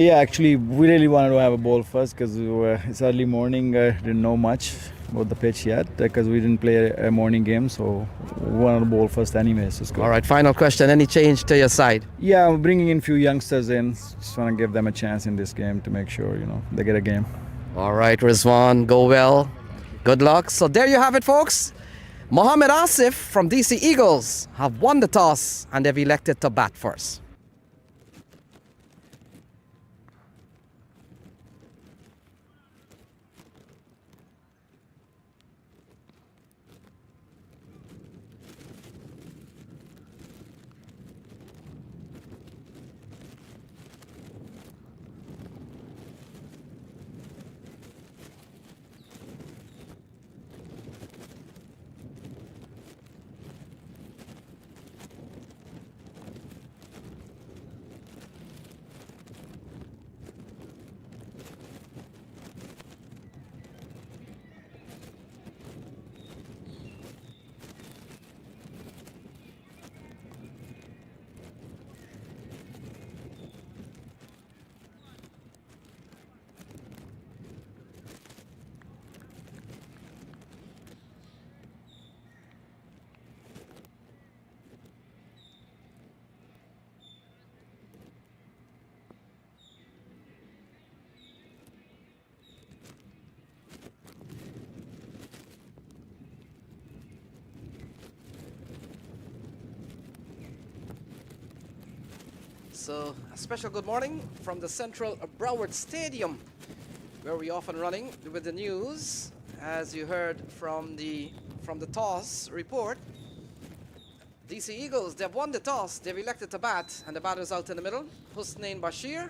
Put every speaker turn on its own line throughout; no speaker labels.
Yeah, actually, we really wanted to have a bowl first because it's early morning. Didn't know much about the pitch yet because we didn't play a morning game, so we wanted to bowl first anyway. So it's good.
All right, final question. Any change to your side?
Yeah, we're bringing in a few youngsters in. Just want to give them a chance in this game to make sure they get a game.
All right, Rizwan, go well. Good luck. So there you have it, folks. Mohammed Asif from DC Eagles have won the toss and they've elected to bat first. So a special good morning from the Central Broward Stadium, where we often running with the news. As you heard from the toss report, DC Eagles, they've won the toss, they've elected to bat, and the batter's out in the middle, Husnain Bashir.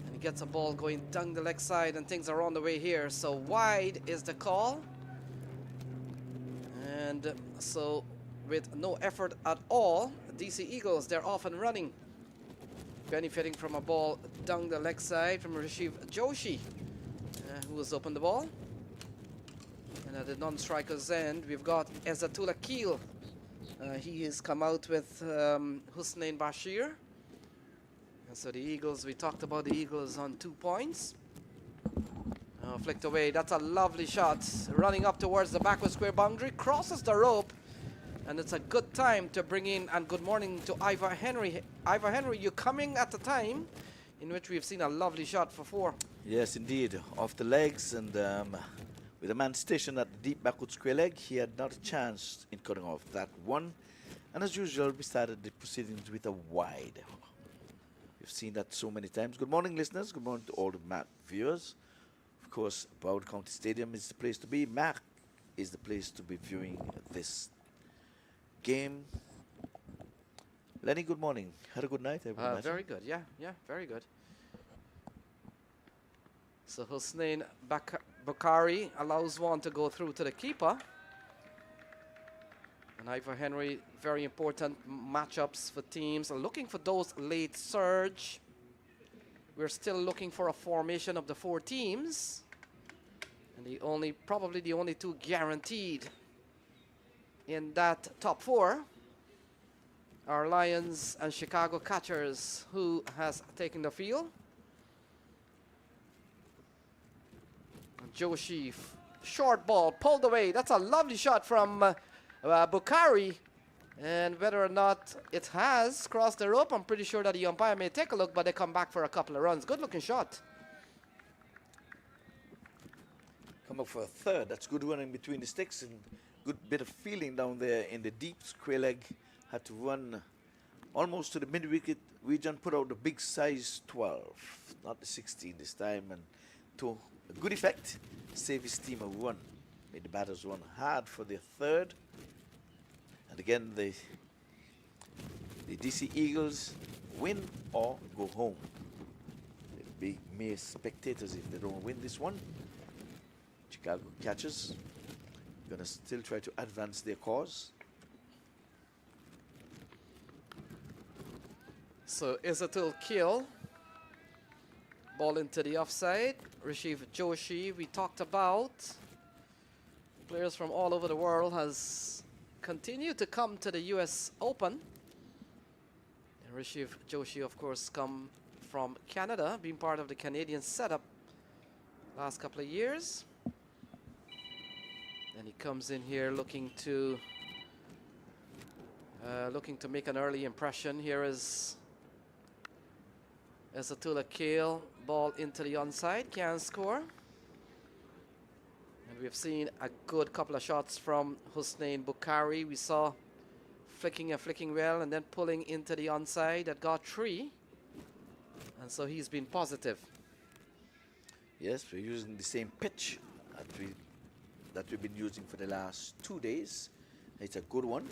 And he gets a ball going down the leg side, and things are on the way here. So wide is the call. And so with no effort at all, DC Eagles, they're off and running, benefiting from a ball down the leg side from Rashiv Joshi, who has opened the ball. And at the non-striker's end, we've got Ezzatullah Keel. He has come out with Husnain Bashir. And so the Eagles, we talked about the Eagles on 2 points. Flicked away, that's a lovely shot. Running up towards the backward square boundary, crosses the rope. And it's a good time to bring in, and good morning to Ivor Henry. Ivor Henry, you're coming at the time in which we've seen a lovely shot for 4.
Yes, indeed. Off the legs, and with a man stationed at the deep backward square leg, he had not a chance in cutting off that one. And as usual, we started the proceedings with a wide. We've seen that so many times. Good morning, listeners. Good morning to all the MAQ viewers. Of course, Broward County Stadium is the place to be. MAQ is the place to be viewing this game. Lenny, good morning. Had a good night?
Very good, yeah, very good. So Husnain Bukhari allows one to go through to the keeper. And Ivor Henry, very important matchups for teams. Looking for those late surge. We're still looking for a formation of the 4 teams. And probably the only 2 guaranteed in that top 4 are Lions and Chicago catchers, who has taken the field. Joshi, short ball, pulled away. That's a lovely shot from Bukhari. And whether or not it has crossed the rope, I'm pretty sure that the umpire may take a look, but they come back for a couple of runs. Good looking shot.
Come up for a third. That's good running between the sticks and good bit of feeling down there in the deep square leg. Had to run almost to the mid-wicket region, put out the big size 12, not the 16 this time, and to a good effect, save his team a run. Made the batters run hard for their third. And again, the DC Eagles win or go home. They'll be mere spectators if they don't win this one. Chicago catchers gonna still try to advance their cause.
So Izzatul Keel, ball into the offside. Rashiv Joshi, we talked about. Players from all over the world has continued to come to the US Open. And Rashiv Joshi, of course, come from Canada, being part of the Canadian setup last couple of years. And he comes in here looking to make an early impression. Here is Atula Kale, ball into the onside, can't score. And we've seen a good couple of shots from Hussein Bukhari. We saw flicking well and then pulling into the onside that got 3. And so he's been positive.
Yes, we're using the same pitch that we've been using for the last 2 days. It's a good one.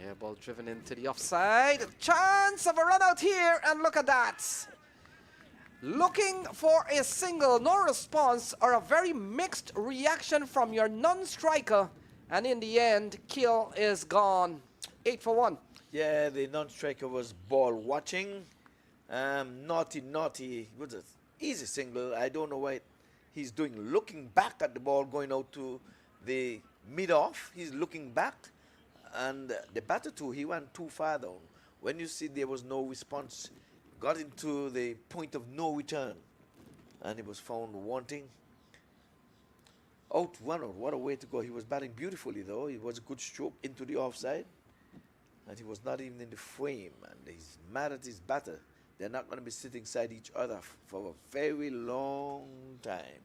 Yeah, ball driven into the offside. Chance of a run out here, and look at that. Looking for a single, no response, or a very mixed reaction from your non-striker. And in the end, kill is gone. 8 for 1.
Yeah, the non-striker was ball watching. Naughty. It was an easy single. I don't know what he's doing. Looking back at the ball, going out to the mid-off. He's looking back. And the batter too, he went too far down. When you see there was no response, got into the point of no return. And he was found wanting. Out, 1 out. What a way to go. He was batting beautifully though. It was a good stroke into the offside. And he was not even in the frame. And he's mad at his batter. They're not going to be sitting beside each other for a very long time.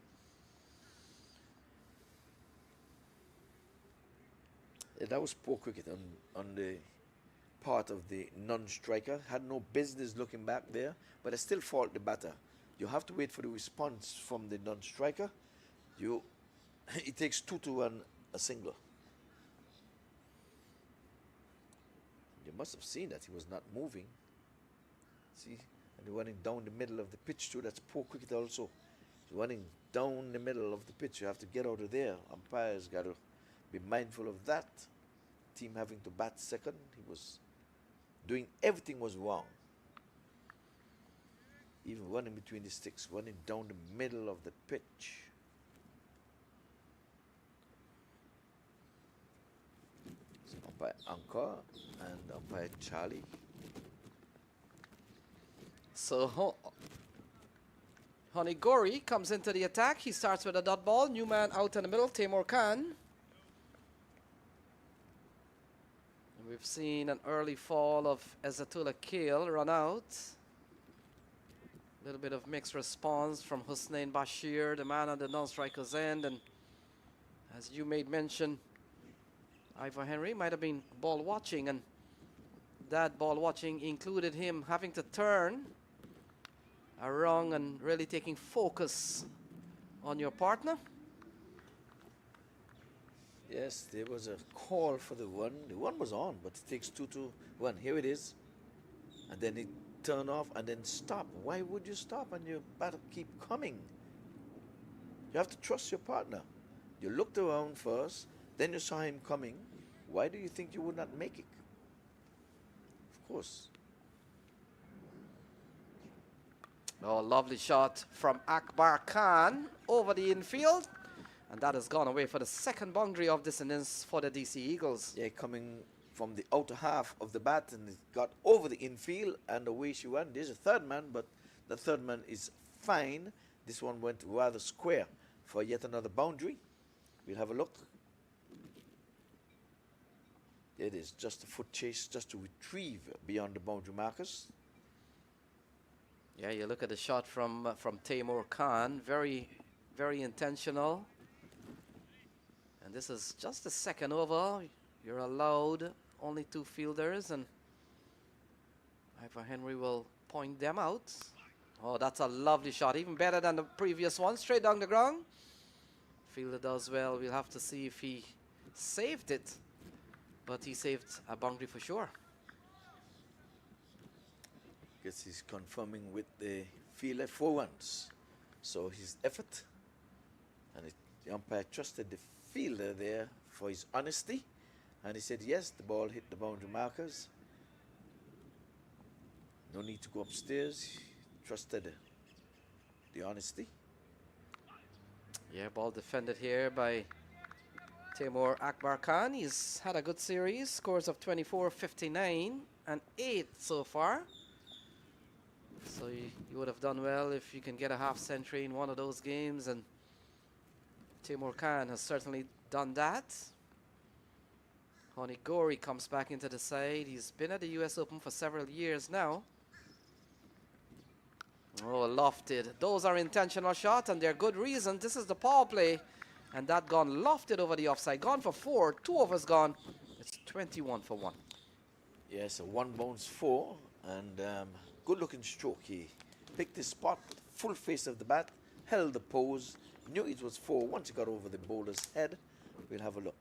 Yeah, that was poor cricket on the part of the non-striker. Had no business looking back there, but I still fault the batter. You have to wait for the response from the non-striker. It takes 2 to run a single. You must have seen that he was not moving. See, and running down the middle of the pitch too. That's poor cricket also. Running down the middle of the pitch, you have to get out of there. Umpires got to be mindful of that. Team having to bat second. He was doing everything was wrong. Even running between the sticks, running down the middle of the pitch. So umpire Anka and umpire Charlie.
So Honigori comes into the attack. He starts with a dot ball. New man out in the middle, Taimur Khan. And we've seen an early fall of Ezatullah Kale run out. A little bit of mixed response from Hussein Bashir, the man on the non-striker's end. And as you made mention, Ivor Henry might have been ball watching, and that ball watching included him having to turn around and really taking focus on your partner.
Yes, there was a call for the one. The one was on, but it takes 2 to 1. Here it is. And then it turn off and then stop. Why would you stop and you better keep coming? You have to trust your partner. You looked around first, then you saw him coming. Why do you think you would not make it? Of course.
Oh, lovely shot from Akbar Khan over the infield. And that has gone away for the second boundary of this innings for the DC Eagles.
Yeah, coming from the outer half of the bat and it got over the infield and away she went. There's a third man, but the third man is fine. This one went rather square for yet another boundary. We'll have a look. It is just a foot chase just to retrieve beyond the boundary markers.
Yeah, you look at the shot from Taimur Khan, very, very intentional. And this is just the second over. You're allowed only 2 fielders, and Ivor Henry will point them out. Oh, that's a lovely shot, even better than the previous one, straight down the ground. Fielder does well. We'll have to see if he saved it, but he saved a boundary for sure.
Guess he's confirming with the fielder 4 runs. So his effort, and the umpire trusted the fielder there for his honesty, and he said yes, the ball hit the boundary markers. No need to go upstairs. He trusted the honesty.
Yeah, ball defended here by Timur Akbar Khan, he's had a good series, scores of 24, 59, and 8 so far. So you would have done well if you can get a half century in one of those games, and Timur Khan has certainly done that. Honey Gori comes back into the side. He's been at the US Open for several years now. Oh, lofted. Those are intentional shots, and they're good reason. This is the power play, and that gone lofted over the offside. Gone for 4, 2 overs gone. It's 21 for 1.
Yes, a 1 bounce 4, and good looking stroke. He picked his spot, full face of the bat, held the pose, knew it was 4. Once he got over the bowler's head, we'll have a look.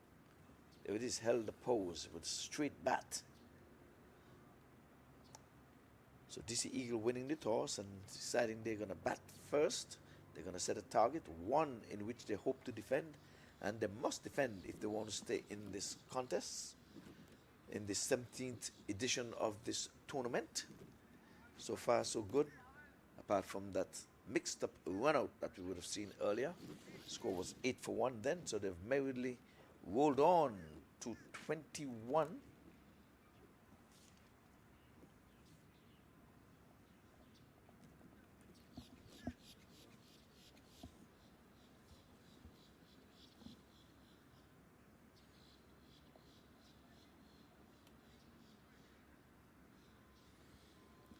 There it is, held the pose with straight bat. So DC Eagle winning the toss and deciding they're going to bat first. They're going to set a target, one in which they hope to defend, and they must defend if they want to stay in this contest, in the 17th edition of this tournament. So far, so good, apart from that mixed up run out that we would have seen earlier. Score was 8 for 1 then, so they've merrily rolled on to 21.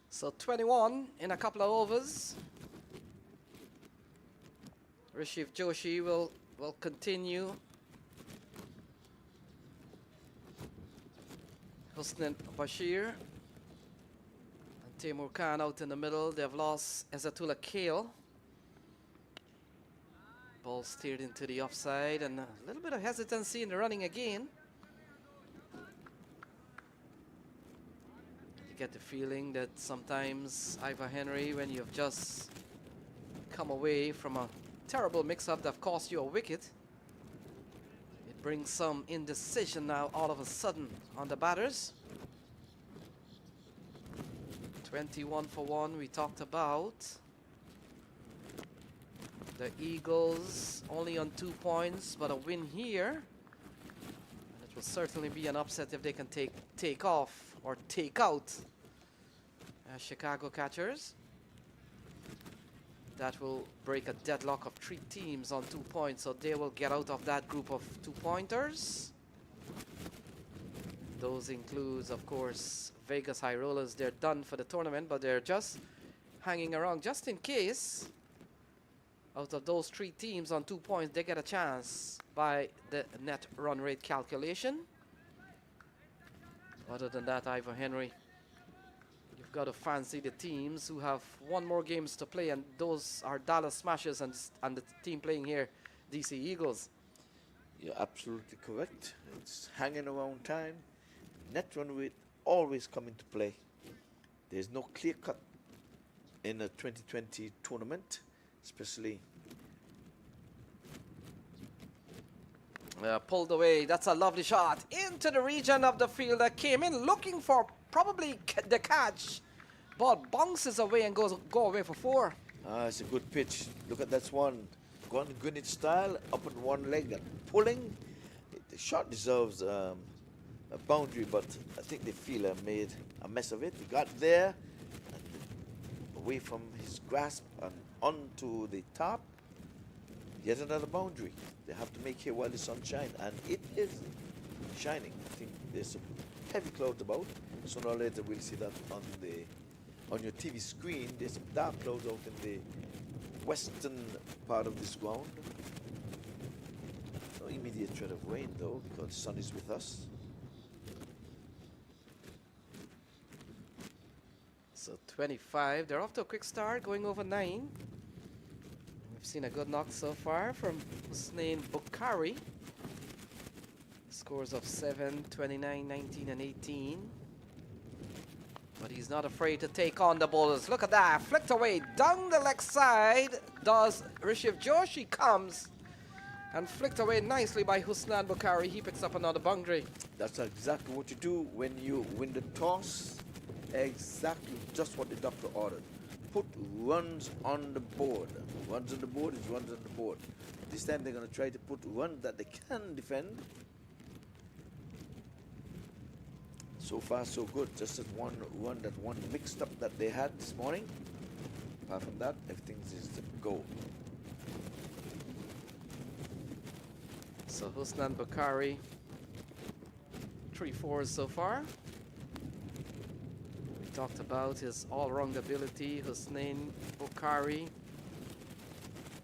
So 21 in a couple of overs. Rishiv Joshi will continue. Husnain Bashir and Timur Khan out in the middle. They've lost Ezatullah Kale. Ball steered into the offside, and a little bit of hesitancy in the running again. You get the feeling that sometimes Ivor Henry, when you've just come away from a terrible mix-up that cost you a wicket, it brings some indecision now all of a sudden on the batters. 21 for 1 we talked about. The Eagles only on 2 points, but a win here. And it will certainly be an upset if they can take off or take out Chicago catchers. That will break a deadlock of 3 teams on 2 points, so they will get out of that group of 2-pointers. Those includes, of course, Vegas High Rollers. They're done for the tournament, but they're just hanging around just in case. Out of those 3 teams on 2 points, they get a chance by the net run rate calculation. Other than that, Ivor Henry, you've got to fancy the teams who have 1 more games to play, and those are Dallas Smashers and the team playing here, DC Eagles.
You're absolutely correct. It's hanging around time. Net run rate always come into play. There's no clear cut in a 2020 tournament, especially.
Pulled away. That's a lovely shot into the region of the field that came in looking for probably the catch. Ball bounces away and go away for 4.
It's a good pitch. Look at that one. Gone Greenwich style, up on one leg and pulling. The shot deserves a boundary, but I think the fielder made a mess of it. He got there, and away from his grasp and onto the top. Yet another boundary. They have to make here while the sun shines, and it is shining. I think there's some heavy clouds about. Sooner or later we'll see that on your TV screen. There's some dark clouds out in the western part of this ground. No immediate threat of rain though, because the sun is with us.
So 25. They're off to a quick start, going over 9. We've seen a good knock so far from Husnain Bukhari. Scores of 7, 29, 19, and 18. But he's not afraid to take on the bowlers. Look at that. Flicked away down the leg side. Does Rishiv Joshi comes and flicked away nicely by Husnain Bukhari. He picks up another boundary.
That's exactly what you do when you win the toss. Exactly just what the doctor ordered. put runs on the board. Runs on the board is runs on the board. This time they're going to try to put runs that they can defend. So far, so good. Just that one mixed up that they had this morning. Apart from that, everything is to go.
So Husnan Bukhari, 3 fours so far. We talked about his all-round ability, Husnain Bukhari.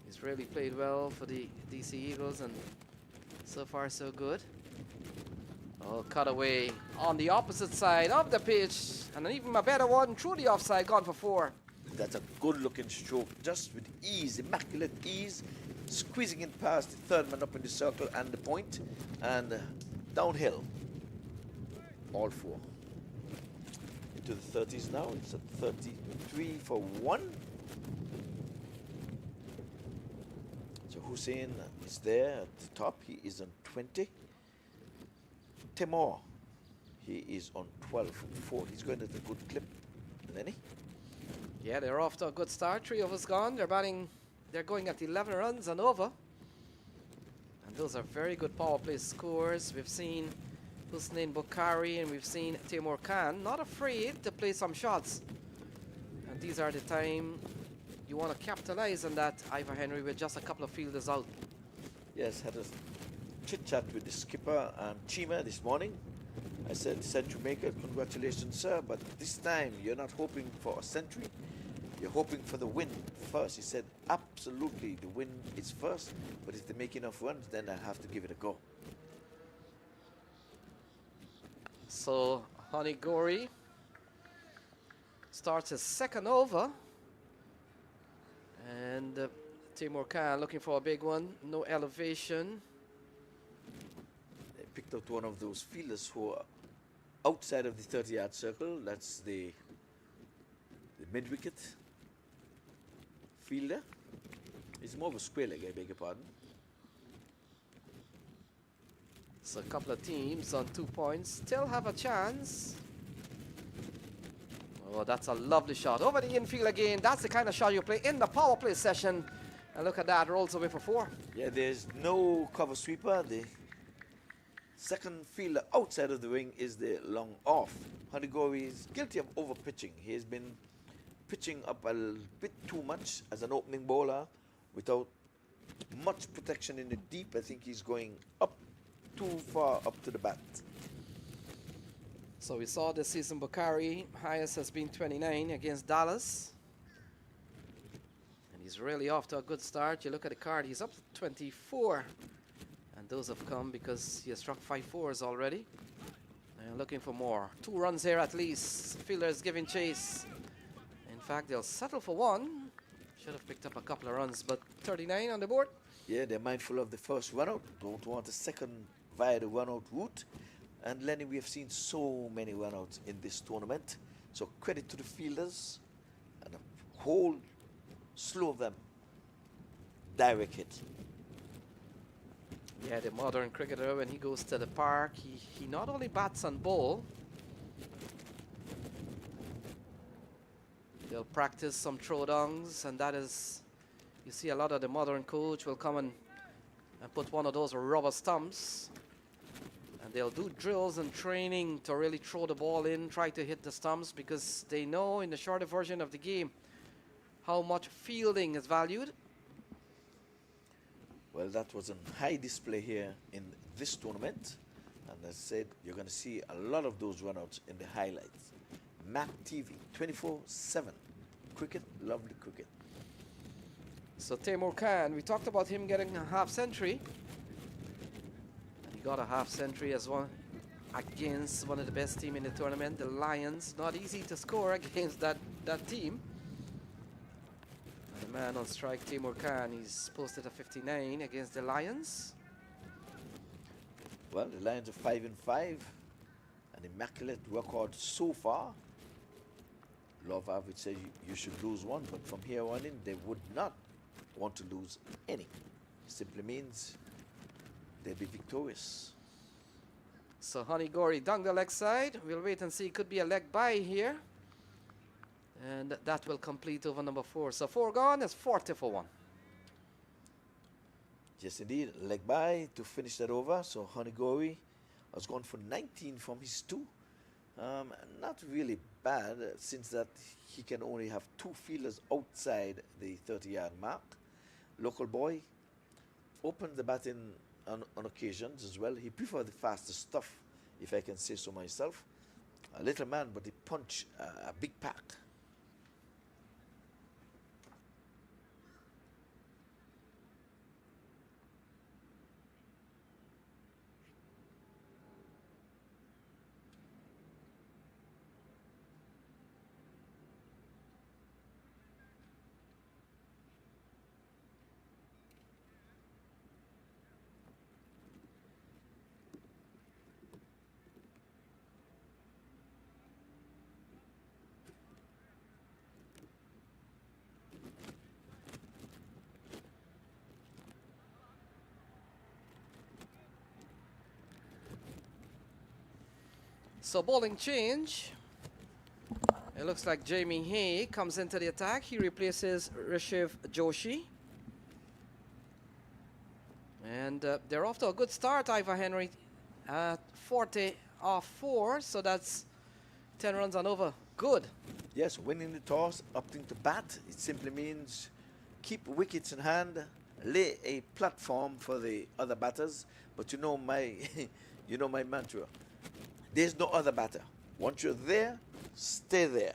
He's really played well for the DC Eagles, and so far so good. Oh, cut away on the opposite side of the pitch, and an even a better one through the offside, gone for 4.
That's a good-looking stroke, just with ease, immaculate ease, squeezing it past the third man up in the circle and the point, and downhill. All 4. Into the 30s now. It's at 33 for 1. So Hussein is there at the top. He is on 20. Timor, he is on 12 from 4. He's going at a good clip. Lenny?
Yeah, they're off to a good start. 3 overs gone. They're going at 11 runs and over. And those are very good power play scores. We've seen Husnain Bukhari and we've seen Timur Khan not afraid to play some shots. And these are the time you want to capitalize on that, Ivor Henry, with just a couple of fielders out.
Yes, had a chit-chat with the skipper, Chima, this morning. I said, century maker, congratulations, sir, but this time you're not hoping for a century. You're hoping for the win first. He said, absolutely, the win is first, but if they make enough runs, then I have to give it a go.
So, Honey Gori starts his second over. And Timur Khan looking for a big one. No elevation.
They picked out one of those fielders who are outside of the 30-yard circle. That's the mid-wicket fielder. It's more of a square leg, I beg your pardon.
So a couple of teams on 2 points still have a chance. Oh, that's a lovely shot. Over the infield again. That's the kind of shot you play in the power play session. And look at that, rolls away for 4.
Yeah, there's no cover sweeper. The second fielder outside of the ring is the long off. Hanigori is guilty of over pitching. He has been pitching up a bit too much as an opening bowler without much protection in the deep. I think he's going up too far up to the bat.
So we saw this season Bukhari, highest has been 29 against Dallas. And he's really off to a good start. You look at the card, he's up to 24. And those have come because he has struck 5 fours already. And looking for more. 2 runs here at least. Fielders giving chase. In fact, they'll settle for 1. Should have picked up a couple of runs, but 39 on the board.
Yeah, they're mindful of the first run out. Don't want a second via the run out route. And Lenny, we have seen so many run-outs in this tournament. So credit to the fielders and a whole slew of them. Direct hit.
Yeah, the modern cricketer, when he goes to the park, he not only bats and bowl. They'll practice some throwdowns, and that is, you see a lot of the modern coach will come and put one of those rubber stumps. And they'll do drills and training to really throw the ball in, try to hit the stumps, because they know in the shorter version of the game how much fielding is valued.
Well, that was on high display here in this tournament. And as I said, you're going to see a lot of those runouts in the highlights. MAQ TV, 24/7. Cricket, lovely cricket.
So Timur Khan, we talked about him getting a half century. He got a half century as one against one of the best team in the tournament, the Lions. Not easy to score against that team. And the man on strike, Timur Khan, he's posted a 59 against the Lions.
Well, the Lions are 5-5. An immaculate record so far. Love Average said you should lose one, but from here on in, they would not want to lose any. It simply means they'll be victorious.
So Honey Gori down the leg side. We'll wait and see. Could be a leg bye here. And that will complete over number 4. So 4 gone is 40 for 1.
Yes, indeed. Leg by to finish that over. So Honigori has gone for 19 from his 2. Not really bad since that he can only have 2 fielders outside the 30-yard mark. Local boy opens the batting on occasions as well. He prefers the faster stuff, if I can say so myself. A little man, but he punch a big pack.
So bowling change. It looks like Jamie Hay comes into the attack. He replaces Rishiv Joshi. And they're off to a good start, Ivor Henry, at 40 off 4. So that's 10 runs and over. Good.
Yes, winning the toss, opting to bat. It simply means keep wickets in hand, lay a platform for the other batters. But you know my, you know my mantra. There's no other batter. Once you're there, stay there.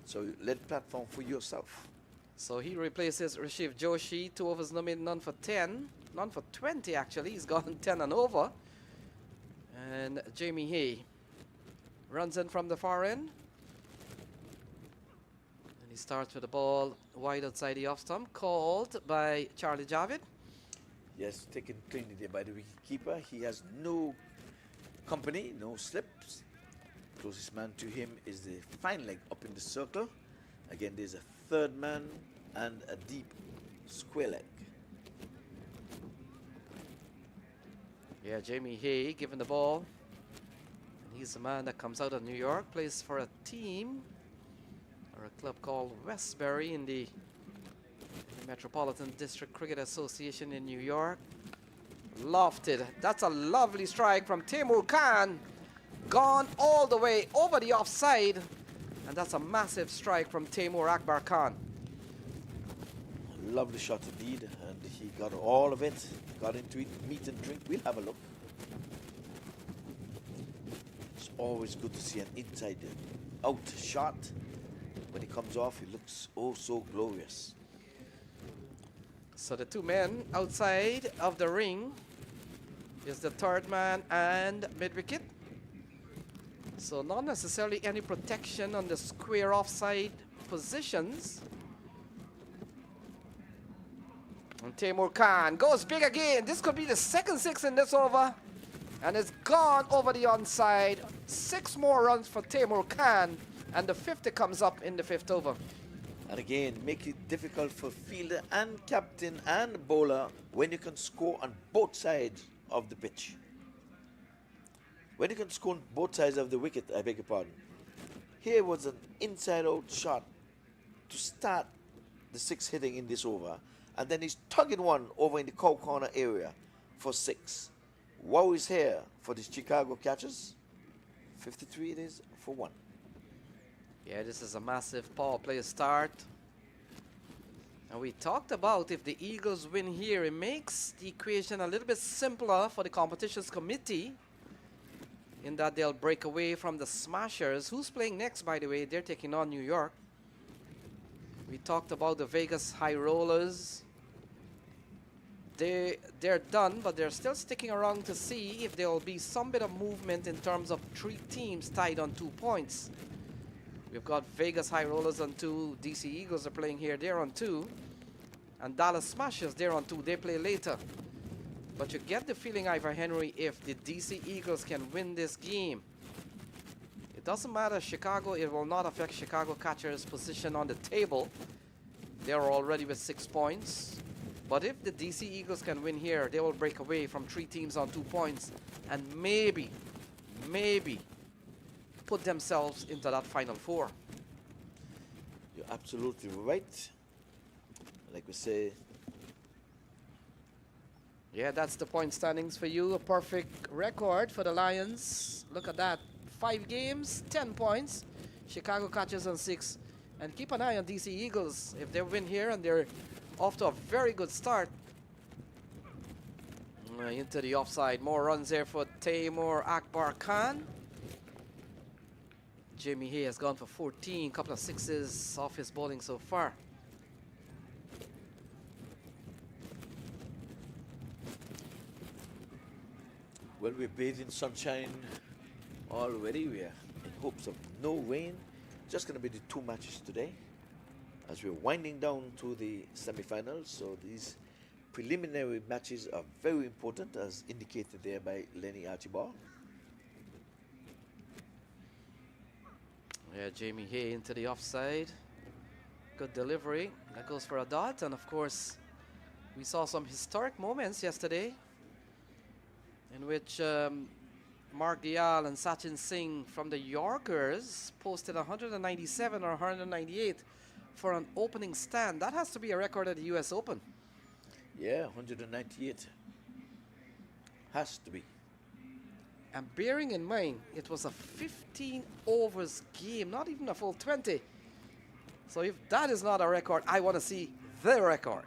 So you let platform for yourself.
So he replaces Rishiv Joshi. 2 overs no made, none for 10. None for 20 actually. He's gone 10 and over. And Jamie Hay runs in from the far end. And he starts with the ball wide outside the off stump, called by Charlie Javid.
Yes, taken cleanly there by the wicketkeeper. He has no company, no slips. Closest man to him is the fine leg up in the circle. Again, there's a third man and a deep square leg.
Yeah, Jamie Hay given the ball. And he's the man that comes out of New York, plays for a team or a club called Westbury in the Metropolitan District Cricket Association in New York. Lofted. That's a lovely strike from Taimur Khan. Gone all the way over the offside. And that's a massive strike from Taimur Akbar Khan.
Lovely shot indeed, and he got all of it. Got into it, meat and drink. We'll have a look. It's always good to see an inside out shot. When he comes off, he looks oh so glorious.
So the 2 men outside of the ring is the third man and mid-wicket. So not necessarily any protection on the square offside positions. And Taimur Khan goes big again. This could be the second 6 in this over. And it's gone over the onside. 6 more runs for Taimur Khan. And the 50 comes up in the 5th over.
And again, make it difficult for fielder and captain and bowler when you can score on both sides of the pitch. When you can score on both sides of the wicket, I beg your pardon. Here was an inside-out shot to start the 6 hitting in this over. And then he's tugging one over in the cow corner area for 6. Wow is here for the Chicago catchers. 53 it is for 1.
Yeah, this is a massive power play start. And we talked about if the Eagles win here, it makes the equation a little bit simpler for the competitions committee in that they'll break away from the Smashers. Who's playing next, by the way? They're taking on New York. We talked about the Vegas High Rollers. They're done, but they're still sticking around to see if there will be some bit of movement in terms of 3 teams tied on 2 points. We've got Vegas High Rollers on 2. DC Eagles are playing here. They're on 2. And Dallas Smashers, they're on 2. They play later. But you get the feeling, Ivor Henry, if the DC Eagles can win this game, it doesn't matter Chicago. It will not affect Chicago catchers' position on the table. They're already with 6 points. But if the DC Eagles can win here, they will break away from 3 teams on 2 points. And maybe put themselves into that Final 4.
You're absolutely right. Like we say,
Yeah, that's the point standings for you. A perfect record for the Lions. Look at that. 5 games, 10 points. Chicago catches on 6. And keep an eye on DC Eagles. If they win here and they're off to a very good start. Into the offside. More runs there for Taimur Akbar Khan. Jamie Hay has gone for 14. Couple of sixes off his bowling so far.
well, we're bathed in sunshine already. We are in hopes of no rain. Just going to be the 2 matches today as we're winding down to the semi-finals. So these preliminary matches are very important, as indicated there by Lenny Archibald.
Yeah, Jamie Hay into the offside. Good delivery. That goes for a dot. And of course, we saw some historic moments yesterday in which Mark Dial and Sachin Singh from the Yorkers posted 197 or 198 for an opening stand. That has to be a record at the US Open.
Yeah, 198. Has to be.
And bearing in mind, it was a 15 overs game, not even a full 20. So if that is not a record, I want to see the record.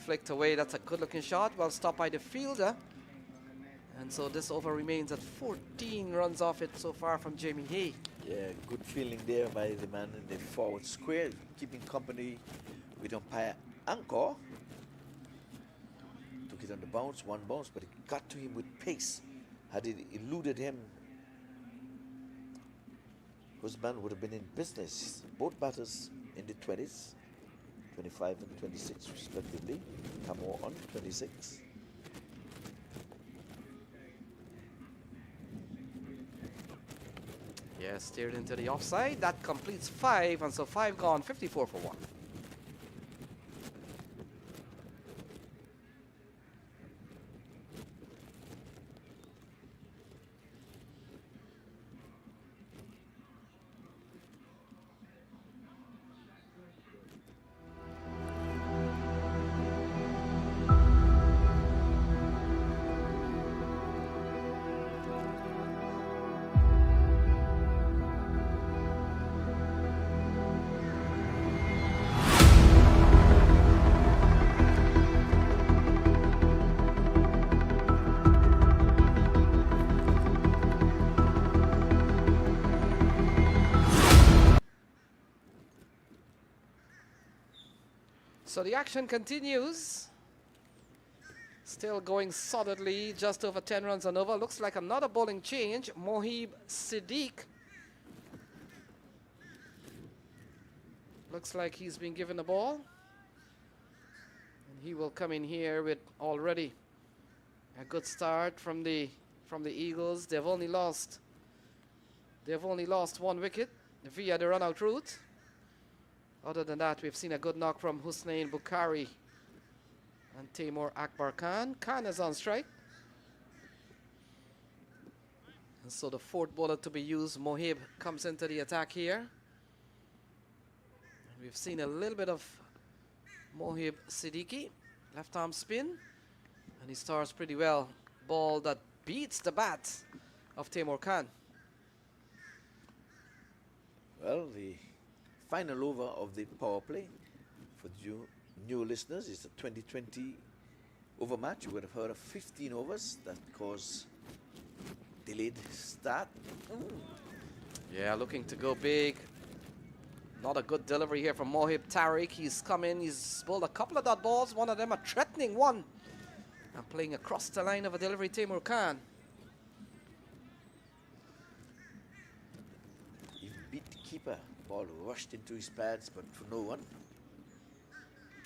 Flicked away, that's a good looking shot, well stopped by the fielder. And so this over remains at 14 runs off it so far from Jamie Hay.
Yeah, good feeling there by the man in the forward square, keeping company with umpire Anchor. Took it on the bounce, 1 bounce, but it got to him with pace. Had it eluded him, Husband would have been in business. Both batters in the 20s, 25 and 26 respectively. Camo on 26.
Yeah, steered into the offside. That completes 5, and so 5 gone, 54 for 1. So the action continues. Still going solidly, just over 10 runs and over. Looks like another bowling change. Mohib Siddiq. Looks like he's been given the ball. And he will come in here with already a good start from the Eagles. They've only lost 1 wicket via the run-out route. Other than that, we've seen a good knock from Husnain Bukhari and Taimur Akbar Khan. Khan is on strike. And so the 4th bowler to be used, Mohib, comes into the attack here. And we've seen a little bit of Mohib Siddiqui, left arm spin. And he starts pretty well. Ball that beats the bat of Taimur Khan.
Well, the final over of the power play for you new listeners is the 2020 over match. You would have heard of 15 overs that caused delayed start.
Yeah, looking to go big. Not a good delivery here from Mohib Tariq. He's come in, he's bowled a couple of dot balls. One of them a threatening one. And playing across the line of a delivery, Taimur Khan.
He beat the keeper. Ball rushed into his pads, but for no one.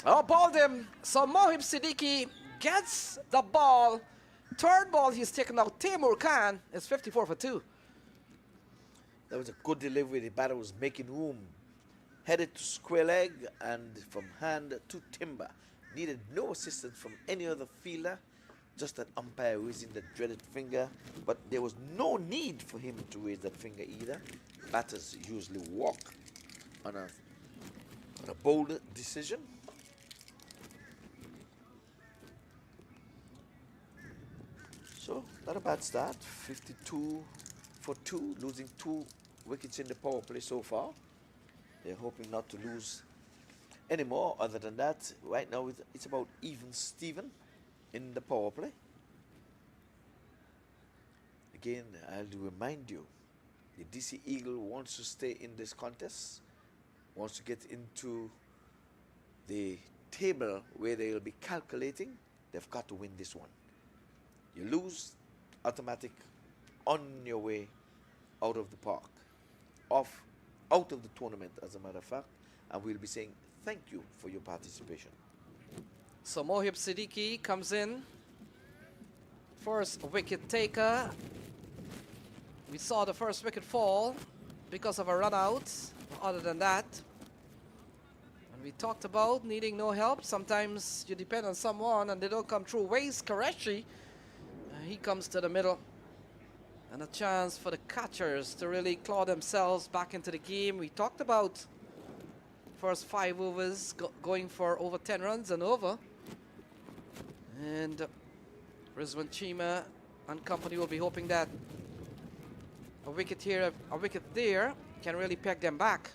Oh, balled him. So Mohib Siddiqui gets the ball. 3rd ball he's taken out. Taimur Khan is 54 for 2.
That was a good delivery. The batter was making room. Headed to square leg and from hand to timber. Needed no assistance from any other fielder. Just an umpire raising the dreaded finger. But there was no need for him to raise that finger either. Batters usually walk on a A bold decision. So, not a bad start. 52 for 2, losing 2 wickets in the power play so far. They're hoping not to lose any more. Other than that, right now it's about even Steven in the power play. Again, I'll remind you, the DC Eagle wants to stay in this contest, wants to get into the table where they'll be calculating. They've got to win this one. You lose, automatic, on your way out of the park, out of the tournament, as a matter of fact, and we'll be saying thank you for your participation.
So Mohib Siddiqui comes in, first wicket taker. We saw the first wicket fall because of a run out. Other than that, and we talked about needing no help. Sometimes you depend on someone and they don't come through. Ways Qureshi, he comes to the middle. And a chance for the catchers to really claw themselves back into the game. We talked about first 5 overs going for over 10 runs and over. And Rizwan Chima and company will be hoping that a wicket here, a wicket there can really peg them back.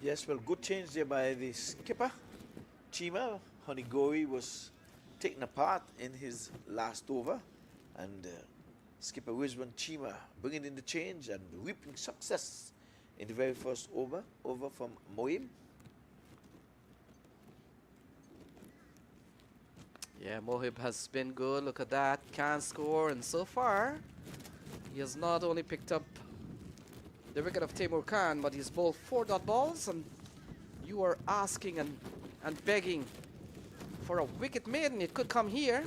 Yes, well, good change there by the skipper. Chima Honigori was taken apart in his last over, and skipper Rizwan Chima bringing in the change and reaping success in the very first over from Mohib.
Yeah, Mohib has been good. Look at that, can score, and so far he has not only picked up the wicket of Taimur Khan, but he's bowled 4 dot balls, and you are asking and begging for a wicket maiden. It could come here.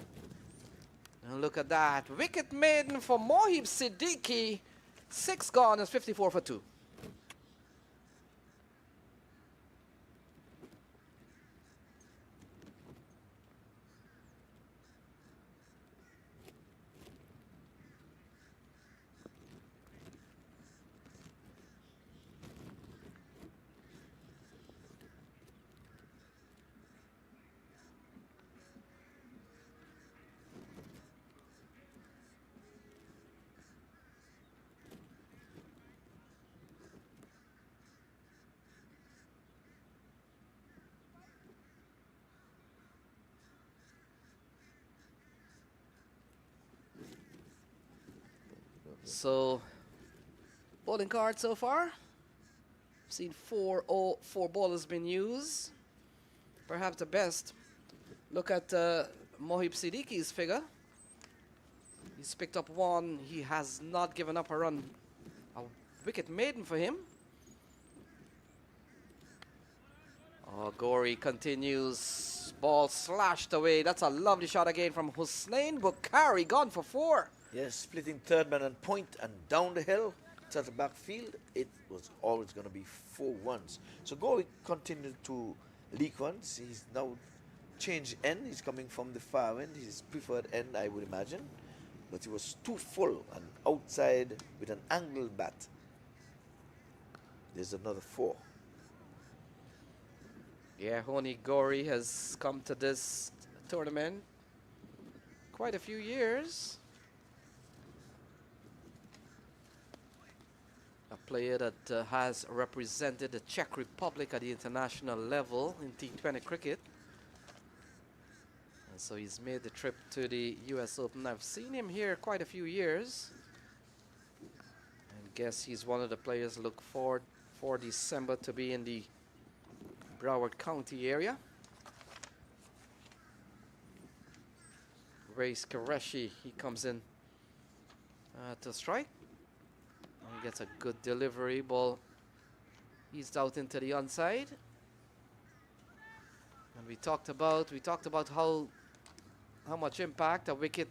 And look at that, wicket maiden for Mohib Siddiqui. 6 gone, is 54 for 2. So, bowling card so far. Seen 4 bowlers been used. Perhaps the best. Look at Mohib Siddiqui's figure. He's picked up 1. He has not given up a run. A wicket maiden for him. Oh, Gori continues. Ball slashed away. That's a lovely shot again from Hussain Bukhari. Gone for 4.
Yes, splitting third man and point and down the hill to the backfield. It was always going to be 4 ones. So Gori continued to leak runs. He's now changed end. He's coming from the far end, his preferred end, I would imagine. But he was too full and outside with an angled bat. There's another 4.
Yeah, Honi Gori has come to this tournament quite a few years. A player that has represented the Czech Republic at the international level in T20 cricket. And so he's made the trip to the US Open. I've seen him here quite a few years. And guess he's one of the players look forward for December to be in the Broward County area. Ways Qureshi, he comes in to strike. He gets a good delivery. Ball eased out into the onside. And we talked about how much impact a wicket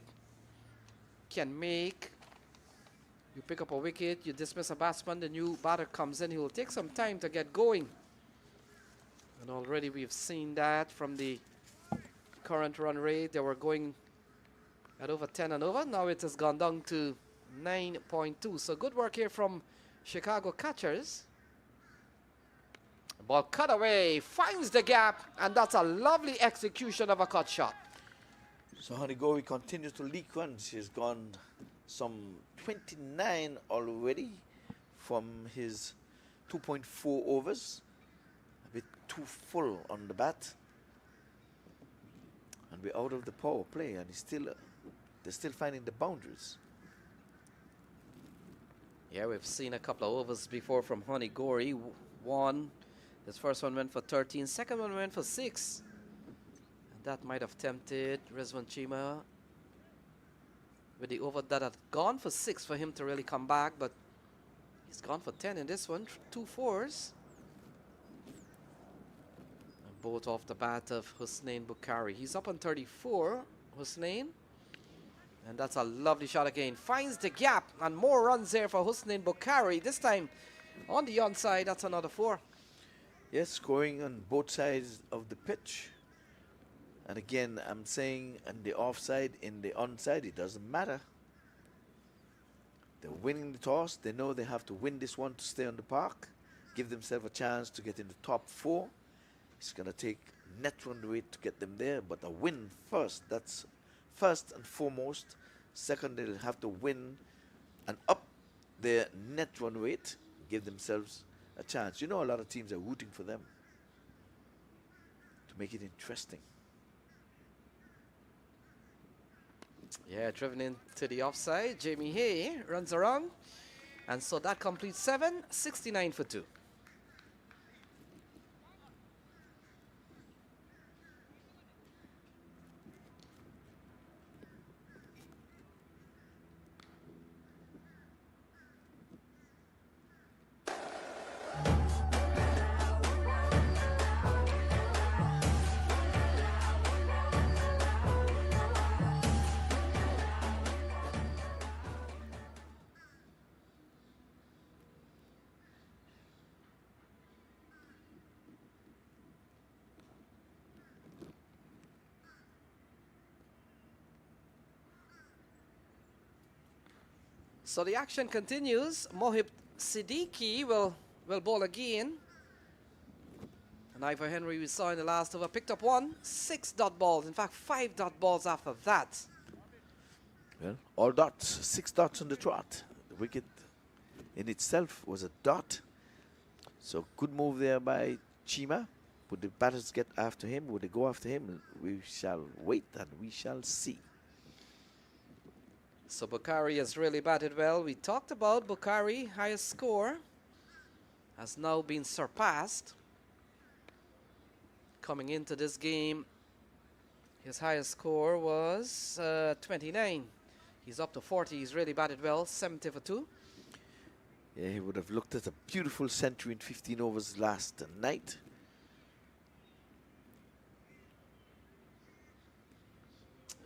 can make. You pick up a wicket, you dismiss a batsman, the new batter comes in. He will take some time to get going. And already we've seen that from the current run rate. They were going at over 10 and over. Now it has gone down to 9.2. So good work here from Chicago catchers. Ball cut away, finds the gap, and that's a lovely execution of a cut shot.
So Honeygory continues to leak runs. He's gone some 29 already from his 2.4 overs. A bit too full on the bat. And we're out of the power play, and they're still finding the boundaries.
Yeah, we've seen a couple of overs before from Honeygory. His first one went for 13, second one went for 6. And that might have tempted Rizwan Chima with the over that had gone for 6 for him to really come back, but he's gone for 10 in this one, 2 fours. And both off the bat of Husnain Bukhari. He's up on 34, Husnain. And that's a lovely shot again. Finds the gap, and more runs there for Husnain Bukhari. This time on the onside, that's another 4.
Yes, scoring on both sides of the pitch. And again, I'm saying on the offside, in the onside, it doesn't matter. They're winning the toss. They know they have to win this one to stay on the park, give themselves a chance to get in the top 4. It's going to take net run rate to get them there, but a win first. That's first and foremost. Second, they'll have to win and up their net run rate, give themselves a chance. You know, a lot of teams are rooting for them to make it interesting.
Yeah, driven into the offside. Jamie Hay runs around. And so that completes 7, 69 for 2. So the action continues. Mohib Siddiqui will bowl again. And Ivor Henry, we saw in the last over, picked up 6 dot balls. In fact, 5 dot balls after that.
Well, all dots, 6 dots on the trot. The wicket in itself was a dot. So good move there by Chima. Would the batters get after him? Would they go after him? We shall wait and we shall see.
So Bukhari has really batted well. We talked about Bukhari, highest score has now been surpassed. Coming into this game, his highest score was 29. He's up to 40. He's really batted well, 70 for 2.
Yeah, he would have looked at a beautiful century in 15 overs last night.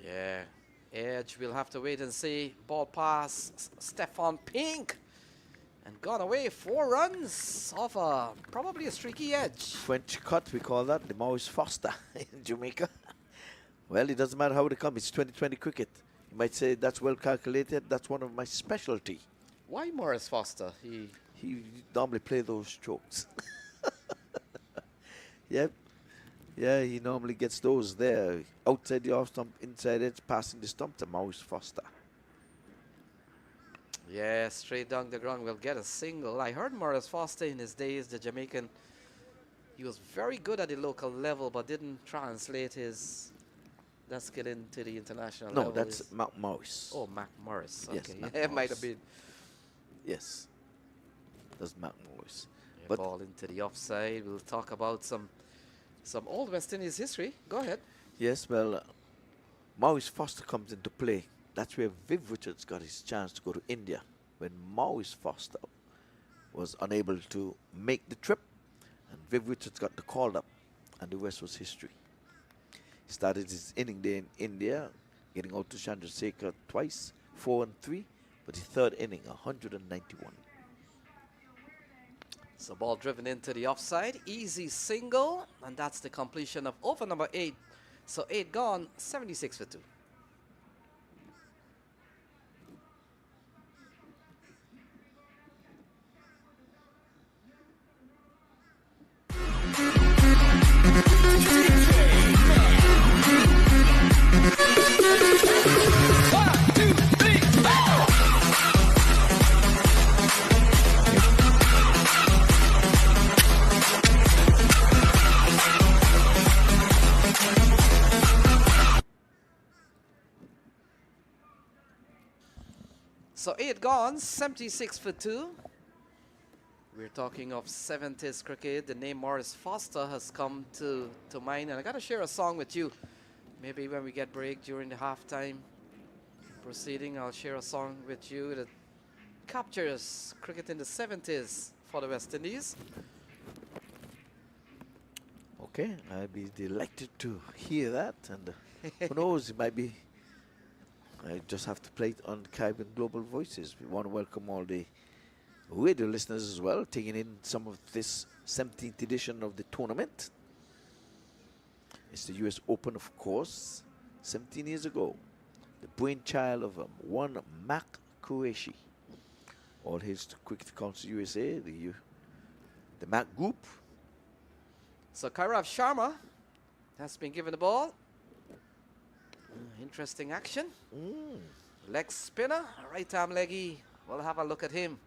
Yeah, edge, we'll have to wait and see. Ball pass, Stefan Pink. And gone away, 4 runs off probably a streaky edge.
French cut, we call that, the Maurice Foster in Jamaica. Well, it doesn't matter how they come, it's 2020 cricket. You might say that's well calculated, that's one of my specialty.
Why Morris Foster?
He normally play those strokes. Yep. Yeah, he normally gets those there. Outside the off stump, inside edge, passing the stump to Maurice Foster.
Yeah, straight down the ground, will get a single. I heard Morris Foster in his days, the Jamaican. He was very good at the local level, but didn't translate that skill into the international level.
No, that's MAQ Morris.
Oh, MAQ Morris. Okay,
Yes,
yeah, it might have been.
Yes, that's MAQ Morris.
Yeah,
But
ball into the offside. We'll talk about some old West Indies history. Go ahead.
yes, well, Maurice Foster comes into play. That's where Viv Richards got his chance to go to India, when Maurice Foster was unable to make the trip, and Viv Richards got the call up, and the rest was history. He started his inning day in India, getting out to Chandrasekhar twice, 4 and 3, but his third inning, 191.
So ball driven into the offside, easy single, and that's the completion of over number 8. So 8 gone, 76 for 2. 8 gone, 76 for 2. We're talking of 70s cricket. The name Morris Foster has come to mind, and I got to share a song with you. Maybe when we get break during the halftime proceeding, I'll share a song with you that captures cricket in the 70s for the West Indies.
Okay, I'd be delighted to hear that, and who knows, it might be. I just have to play it on Caribbean Global Voices. We want to welcome all the radio listeners as well, taking in some of this 17th edition of the tournament. It's the US Open, of course, 17 years ago. The brainchild of one MAQ TV. All hails to Cricket Council USA, the MAQ group.
So Kairav Sharma has been given the ball. Interesting action. Leg spinner, right arm leggy. We'll have a look at him.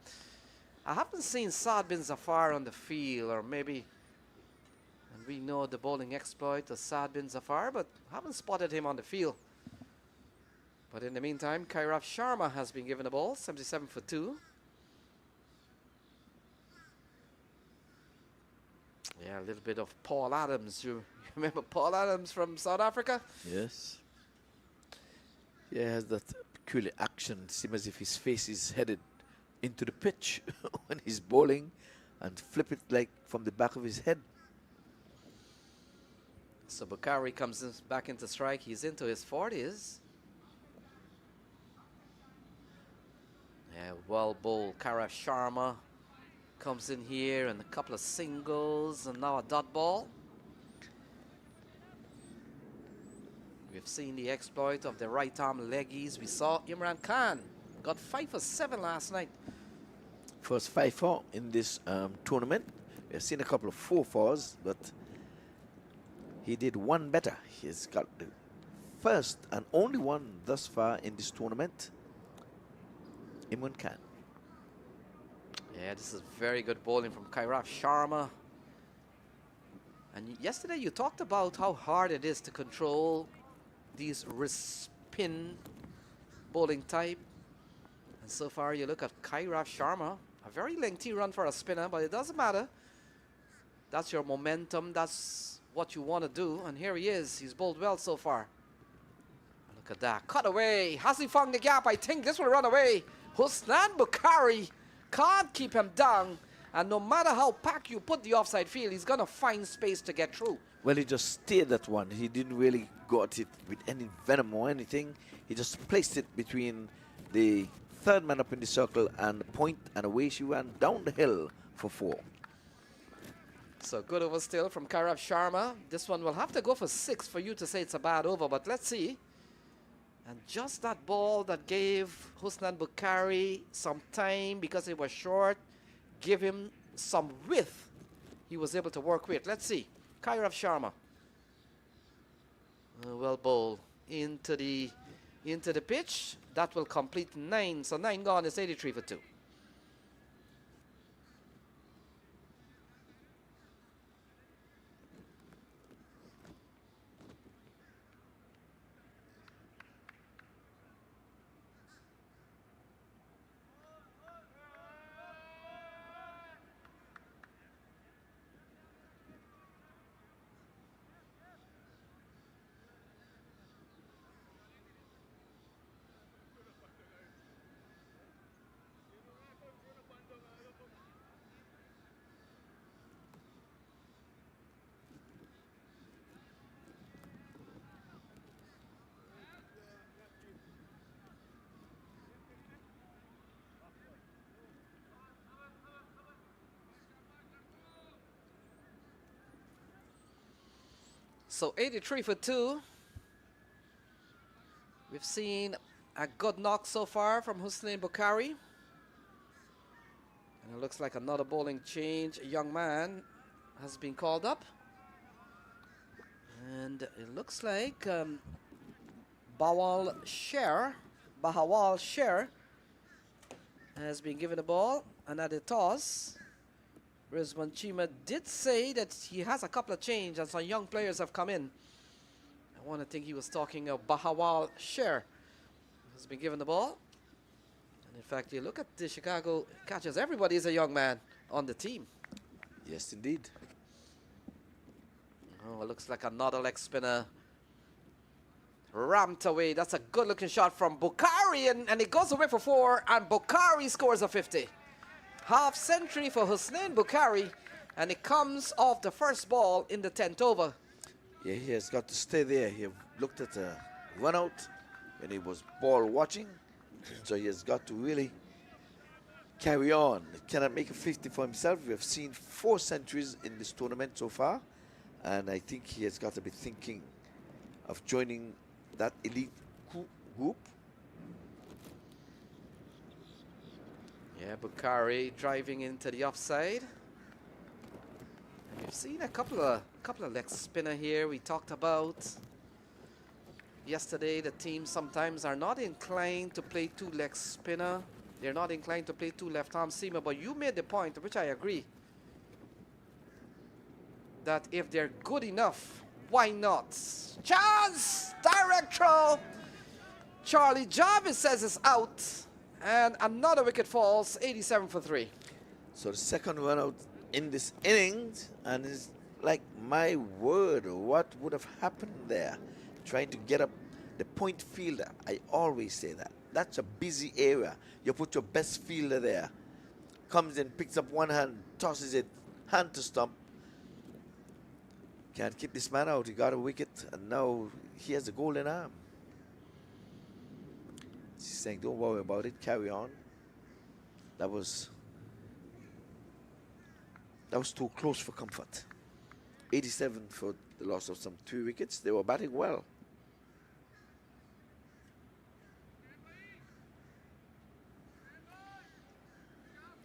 I haven't seen Saad bin Zafar on the field, or maybe, and we know the bowling exploit of Saad bin Zafar, but haven't spotted him on the field. But in the meantime, Kairav Sharma has been given the ball, 77 for 2. Yeah, a little bit of Paul Adams. You remember Paul Adams from South Africa?
Yes. Yeah, he has that peculiar action. It seems as if his face is headed into the pitch when he's bowling, and flip it like from the back of his head.
So Bukhari comes back into strike. He's into his 40s. Yeah, well bowled. Kairav Sharma comes in here, and a couple of singles, and now a dot ball. We've seen the exploit of the right arm leggies. We saw Imran Khan got 5 for 7 last night.
First 5-4 in this tournament. We've seen a couple of 4-4s, but he did one better. He's got the first and only one thus far in this tournament. Imran Khan.
Yeah, this is very good bowling from Kairav Sharma. And yesterday you talked about how hard it is to control these wrist spin bowling type. And so far you look at Kairav Sharma, a very lengthy run for a spinner, but it doesn't matter. That's your momentum, that's what you want to do. And here he is, he's bowled well so far. Look at that, cut away. Has he found the gap? I think this will run away. Husnan Bukhari can't keep him down, and no matter how packed you put the offside field, he's gonna find space to get through.
Well, he just steered that one. He didn't really got it with any venom or anything. He just placed it between the third man up in the circle and the point, and away she ran down the hill for 4.
So good over still from Kairav Sharma. This one will have to go for 6 for you to say it's a bad over, but let's see. And just that ball that gave Husnan Bukhari some time because it was short, give him some width he was able to work with. Let's see. Kairav Sharma. Well bowled into the pitch. That will complete 9. So 9 gone is 83 for 2. So 83 for 2. We've seen a good knock so far from Husnain Bukhari. And it looks like another bowling change. A young man has been called up. And it looks like Bahawal Sher has been given the ball. And at the toss, Rizwan Chima did say that he has a couple of changes and some young players have come in. I want to think he was talking of Bahawal Sher, who's been given the ball. And in fact, you look at the Chicago catchers, everybody is a young man on the team.
Yes, indeed.
Oh, it looks like another leg spinner ramped away. That's a good looking shot from Bukhari, and it goes away for 4, and Bukhari scores a 50. Half century for Hussein Bukhari, and it comes off the first ball in the 10th over.
Yeah, he has got to stay there. He looked at a run out when he was ball watching, so he has got to really carry on. He cannot make a 50 for himself. We have seen 4 centuries in this tournament so far, and I think he has got to be thinking of joining that elite group.
Yeah, Bukhari driving into the offside. And we've seen a couple of leg spinner here. We talked about yesterday the teams sometimes are not inclined to play 2 leg spinner. They're not inclined to play 2 left arm seamer, but you made the point, which I agree, that if they're good enough, why not? Chance! Direct throw! Charlie Jarvis says it's out. And another wicket falls, 87 for 3.
So the second run out in this innings, and it's like, my word, what would have happened there? Trying to get up the point fielder. I always say that. That's a busy area. You put your best fielder there. Comes in, picks up one hand, tosses it, hand to stump. Can't keep this man out. He got a wicket, and now he has a golden arm. He's saying, don't worry about it, carry on. That was too close for comfort. 87 for the loss of some 3 wickets. They were batting well.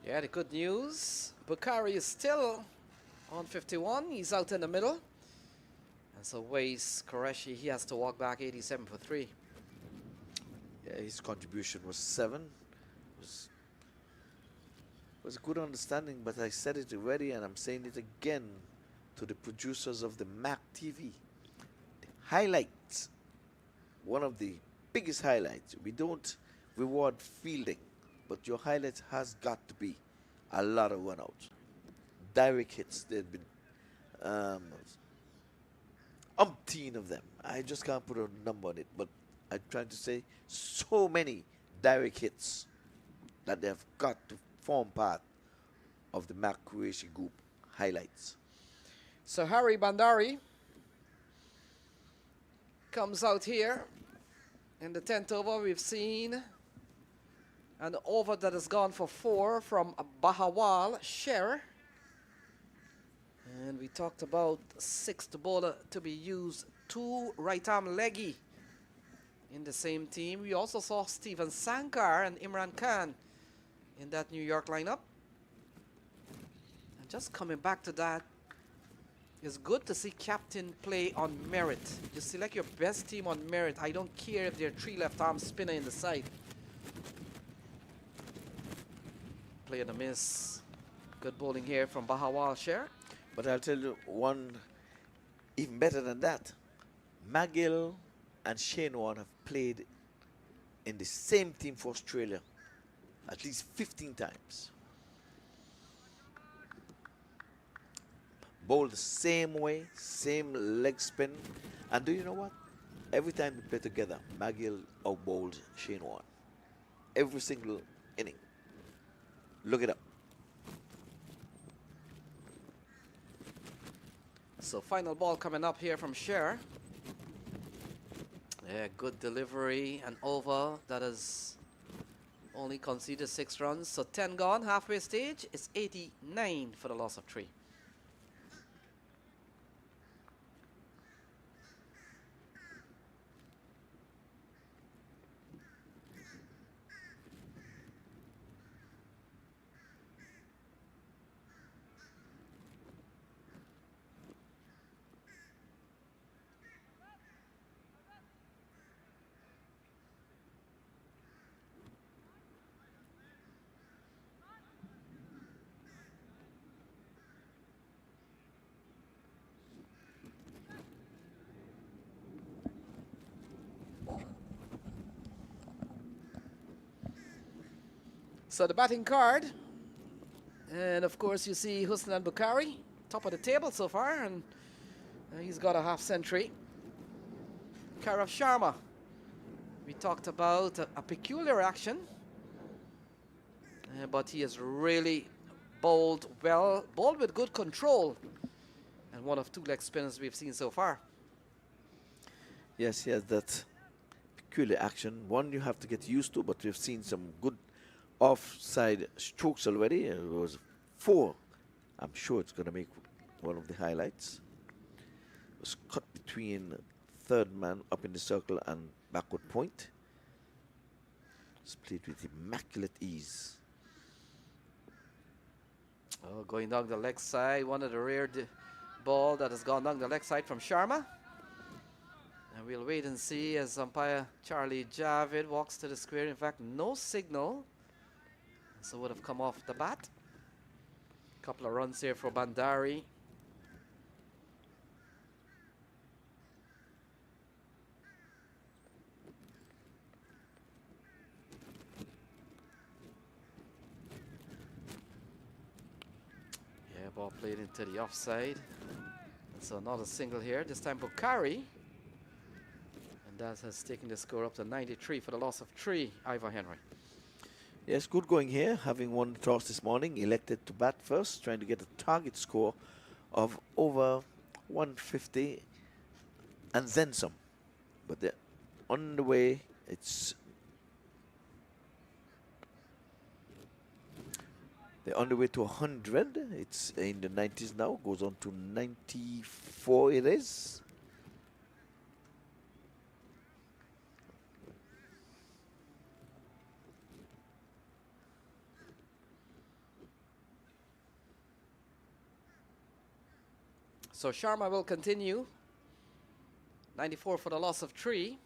Yeah, the good news, Bukhari is still on 51. He's out in the middle. And so Wais Qureshi, he has to walk back 87 for 3.
Yeah, his contribution was 7. Was a good understanding, but I said it already and I'm saying it again to the producers of the MAQ TV. The highlights, one of the biggest highlights. We don't reward fielding, but your highlights has got to be a lot of run-outs. Direct hits, there have been umpteen of them. I just can't put a number on it, but I'm trying to say so many direct hits that they have got to form part of the MAQ Qureshi group highlights.
So Harry Bandari comes out here. In the 10th over, we've seen an over that has gone for 4 from Bahawal Sher. And we talked about 6th bowler to be used, 2 right-arm leggy in the same team. We also saw Stephen Sankar and Imran Khan in that New York lineup. And just coming back to that, it's good to see captain play on merit. You select your best team on merit. I don't care if they're 3 left-arm spinner in the side. Play and a miss. Good bowling here from Bahawal Sher.
But I'll tell you one even better than that. McGill and Shane Warne have played in the same team for Australia at least 15 times. Bowled the same way, same leg spin. And do you know what? Every time they play together, McGill outbowled Shane Warne. Every single inning. Look it up.
So final ball coming up here from Sher. Yeah, good delivery and over. That has only conceded 6 runs. So 10 gone, halfway stage. It's 89 for the loss of 3. So the batting card, and of course you see Hussein Bukhari, top of the table so far, and he's got a half century. Karaf Sharma, we talked about a peculiar action, but he has really bowled well, bowled with good control, and one of two leg spinners we've seen so far.
Yes, he has that peculiar action. One you have to get used to, but we've seen some good offside strokes already. It was 4. I'm sure it's going to make one of the highlights. It was cut between third man up in the circle and backward point. It's played with immaculate ease.
Oh, going down the leg side, one of the rare ball that has gone down the leg side from Sharma. And we'll wait and see as umpire Charlie Javid walks to the square. In fact, no signal, so would have come off the bat. Couple of runs here for Bandari. Yeah, ball played into the offside. And so another single here, this time Bukhari. And that has taken the score up to 93 for the loss of 3, Ivor Henry.
Yes, good going here. Having won the toss this morning, elected to bat first, trying to get a target score of over 150 and then some. But they're on the way. They're on the way to 100. It's in the 90s now. Goes on to 94 it is.
So Sharma will continue. 94 for the loss of 3.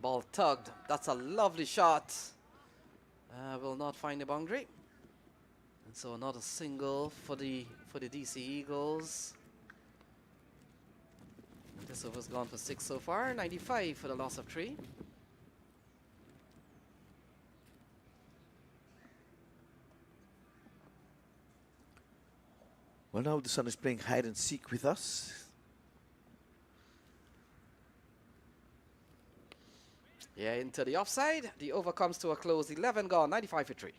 Ball tugged. That's a lovely shot. Will not find the boundary. And so another single for the DC Eagles. And this over's gone for 6 so far. 95 for the loss of 3.
Well, now the sun is playing hide and seek with us.
Yeah, into the offside. The over comes to a close. 11 gone, 95 for 3.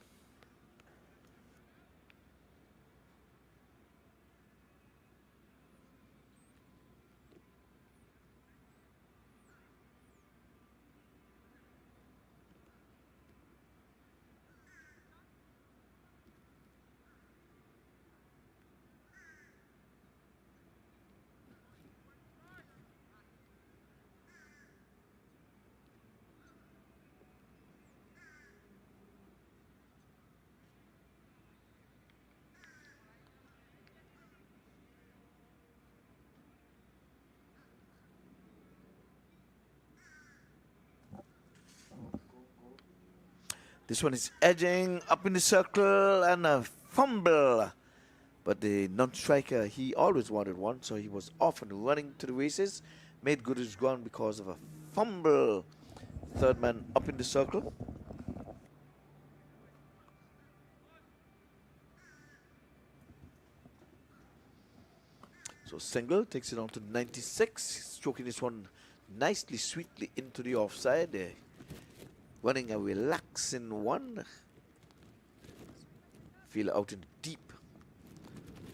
This one is edging up in the circle and a fumble. But the non-striker, he always wanted one, so he was off and running to the races. Made good his ground because of a fumble. Third man up in the circle. So single takes it on to 96. Stroking this one nicely, sweetly into the offside. Running a relaxing one. Fielder out in deep.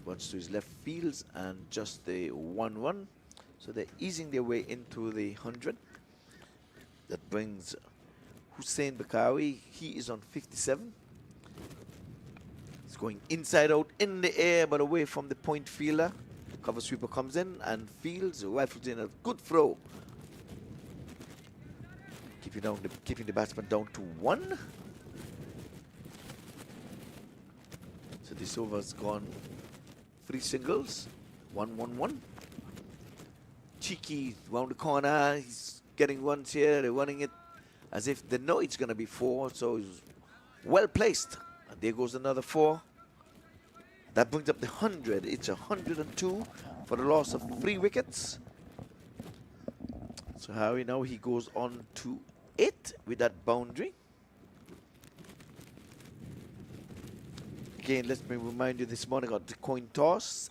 Runs to his left fields and just the 1-1. So they're easing their way into the 100. That brings Hussein Bukhari. He is on 57. He's going inside out in the air but away from the point fielder. Cover sweeper comes in and fields, rifles in a good throw. Keeping the batsman down to 1. So this over's gone 3 singles, 1-1-1. Cheeky round the corner, he's getting runs here, they're running it as if they know it's going to be 4, so he's well placed. And there goes another 4. That brings up the 100. It's 102 for the loss of 3 wickets. So Harry now he goes on to 8 with that boundary. again, let me remind you this morning of the coin toss.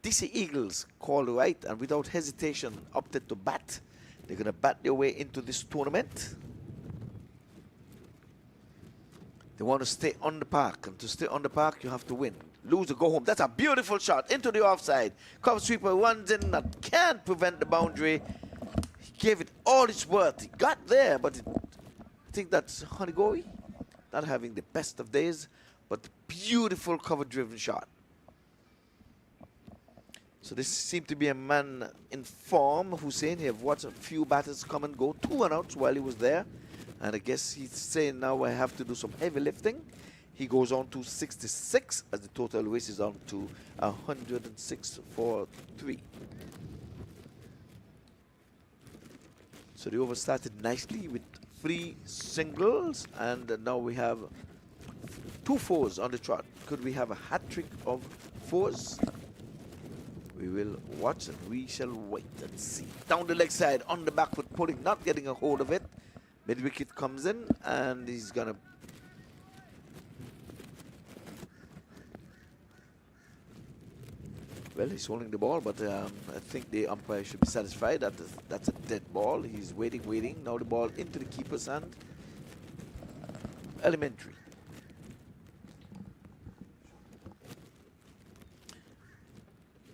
DC Eagles called right and without hesitation opted to bat. They're going to bat their way into this tournament. They want to stay on the park, and to stay on the park, you have to win. Lose or go home. That's a beautiful shot into the offside. Cover sweeper runs in, that can't prevent the boundary. He gave it all its worth. He got there, but I think that's Honeygory not having the best of days, but beautiful cover-driven shot. So this seemed to be a man in form. Hussein, he have watched a few batters come and go, 2 1-outs while he was there. And I guess he's saying now I have to do some heavy lifting. He goes on to 66 as the total races on to 106 for 3. So the over started nicely with 3 singles, and now we have 2 fours on the trot. Could we have a hat trick of fours? We will watch and we shall wait and see. Down the leg side, on the back foot, pulling, not getting a hold of it. Mid-wicket comes in and he's gonna... Well, he's holding the ball, but I think the umpire should be satisfied that that's a dead ball. He's waiting. Now the ball into the keeper's hand. Elementary.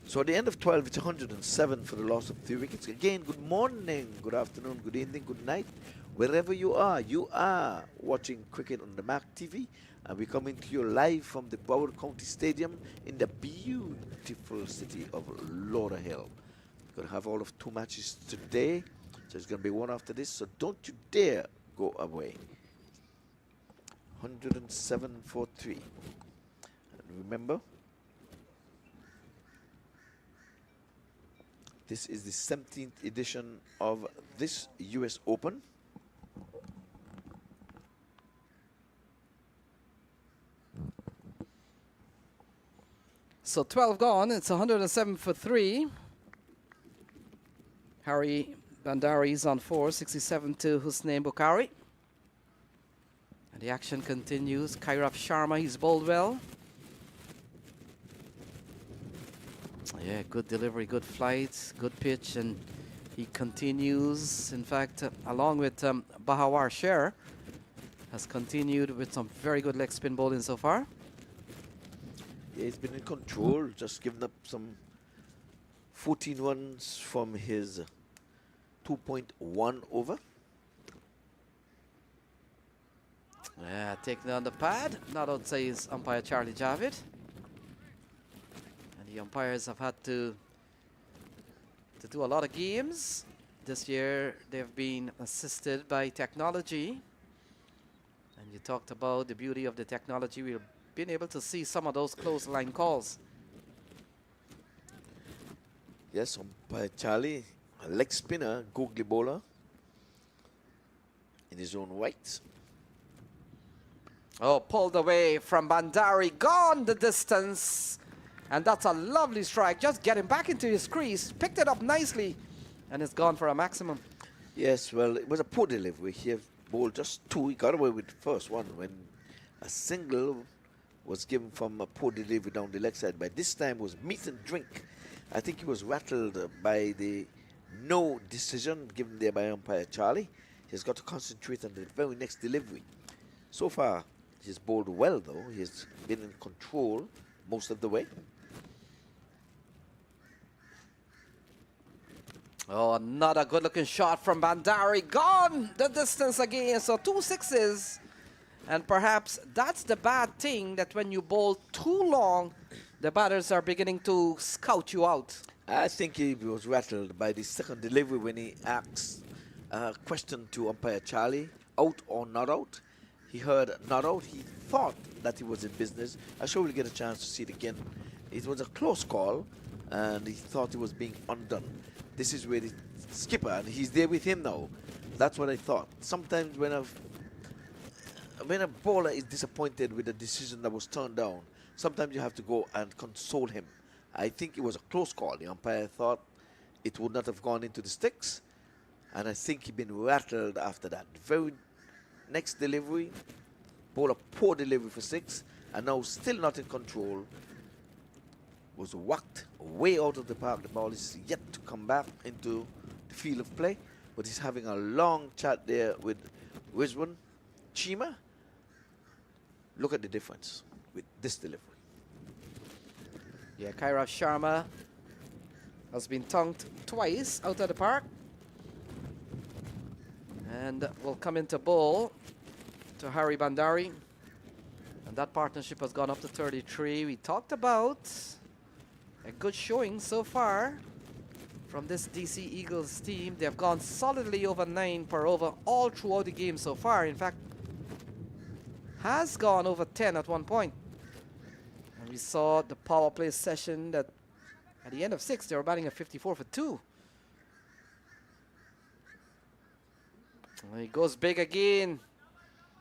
So at the end of 12, it's 107 for the loss of 3 wickets. Again, good morning, good afternoon, good evening, good night. Wherever you are watching cricket on the MAQ TV, and we're coming to you live from the Broward County Stadium in the beautiful city of Lauderhill. We're going to have all of 2 matches today, so it's going to be one after this, so don't you dare go away. 107 for 3. And remember, this is the 17th edition of this US Open.
So 12 gone, it's 107 for 3. Harry Bandari is on 4, 67 to Hussein Bukhari. And the action continues. Kairav Sharma, he's bowled well. Yeah, good delivery, good flight, good pitch, and he continues. In fact, along with Bahawar Sher, has continued with some very good leg spin bowling so far.
Yeah, he's been in control, just giving up some 14 runs from his 2.1 over.
Yeah, taking on the pad. Not outside is umpire Charlie Javid. And the umpires have had to do a lot of games. This year they've been assisted by technology. And you talked about the beauty of the technology. We've been able to see some of those close line calls.
Yes, umpire Charlie, a leg spinner, googly bowler in his own right.
Oh, pulled away from Bandari, gone the distance. And that's a lovely strike. Just getting back into his crease, picked it up nicely, and it's gone for a maximum.
Yes, well, it was a poor delivery. He had bowled just 2. He got away with the first one when a single was given from a poor delivery down the leg side. By this time, it was meat and drink. I think he was rattled by the no decision given there by umpire Charlie. He's got to concentrate on the very next delivery. So far, he's bowled well, though. He's been in control most of the way.
Oh, another good-looking shot from Bandari. Gone the distance again. So 2 sixes. And perhaps that's the bad thing, that when you bowl too long, the batters are beginning to scout you out.
I think he was rattled by the second delivery when he asked a question to umpire Charlie, out or not out. He heard not out. He thought that he was in business. I'm sure we'll get a chance to see it again. It was a close call, and he thought he was being undone. This is where the skipper, and he's there with him now. That's what I thought. Sometimes when a bowler is disappointed with a decision that was turned down, sometimes you have to go and console him. I think it was a close call. The umpire thought it would not have gone into the sticks, and I think he'd been rattled after that. The very next delivery, bowler poor delivery for 6, and now still not in control. Was whacked way out of the park. The ball is yet to come back into the field of play, but he's having a long chat there with Wiswan Chima. Look at the difference with this delivery.
Yeah, Kairav Sharma has been tongued twice out of the park. And will come into bowl to Hari Bandari. And that partnership has gone up to 33. We talked about a good showing so far from this DC Eagles team. They've gone solidly over 9 per over all throughout the game so far. In fact, has gone over 10 at one point. And we saw the power play session that at the end of 6, they were batting at 54 for 2. And he goes big again.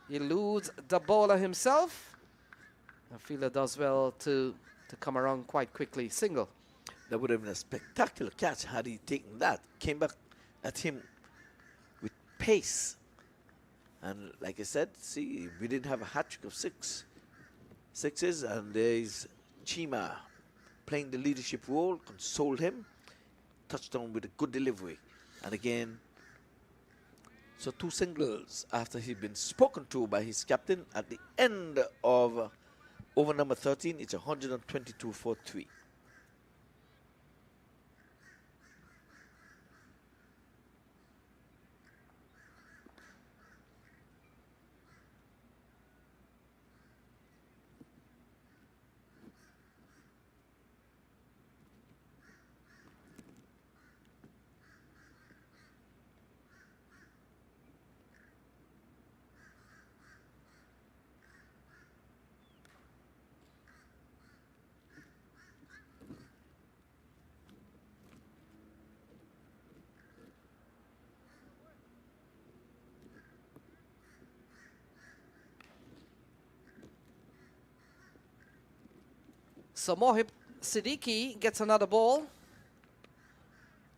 He eludes the bowler himself. The fielder does well to come around quite quickly. Single.
That would have been a spectacular catch had he taken that. Came back at him with pace. And like I said, see, we didn't have a hat-trick of sixes, and there's Chima playing the leadership role, consoled him, touchdown with a good delivery. And again, so 2 singles after he'd been spoken to by his captain at the end of over number 13. It's 122 for 3.
So Mohib Siddiqui gets another ball.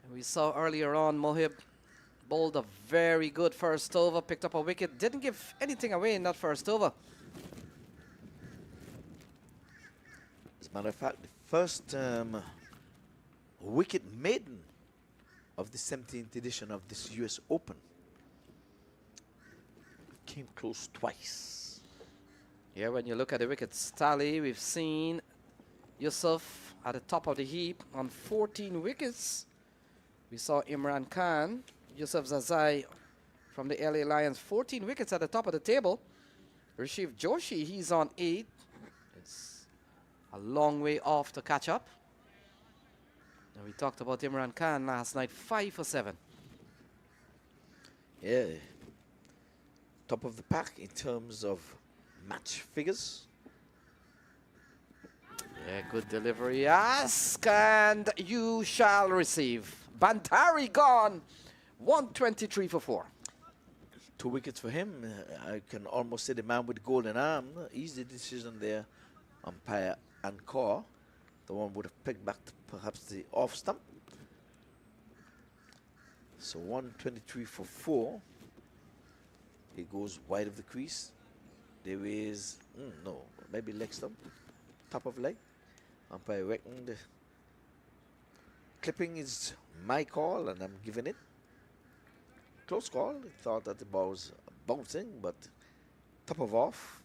And we saw earlier on Mohib bowled a very good first over, picked up a wicket, didn't give anything away in that first over.
As a matter of fact, the first wicket maiden of the 17th edition of this US Open came close twice.
Yeah, when you look at the wickets tally, we've seen Yusuf at the top of the heap on 14 wickets. We saw Imran Khan, Yusuf Zazai from the LA Lions, 14 wickets at the top of the table. Rashiv Joshi, he's on 8. It's a long way off to catch up. And we talked about Imran Khan last night, 5 for 7.
Yeah, top of the pack in terms of match figures.
Yeah, good delivery. Ask and you shall receive. Bantari gone. 123 for 4.
2 wickets for him. I can almost say the man with the golden arm. Easy decision there, umpire and Kaur. The one would have picked back perhaps the off stump. So 123 for 4. He goes wide of the crease. There is, no, maybe leg stump, top of leg. Umpire reckoned the clipping is my call and I'm giving it. Close call. He thought that the ball was bouncing, but top of off.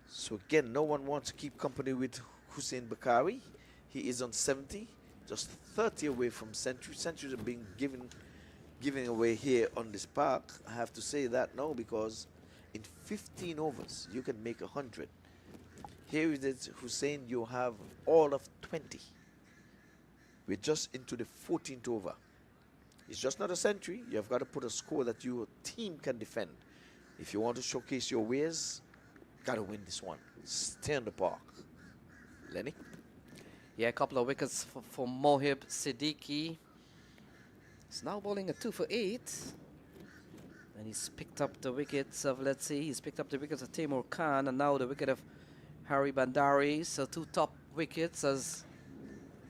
So again, no one wants to keep company with Hussein Bakari. He is on 70, just 30 away from century. Centuries are being given away here on this park. I have to say that now because in 15 overs, you can make 100. Here it is, Hussein, you have all of 20. We're just into the 14th over. It's just not a century. You've got to put a score that your team can defend. If you want to showcase your ways, got to win this one. Stay on the park. Lenny?
Yeah, a couple of wickets for Mohib Siddiqui. He's now bowling a 2 for 8. And he's picked up the wickets of, let's see, he's picked up the wickets of Taimur Khan and now the wicket of Hari Bandari. So 2 top wickets as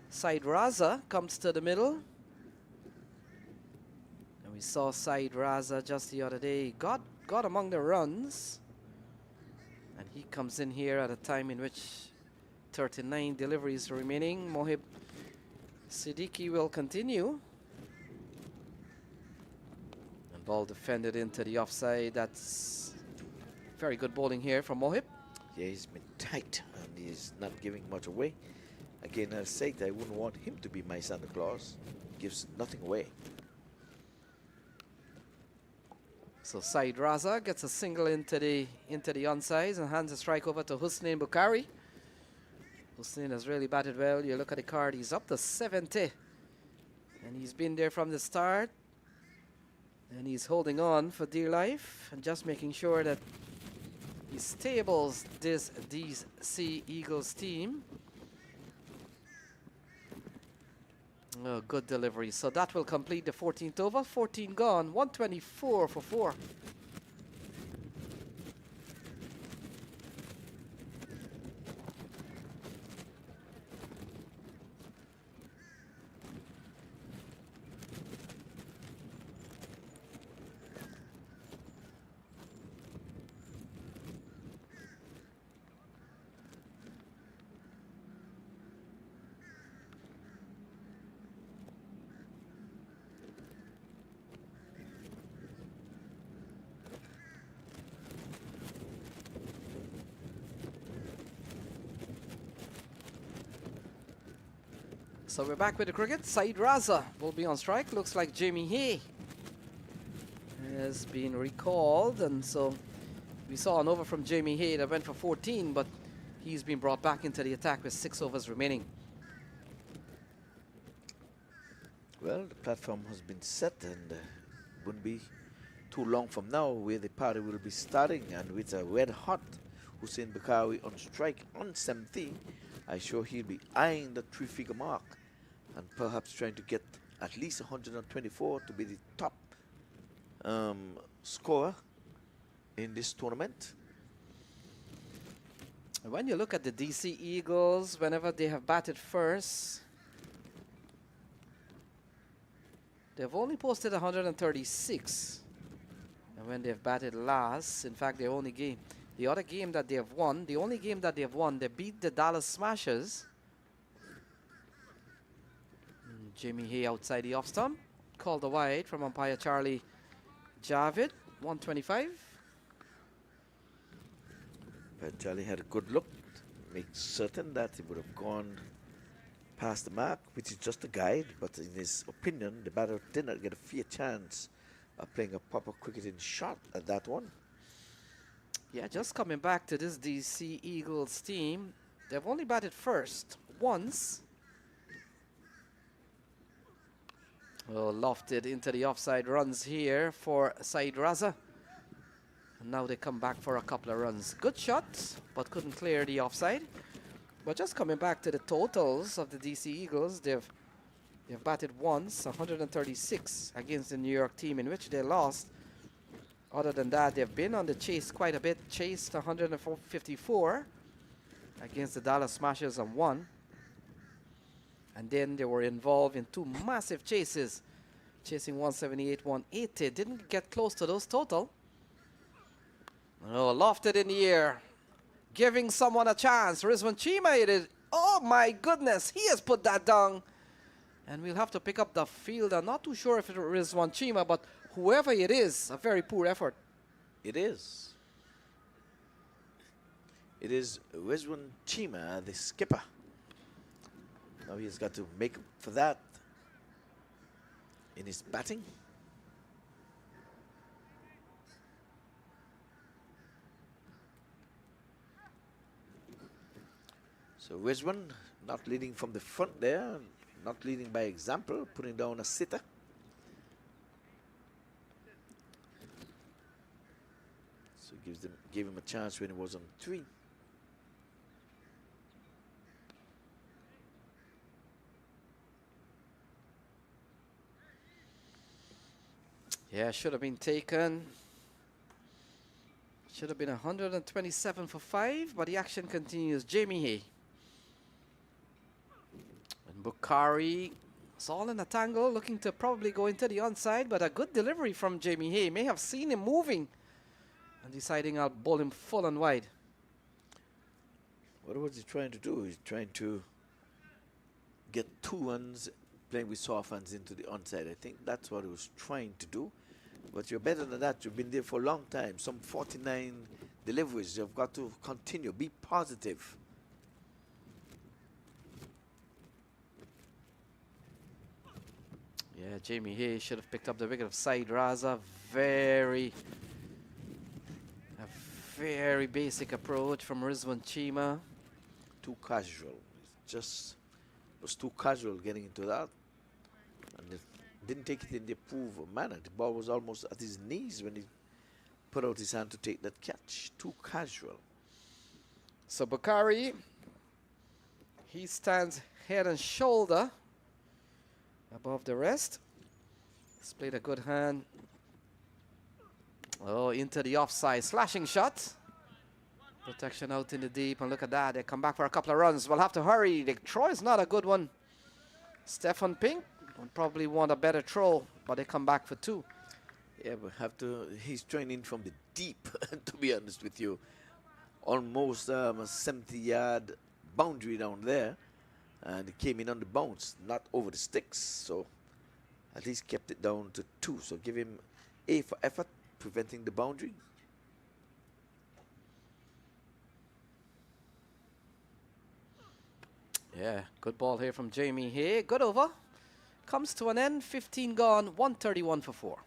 Said Raza comes to the middle. And we saw Said Raza just the other day. Got among the runs. And He comes in here at a time in which 39 deliveries remaining. Mohib Siddiqui will continue. And ball defended into the offside. That's very good bowling here from Mohib.
Yeah, he's been tight and he's not giving much away. Again, I said I wouldn't want him to be my Santa Claus. Gives nothing away.
So Saeed Raza gets a single into the onside and hands a strike over to Hussein Bukhari. Hussein has really batted well. You look at the card, he's up to 70. And he's been there from the start. And he's holding on for dear life and just making sure that he stables this DC Eagles team. Oh, good delivery. So that will complete the 14th over. 14 gone. 124 for 4. So we're back with the cricket. Saeed Raza will be on strike. Looks like Jamie Hay has been recalled. And so we saw an over from Jamie Hay that went for 14, but he's been brought back into the attack with 6 overs remaining.
Well, the platform has been set and wouldn't be too long from now where the party will be starting. And with a red hot Hussein Bukhari on strike on 17, I'm sure he'll be eyeing the 3-figure mark and perhaps trying to get at least 124 to be the top scorer in this tournament.
When you look at the DC Eagles, whenever they have batted first, they've only posted 136. And when they've batted last, in fact, the only game, the other game that they have won, the only game that they have won, they beat the Dallas Smashers. Jamie Hay outside the off stump. Called a wide from umpire Charlie Javid. 125.
But Charlie had a good look, make certain that he would have gone past the mark, which is just a guide. But in his opinion, the batter did not get a fair chance of playing a proper cricketing shot at that one.
Yeah, just coming back to this DC Eagles team, they've only batted first once. Oh, lofted into the offside runs here for Saeed Raza. And now they come back for a couple of runs. Good shots, but couldn't clear the offside. But just coming back to the totals of the DC Eagles, they've batted once, 136 against the New York team in which they lost. Other than that, they've been on the chase quite a bit. Chased 154 against the Dallas Smashers and won. And then they were involved in 2 massive chases, chasing 178, 180. Didn't get close to those total. Oh, lofted in the air, giving someone a chance. Rizwan Chima it is. Oh my goodness, he has put that down. And we'll have to pick up the field. I'm not too sure if it is Rizwan Chima, but whoever it is, a very poor effort.
It is. It is Rizwan Chima, the skipper. Now he's got to make up for that in his batting. So Rizwan not leading from the front there, not leading by example, putting down a sitter. So gave him a chance when he was on 3.
Yeah, should have been taken. Should have been 127 for 5, but the action continues. Jamie Hay. And Bukhari is all in a tangle, looking to probably go into the onside, but a good delivery from Jamie Hay. May have seen him moving and deciding I'll bowl him full and wide.
What was he trying to do? He's trying to get 2 runs playing with soft hands into the onside. I think that's what he was trying to do. But you're better than that. You've been there for a long time. Some 49 deliveries. You've got to continue. Be positive.
Yeah, Jamie Hay should have picked up the wicket of Said Raza. A very basic approach from Rizwan Chima.
Too casual. It was too casual getting into that. And it didn't take it in the approved manner. The ball was almost at his knees when he put out his hand to take that catch. Too casual.
So Bakari, he stands head and shoulder above the rest. He's played a good hand. Oh, into the offside. Slashing shot. Protection out in the deep. And look at that. They come back for a couple of runs. We'll have to hurry. The throw is not a good one. Stefan Pink would probably want a better throw, but they come back for 2.
Yeah, but he's trying in from the deep, to be honest with you. Almost a 70-yard boundary down there. And it came in on the bounce, not over the sticks. So at least kept it down to 2. So give him A for effort, preventing the boundary.
Yeah, good ball here from Jamie Hay. Good over. Comes to an end. 15 gone. 131 for 4.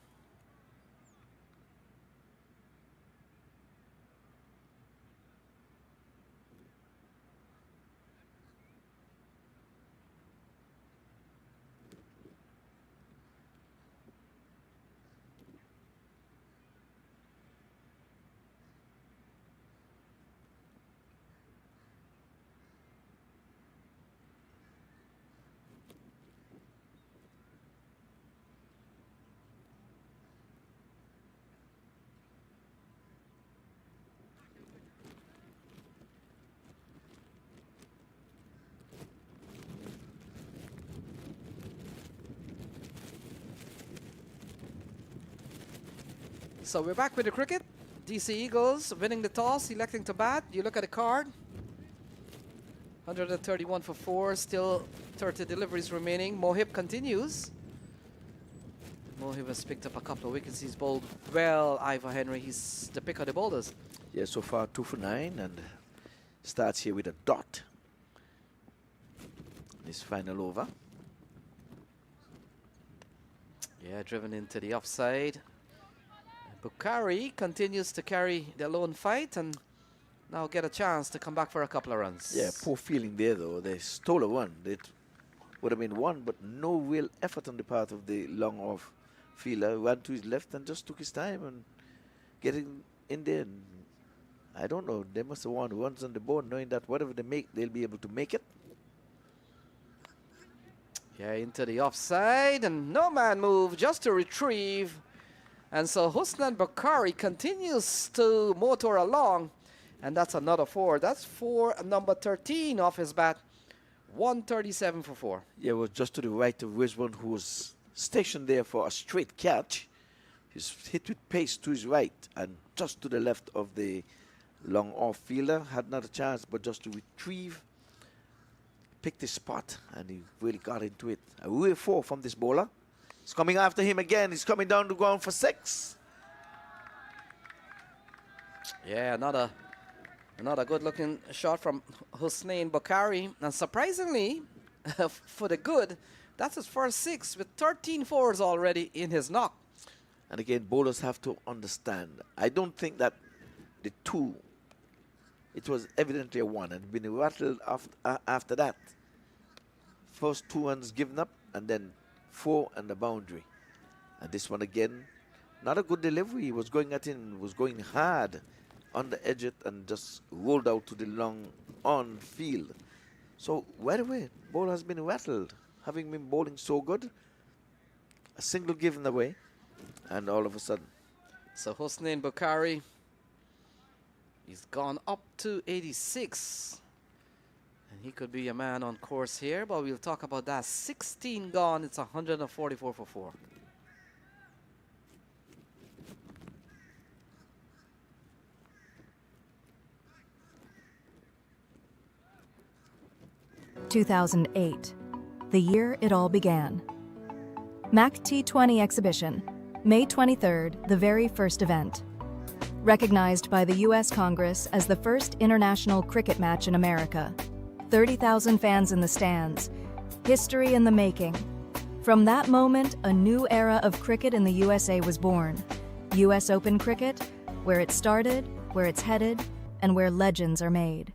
So we're back with the cricket. DC Eagles winning the toss, electing to bat. You look at the card. 131 for 4, still 30 deliveries remaining. Mohib continues. Mohib has picked up a couple of wickets. He's bowled well, Ivor Henry. He's the pick of the bowlers.
Yeah, so far 2 for 9 and starts here with a dot. His final over.
Yeah, driven into the offside. Bukhari continues to carry the lone fight and now get a chance to come back for a couple of runs.
Yeah, poor feeling there though. They stole a 1. It would have been 1, but no real effort on the part of the long off fielder. Ran to his left and just took his time and getting in there. And I don't know. They must have won runs on the board, knowing that whatever they make, they'll be able to make it.
Yeah, into the offside and no man move just to retrieve. And so Husnan Bukhari continues to motor along, and that's another 4. That's for number 13 off his bat. 137 for 4.
Yeah, it was just to the right of Rizwan, who was stationed there for a straight catch. He's hit with pace to his right and just to the left of the long off fielder. Had not a chance, but just to retrieve, picked his spot, and he really got into it. A real 4 from this bowler. He's coming after him again. He's coming down the ground for 6.
Yeah, another good-looking shot from Husnain Bukhari. And surprisingly, for the good, that's his first 6 with 13 fours already in his knock.
And again, bowlers have to understand. I don't think that the 2, it was evidently a 1 and been rattled after that. First 2 runs given up and then 4 and the boundary. And this one again, not a good delivery. He was going at him, was going hard on the edge and just rolled out to the long on field. So right away, ball has been rattled. Having been bowling so good, a single given away, and all of a sudden.
So Husnain Bukhari, he's gone up to 86. And he could be a man on course here, but we'll talk about that. 16 gone, it's 144 for 4.
2008, the year it all began. MAQ T20 exhibition, May 23rd, the very first event. Recognized by the U.S. Congress as the first international cricket match in America. 30,000 fans in the stands. History in the making. From that moment, a new era of cricket in the USA was born. U.S. Open cricket, where it started, where it's headed, and where legends are made.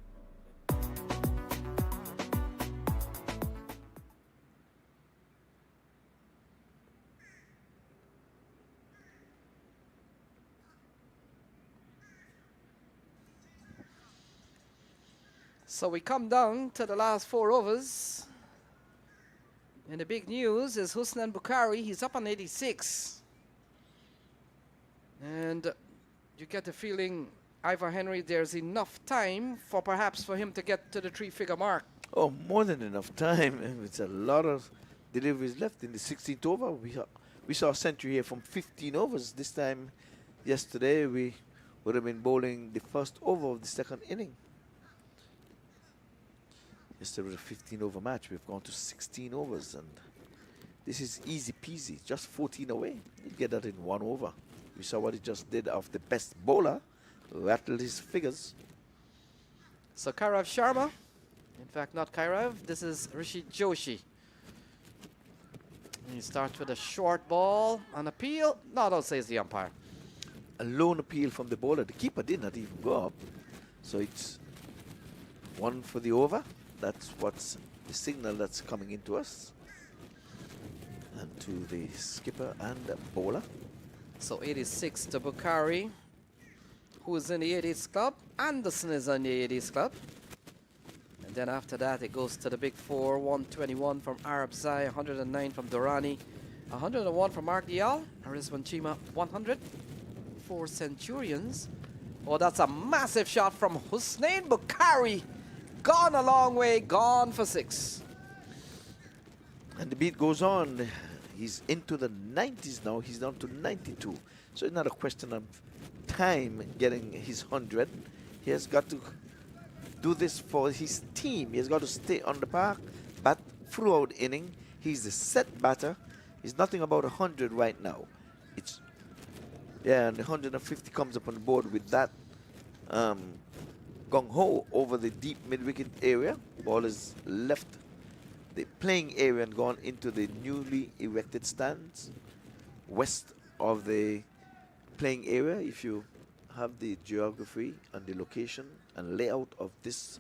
So we come down to the last 4 overs. And the big news is Husnain Bukhari, he's up on 86. And you get the feeling, Ivor Henry, there's enough time for perhaps for him to get to the 3-figure mark.
Oh, more than enough time. It's a lot of deliveries left in the 16th over. We saw a century here from 15 overs. This time, yesterday, we would have been bowling the first over of the second inning. Yesterday was a 15-over match. We've gone to 16 overs, and this is easy peasy. Just 14 away. You get that in 1 over. We saw what he just did of the best bowler. Rattled his figures.
So Kairav Sharma, in fact not Kairav, this is Rashid Joshi. He starts with a short ball, an appeal, not all says the umpire.
A lone appeal from the bowler. The keeper did not even go up. So it's 1 for the over. That's what's the signal that's coming into us. And to the skipper and the bowler.
So 86 to Bukhari, who is in the 80s club. Anderson is in the 80s club. And then after that, it goes to the big 4. 121 from Arab Zai, 109 from Durrani, 101 from Mark Dial, Rizwan Chima, 100. 4 Centurions. Oh, that's a massive shot from Husnain Bukhari. Gone a long way, gone for 6.
And the beat goes on. He's into the 90s now. He's down to 92. So it's not a question of time getting his 100. He has got to do this for his team. He has got to stay on the park, bat throughout inning. He's the set batter. He's nothing about 100 right now. It's, yeah, and 150 comes up on the board with that gung-ho over the deep mid-wicket area. Ball is left the playing area and gone into the newly erected stands west of the playing area. If you have the geography and the location and layout of this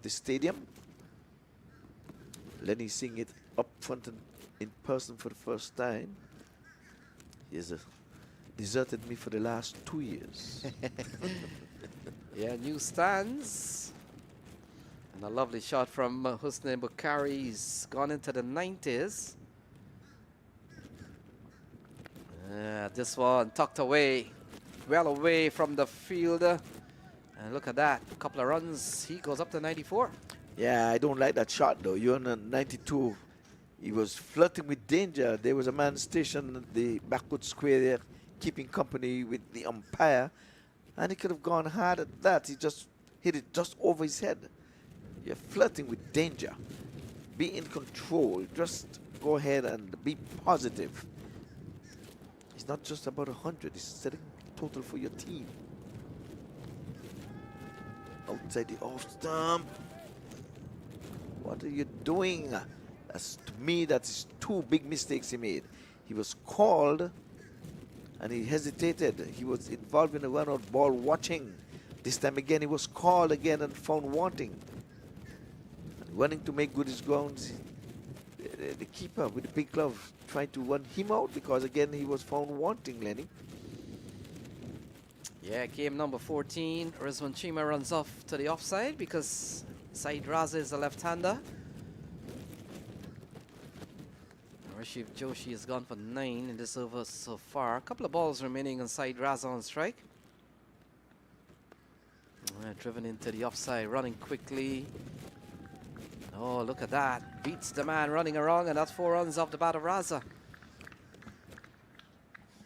stadium, Lenny seeing it up front and in person for the first time. He has deserted me for the last 2 years.
Yeah, new stands. And a lovely shot from Husnain Bukhari. He's gone into the 90s. This one tucked away, well away from the fielder. And look at that, a couple of runs. He goes up to 94.
Yeah, I don't like that shot though. You're on a 92. He was flirting with danger. There was a man stationed at the backward square there, keeping company with the umpire. And he could have gone hard at that. He just hit it just over his head. You're flirting with danger. Be in control. Just go ahead and be positive. It's not just about 100. It's setting total for your team. Outside the off stump. What are you doing? That's, to me, that's 2 big mistakes he made. He was called and he hesitated. He was involved in a run-out ball watching. This time again, he was called again and found wanting. And running to make good his grounds. The keeper with the big glove trying to run him out because again he was found wanting, Lenny.
Yeah, game number 14. Rizwan Chima runs off to the offside because Saeed Raza is a left-hander. Rashid Joshi has gone for 9 in this over so far. A couple of balls remaining on Saeed Raza on strike. Driven into the offside, running quickly. Oh, look at that. Beats the man running around, and that's 4 runs off the bat of Raza.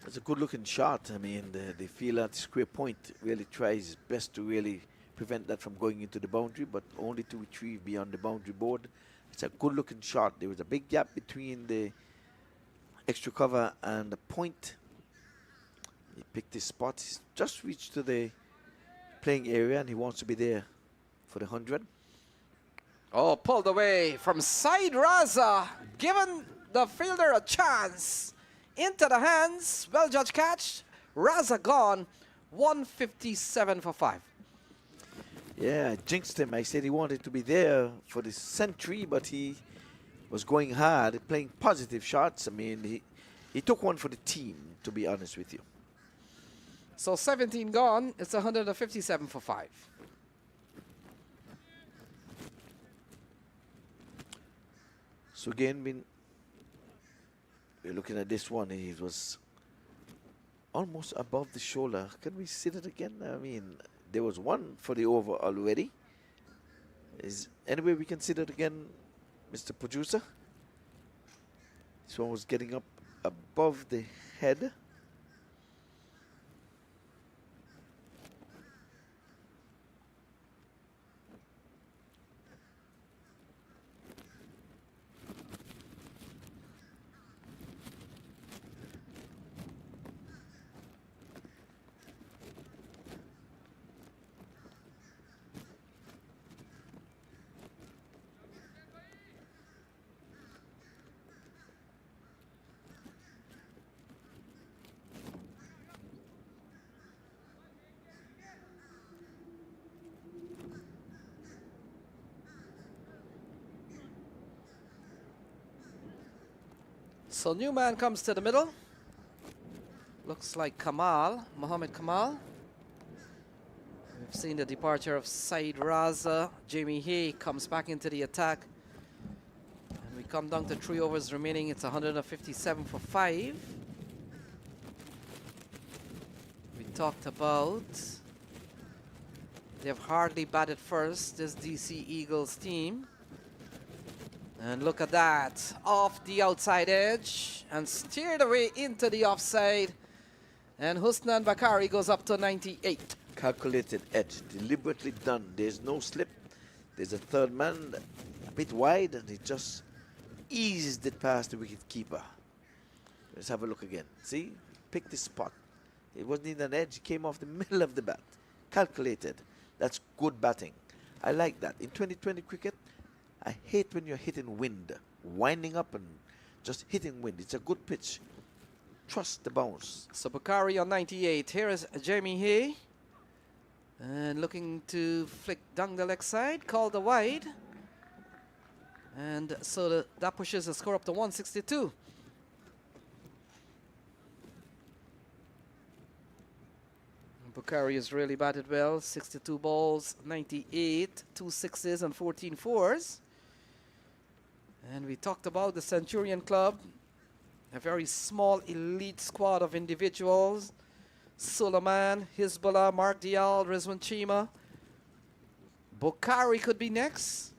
It's a good looking shot. I mean, the fielder at the square point really tries his best to really prevent that from going into the boundary, but only to retrieve beyond the boundary board. It's a good looking shot. There was a big gap between the extra cover and the point. He picked his spot. He's just reached to the playing area and he wants to be there for the 100.
Oh, pulled away from side Raza, given the fielder a chance. Into the hands, well judged catch. Raza gone, 157 for 5.
Yeah, I jinxed him. I said he wanted to be there for the century, but he was going hard, playing positive shots. I mean, he took one for the team, to be honest with you.
So 17 gone, it's 157 for 5.
So again, we're looking at this one. It was almost above the shoulder. Can we see it again? I mean, there was one for the over already. Is any way we can see that again, Mr. Producer? This one was getting up above the head.
So new man comes to the middle. Looks like Mohammed Kamal. We've seen the departure of Saeed Raza. Jamie Hay comes back into the attack. And we come down to 3 overs remaining. It's 157 for 5. We talked about they've hardly batted first, this DC Eagles team. And look at that, off the outside edge and steered away into the offside. And Husnan Bakari goes up to 98.
Calculated edge, deliberately done. There's no slip. There's a third man a bit wide and he just eased it past the wicket keeper. Let's have a look again. See, picked the spot. It wasn't in an edge, it came off the middle of the bat. Calculated. That's good batting. I like that. In 2020 cricket, I hate when you're hitting wind, winding up and just hitting wind. It's a good pitch. Trust the bounce.
So Bakari on 98. Here is Jamie Hay. And looking to flick down the leg side, called the wide. And so that pushes the score up to 162. Bakari has really batted well. 62 balls, 98, 2 sixes and 14 fours. And we talked about the Centurion Club, a very small elite squad of individuals. Suleiman, Hezbollah, Mark Dial, Rizwan Chima. Bakari could be next.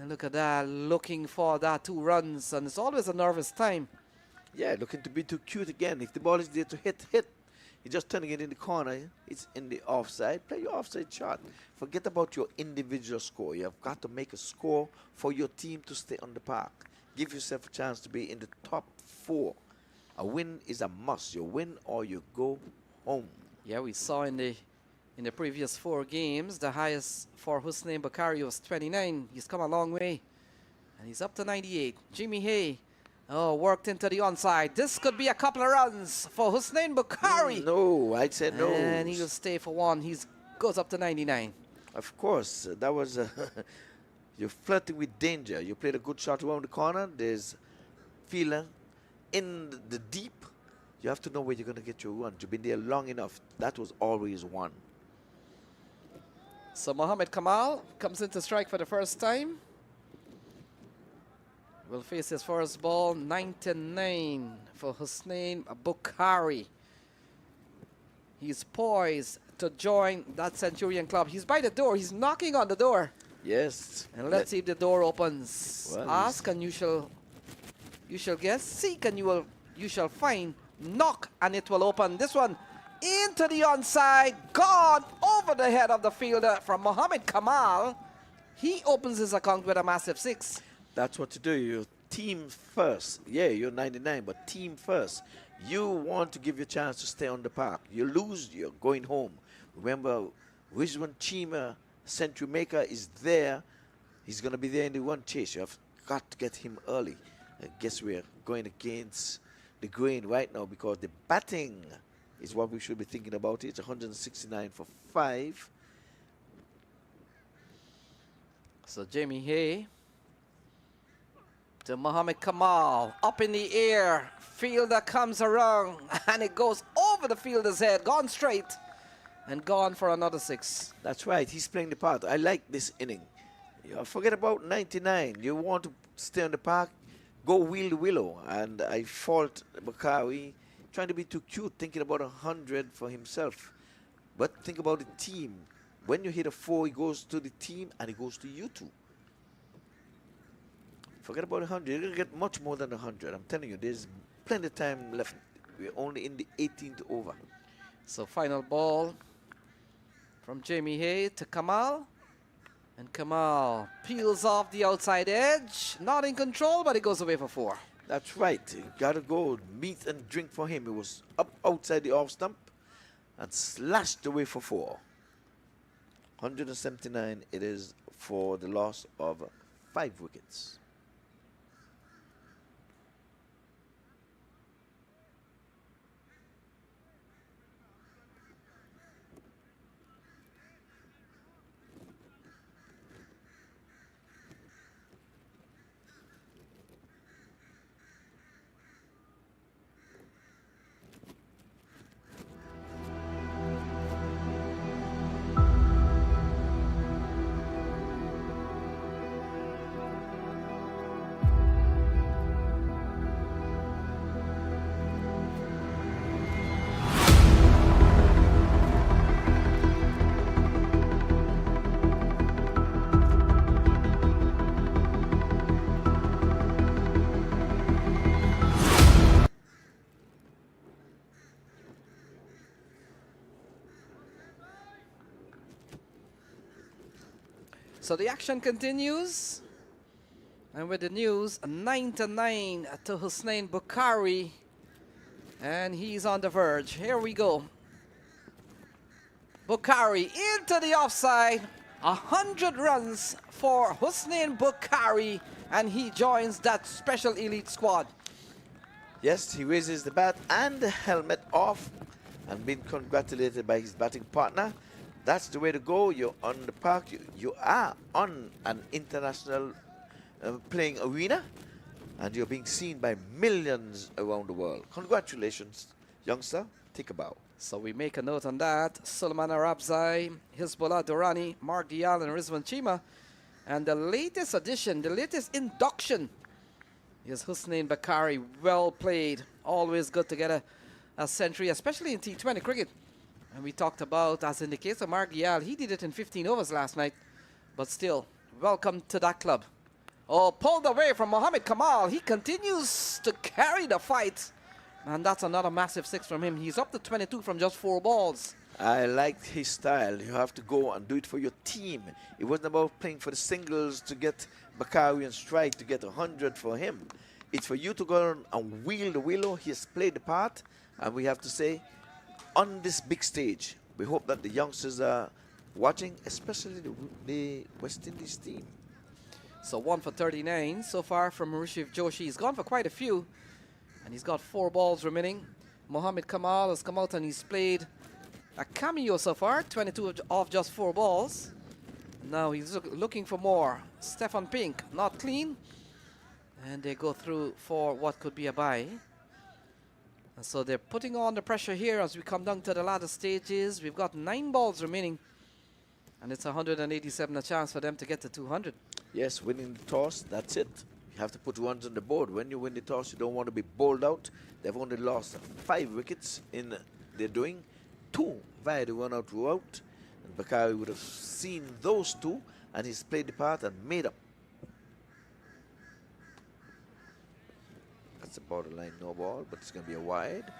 And look at that, looking for that 2 runs. And it's always a nervous time.
Yeah, looking to be too cute again. If the ball is there to hit. You're just turning it in the corner. It's in the offside. Play your offside shot. Forget about your individual score. You have got to make a score for your team to stay on the park. Give yourself a chance to be in the top 4. A win is a must. You win or you go home.
Yeah, we saw in the previous 4 games, the highest for Husnain Bakari was 29. He's come a long way. And he's up to 98. Jimmy Hay. Oh, worked into the onside. This could be a couple of runs for Husnain Bakari.
No, I said no.
And he will stay for 1. He goes up to 99.
Of course, that was... you're flirting with danger. You played a good shot around the corner. There's feeling in the deep. You have to know where you're going to get your run. You've been there long enough. That was always 1.
So Mohammed Kamal comes in to strike for the first time. Will face his first ball, 99 for Husnain Bakari. He's poised to join that Centurion Club. He's by the door. He's knocking on the door.
Yes.
And let's see if the door opens.
Well,
ask and you shall guess. Seek and you shall find. Knock and it will open. This one into the onside. Gone over the head of the fielder from Mohammed Kamal. He opens his account with a massive 6.
That's what to do. You team first. Yeah, you're 99, but team first. You want to give your chance to stay on the park. You lose, you're going home. Remember, Rizwan Chima, century maker, is there. He's going to be there in the one chase. You have got to get him early. I guess we're going against the grain right now because the batting is what we should be thinking about. It's 169 for 5.
So Jamie Hay to Mohammed Kamal, up in the air, fielder comes around and it goes over the fielder's head, gone straight and gone for another 6.
That's right, he's playing the part. I like this inning. You know, forget about 99. You want to stay on the park, go wheel the willow. And I fault Bakari trying to be too cute, thinking about 100 for himself. But think about the team. When you hit a 4, it goes to the team and it goes to you two. Forget about 100. You're going to get much more than 100. I'm telling you, there's plenty of time left. We're only in the 18th over.
So final ball from Jamie Hay to Kamal. And Kamal peels off the outside edge. Not in control, but it goes away for 4.
That's right. You got to go meat and drink for him. It was up outside the off stump and slashed away for 4. 179 it is for the loss of 5 wickets.
So the action continues. And with the news, 9-9 to Hussein Bukhari. And he's on the verge. Here we go. Bukhari into the offside. 100 runs for Hussein Bukhari. And he joins that special elite squad.
Yes, he raises the bat and the helmet off and being congratulated by his batting partner. That's the way to go. You're on the park. You are on an international playing arena, and you're being seen by millions around the world. Congratulations, youngster. Take a bow.
So we make a note on that. Sulaiman Arabzai, Hizbullah Durrani, Mark Dial, and Rizwan Chima. And the latest addition, the latest induction is Hussein Bukhari. Well played. Always good to get a century, especially in T20 cricket. And we talked about, as in the case of Mark Dial, he did it in 15 overs last night. But still, welcome to that club. Oh, pulled away from Mohammed Kamal. He continues to carry the fight. And that's another massive 6 from him. He's up to 22 from just 4 balls.
I liked his style. You have to go and do it for your team. It wasn't about playing for the singles to get Bakari and strike to get 100 for him. It's for you to go and wheel the willow. He has played the part. And we have to say, on this big stage, we hope that the youngsters are watching, especially the West Indies team.
So 1 for 39 so far from Mauritius Joshi. He's gone for quite a few. And he's got 4 balls remaining. Mohammed Kamal has come out and he's played a cameo so far. 22 off just 4 balls. Now he's looking for more. Stefan Pink, not clean. And they go through for what could be a bye. And so they're putting on the pressure here as we come down to the latter stages. We've got 9 balls remaining. And it's 187 a chance for them to get to 200.
Yes, winning the toss, that's it. You have to put runs on the board. When you win the toss, you don't want to be bowled out. They've only lost 5 wickets in their doing. 2 via the run-out rule-out. And Bakari would have seen those 2, and he's played the part and made up. That's a borderline no ball, but it's going to be a wide.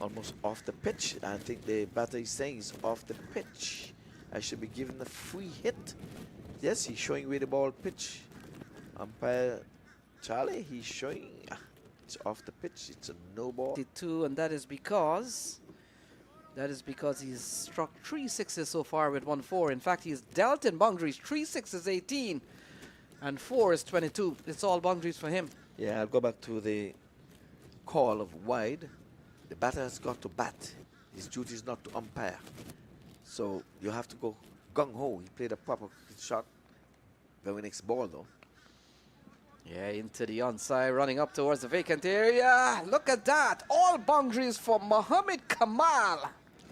almost off the pitch. I think the batter is saying he's off the pitch. I should be given a free hit. Yes, he's showing where the ball pitch. Umpire Charlie, he's showing it's off the pitch. It's a no ball.
52, and that is because he's struck 3 sixes so far with 1 4. In fact, he's dealt in boundaries. 3 sixes, 18, and 4 is 22. It's all boundaries for him.
Yeah, I'll go back to the call of wide. The batter has got to bat. His duty is not to umpire. So you have to go gung-ho. He played a proper shot. Very next ball, though.
Yeah, into the onside, running up towards the vacant area. Look at that. All boundaries for Mohammed Kamal.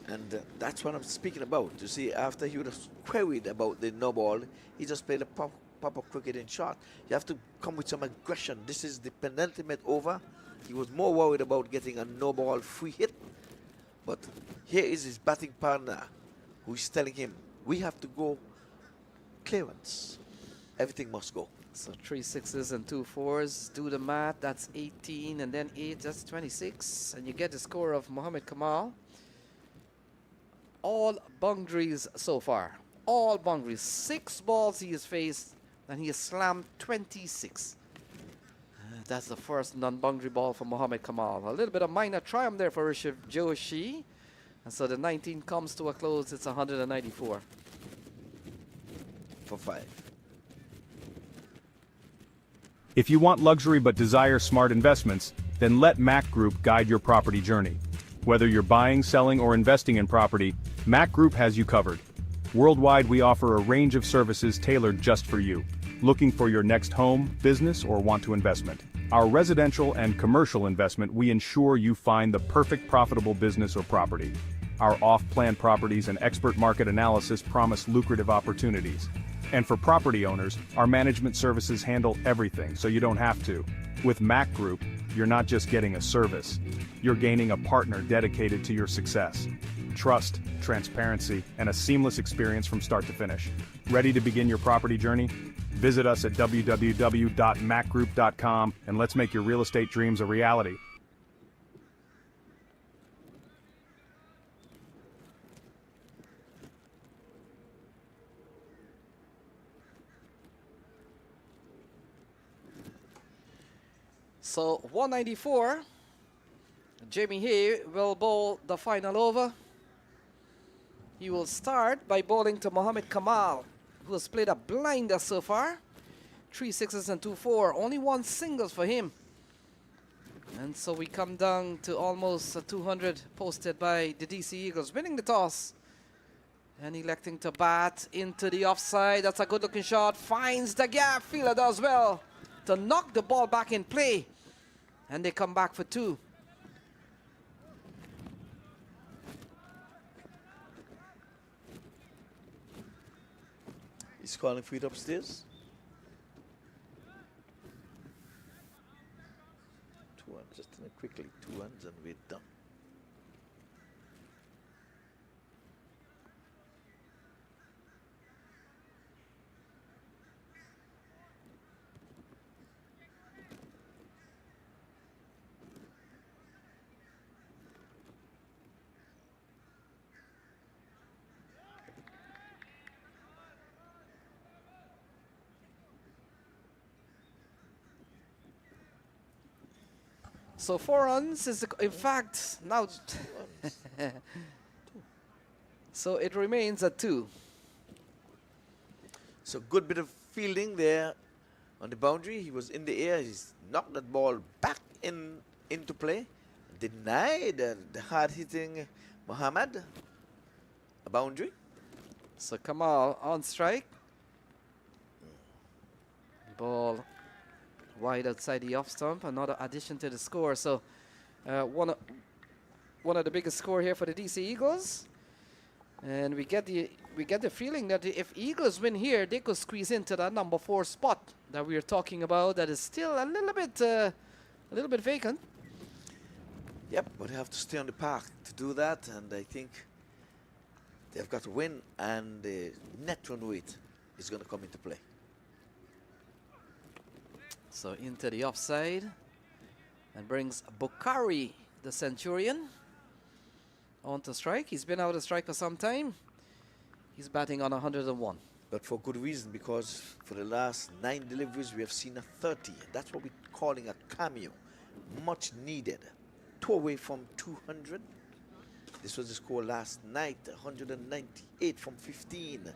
And that's what I'm speaking about. You see, after he was queried about the no ball, he just played a proper cricketing shot. You have to come with some aggression. This is the penultimate over. He was more worried about getting a no ball free hit. But here is his batting partner who is telling him, we have to go clearance. Everything must go.
So 3 sixes and 2 4s. Do the math. That's 18, and then 8. That's 26. And you get the score of Mohammed Kamal. All boundaries so far. All boundaries. 6 balls he has faced, and he has slammed 26. That's the first non-boundary ball for Mohammed Kamal. A little bit of minor triumph there for Rishabh Joshi. And so the 19 comes to a close. It's 194.
For 5.
If you want luxury but desire smart investments, then let MAQ Group guide your property journey. Whether you're buying, selling, or investing in property, MAQ Group has you covered. Worldwide, we offer a range of services tailored just for you. Looking for your next home, business, or want to investment? Our residential and commercial investment, we ensure you find the perfect profitable business or property. Our off-plan properties and expert market analysis promise lucrative opportunities. And for property owners, our management services handle everything so you don't have to. With MAQ Group, you're not just getting a service, you're gaining a partner dedicated to your success. Trust, transparency, and a seamless experience from start to finish. Ready to begin your property journey? Visit us at www.macgroup.com and let's make your real estate dreams a reality.
So 194. Jamie Hay will bowl the final over. He will start by bowling to Mohammed Kamal, who has played a blinder so far. 3 sixes and 2 4. Only 1 singles for him. And so we come down to almost 200 posted by the DC Eagles, winning the toss and electing to bat into the offside. That's a good looking shot. Finds the gap. Fielder does well to knock the ball back in play. And they come back for 2.
He's calling for it upstairs. 2 runs, just quickly 2 runs and we're done.
So 4 runs is, in fact, now. So it remains at 2.
So good bit of fielding there on the boundary. He was in the air. He's knocked that ball back into play. Denied the hard-hitting Mohammed a boundary.
So Kamal on strike. Ball wide outside the off stump. Another addition to the score. So one of the biggest score here for the DC Eagles. And we get the feeling that if Eagles win here, they could squeeze into that number 4 spot that we are talking about. That is still a little bit vacant.
Yep, but they have to stay on the park to do that, and I think they've got to win, and the net run rate is going to come into play.
So into the offside, and brings Bukhari, the Centurion. on to strike. He's been out of strike for some time. He's batting on 101.
But for good reason, because for the last 9 deliveries, we have seen a 30. That's what we're calling a cameo. Much needed. 2 away from 200. This was the score last night, 198 from 15.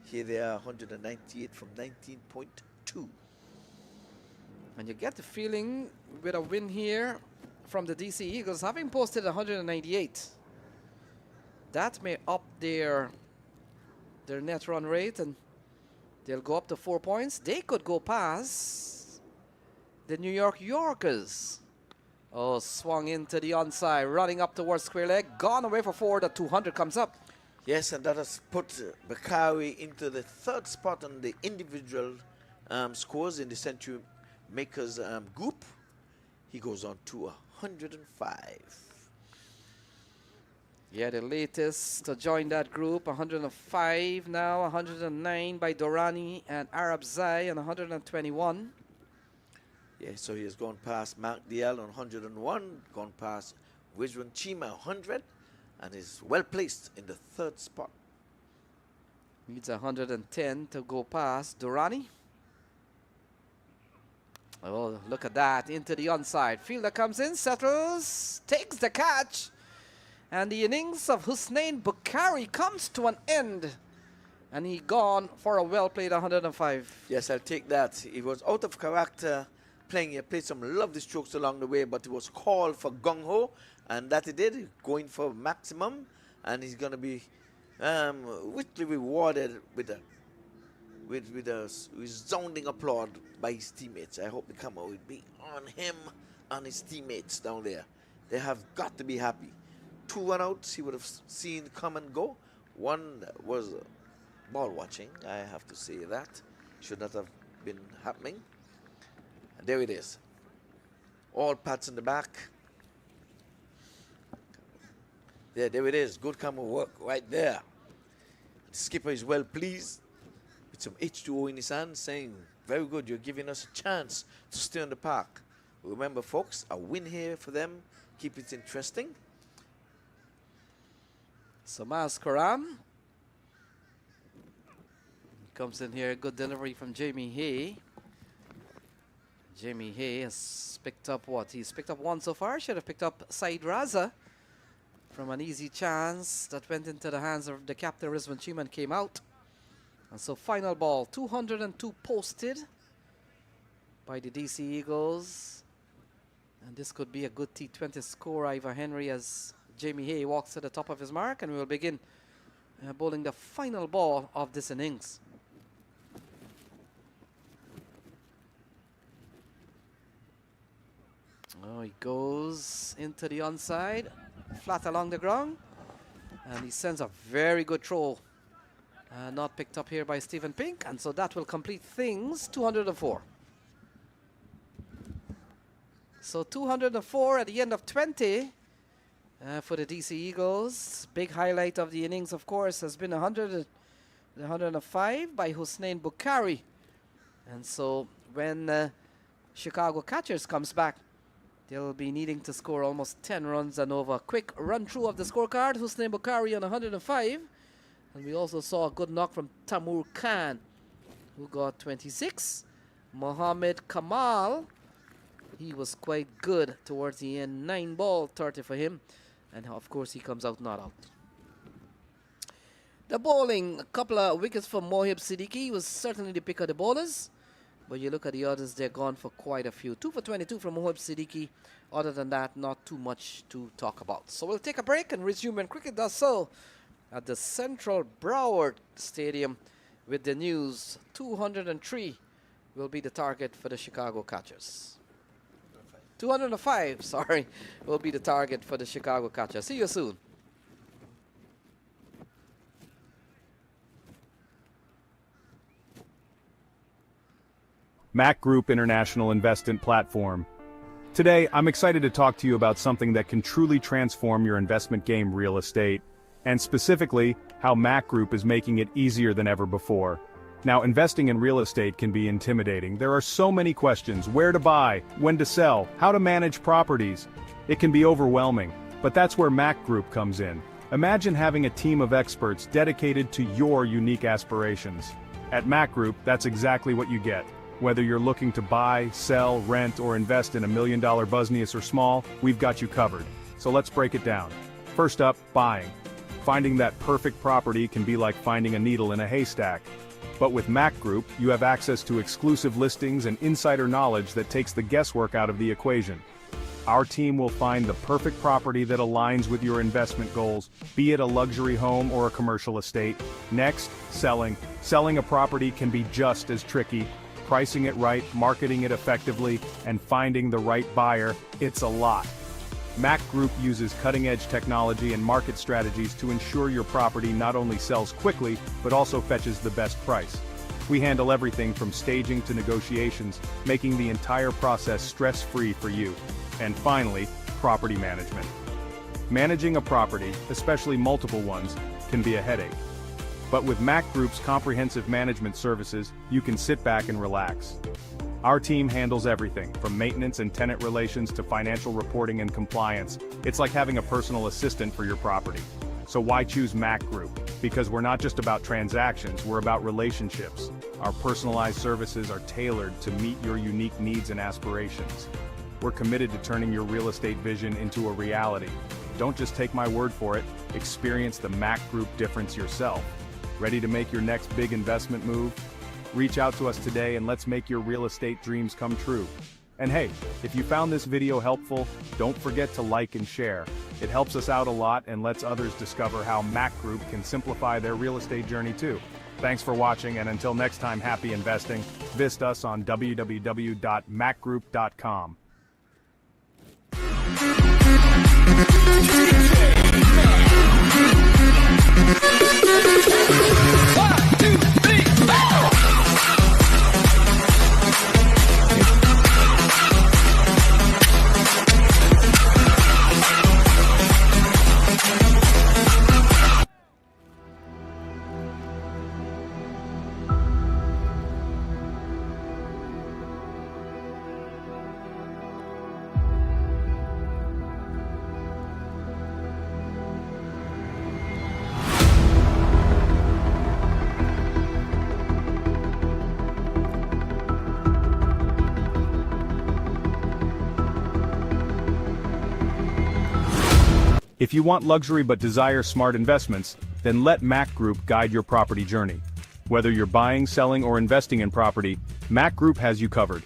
Here they are, 198 from 19.2.
And you get the feeling with a win here from the DC Eagles, having posted 198, that may up their net run rate, and they'll go up to 4 points. They could go past the New York Yorkers. Oh, swung into the onside, running up towards square leg, gone away for 4. The 200 comes up.
Yes, and that has put Bakari into the 3rd spot on the individual scores in the Century Makers group. He goes on to 105.
Yeah, the latest to join that group, 105 now, 109 by Dorani and Arab Zai, and 121.
Yeah, so he has gone past Mark Dial on 101, gone past Wijwan Chima 100, and is well placed in the 3rd spot.
Needs 110 to go past Durrani. Oh, look at that, into the onside. Fielder comes in, settles, takes the catch. And the innings of Hussein Bukhari comes to an end. And he gone for a well-played 105.
Yes, I'll take that. He was out of character playing. He played some lovely strokes along the way, but he was called for gung-ho, and that he did, going for maximum. And he's going to be richly rewarded with a resounding applaud by his teammates. I hope the camera will be on him and his teammates down there. They have got to be happy. 2 run-outs he would have seen come and go. One was ball watching, I have to say that. Should not have been happening. And there it is. All pats in the back. There it is. Good camera work right there. The skipper is well pleased with some H2O in his hand, saying, very good, you're giving us a chance to stay on the park. Remember, folks, a win here for them. Keep it interesting.
Samaz Karam comes in here, good delivery from Jamie Hay. Jamie Hay has picked up what? He's picked up 1 so far. Should have picked up Said Raza from an easy chance that went into the hands of the captain Rizwan Chima and came out. And so final ball, 202 posted by the DC Eagles. And this could be a good T20 score, Ivor Henry, as Jamie Hay walks to the top of his mark, and we will begin bowling the final ball of this innings. Oh, he goes into the onside, flat along the ground, and he sends a very good throw. Not picked up here by Stephen Pink, and so that will complete things, 204. So 204 at the end of 20 for the DC Eagles. Big highlight of the innings, of course, has been 105 by Hussein Bukhari. And so when Chicago Catchers comes back, they'll be needing to score almost 10 runs and over. Quick run through of the scorecard. Hussein Bukhari on 105. And we also saw a good knock from Tamur Khan, who got 26. Mohammed Kamal, he was quite good towards the end. 9 ball, 30 for him. And of course, he comes out not out. The bowling, a couple of wickets for Mohib Siddiqui. He was certainly the pick of the bowlers. But you look at the others, they're gone for quite a few. 2 for 22 from Mohib Siddiqui. Other than that, not too much to talk about. So we'll take a break and resume when cricket does so at the Central Broward Stadium with the news. 203 will be the target for the Chicago Catchers. 205, sorry, will be the target for the Chicago Catchers. See you soon.
MAQ Group International Investment Platform. Today, I'm excited to talk to you about something that can truly transform your investment game, real estate, and specifically, how MAQ Group is making it easier than ever before. Now, investing in real estate can be intimidating. There are so many questions: where to buy, when to sell, how to manage properties. It can be overwhelming. But that's where MAQ Group comes in. Imagine having a team of experts dedicated to your unique aspirations. At MAQ Group, that's exactly what you get. Whether you're looking to buy, sell, rent, or invest in $1 million business or small, we've got you covered. So let's break it down. First up, buying. Finding that perfect property can be like finding a needle in a haystack. But with MAQ Group, you have access to exclusive listings and insider knowledge that takes the guesswork out of the equation. Our team will find the perfect property that aligns with your investment goals, be it a luxury home or a commercial estate. Next, selling. Selling a property can be just as tricky. Pricing it right, marketing it effectively, and finding the right buyer, it's a lot. MAQ Group uses cutting-edge technology and market strategies to ensure your property not only sells quickly, but also fetches the best price. We handle everything from staging to negotiations, making the entire process stress-free for you. And finally, property management. Managing a property, especially multiple ones, can be a headache. But with MAQ Group's comprehensive management services, you can sit back and relax. Our team handles everything, from maintenance and tenant relations to financial reporting and compliance. It's like having a personal assistant for your property. So why choose MAQ Group? Because we're not just about transactions, we're about relationships. Our personalized services are tailored to meet your unique needs and aspirations. We're committed to turning your real estate vision into a reality. Don't just take my word for it, experience the MAQ Group difference yourself. Ready to make your next big investment move? Reach out to us today and let's make your real estate dreams come true. And hey, if you found this video helpful, don't forget to like and share. It helps us out a lot and lets others discover how MAQ Group can simplify their real estate journey too. Thanks for watching, and until next time, happy investing. Visit us on www.macgroup.com. If you want luxury but desire smart investments, then let MAQ Group guide your property journey. Whether you're buying, selling, or investing in property, MAQ Group has you covered.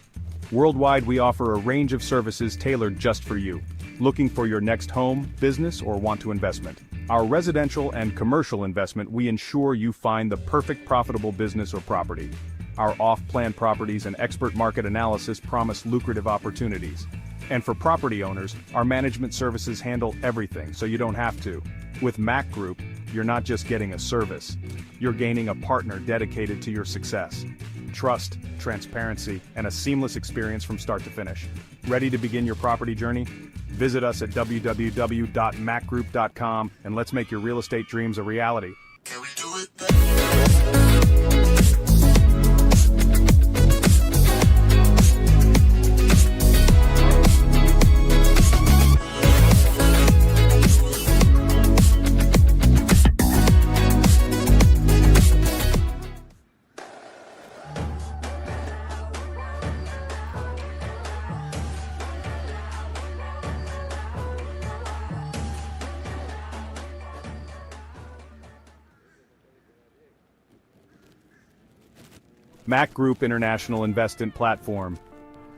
Worldwide, we offer a range of services tailored just for you. Looking for your next home, business, or want to investment? Our residential and commercial investment, we ensure you find the perfect profitable business or property. Our off-plan properties and expert market analysis promise lucrative opportunities. And for property owners, our management services handle everything, so you don't have to. With MAQ Group, you're not just getting a service. You're gaining a partner dedicated to your success. Trust, transparency, and a seamless experience from start to finish. Ready to begin your property journey? Visit us at www.macgroup.com and let's make your real estate dreams a reality. Can we do it? MAQ Group International Investment Platform.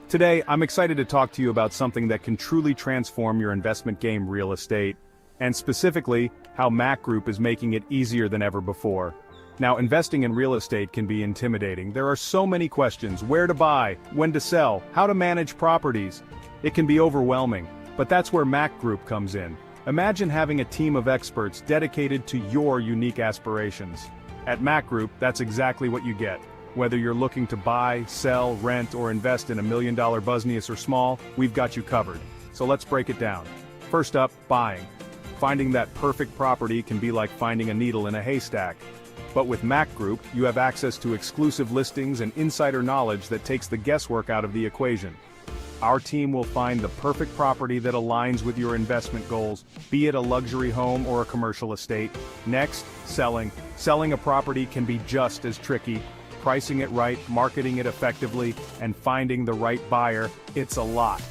Today, I'm excited to talk to you about something that can truly transform your investment game, real estate, and specifically, how MAQ Group is making it easier than ever before. Now, investing in real estate can be intimidating. There are so many questions: where to buy, when to sell, how to manage properties. It can be overwhelming, but that's where MAQ Group comes in. Imagine having a team of experts dedicated to your unique aspirations. At MAQ Group, that's exactly what you get. Whether you're looking to buy, sell, rent, or invest in $1 million business or small, we've got you covered. So let's break it down. First up, buying. Finding that perfect property can be like finding a needle in a haystack. But with MAQ Group, you have access to exclusive listings and insider knowledge that takes the guesswork out of the equation. Our team will find the perfect property that aligns with your investment goals, be it a luxury home or a commercial estate. Next, selling. Selling a property can be just as tricky. Pricing it right, marketing it effectively, and finding the right buyer, it's a lot.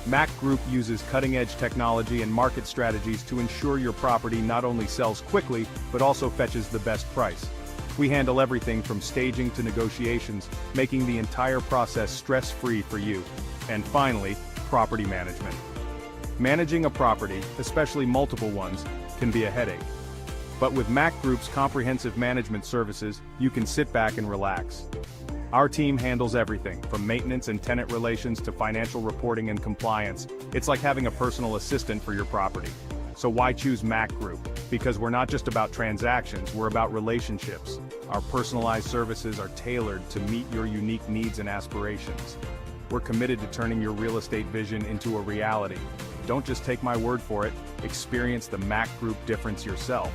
MAQ Group uses cutting-edge technology and market strategies to ensure your property not only sells quickly, but also fetches the best price. We handle everything from staging to negotiations, making the entire process stress-free for you. And finally, property management. Managing a property, especially multiple ones, can be a headache. But with MAQ Group's comprehensive management services, you can sit back and relax. Our team handles everything, from maintenance and tenant relations to financial reporting and compliance. It's like having a personal assistant for your property. So why choose MAQ Group? Because we're not just about transactions, we're about relationships. Our personalized services are tailored to meet your unique needs and aspirations. We're committed to turning your real estate vision into a reality. Don't just take my word for it, experience the MAQ Group difference yourself.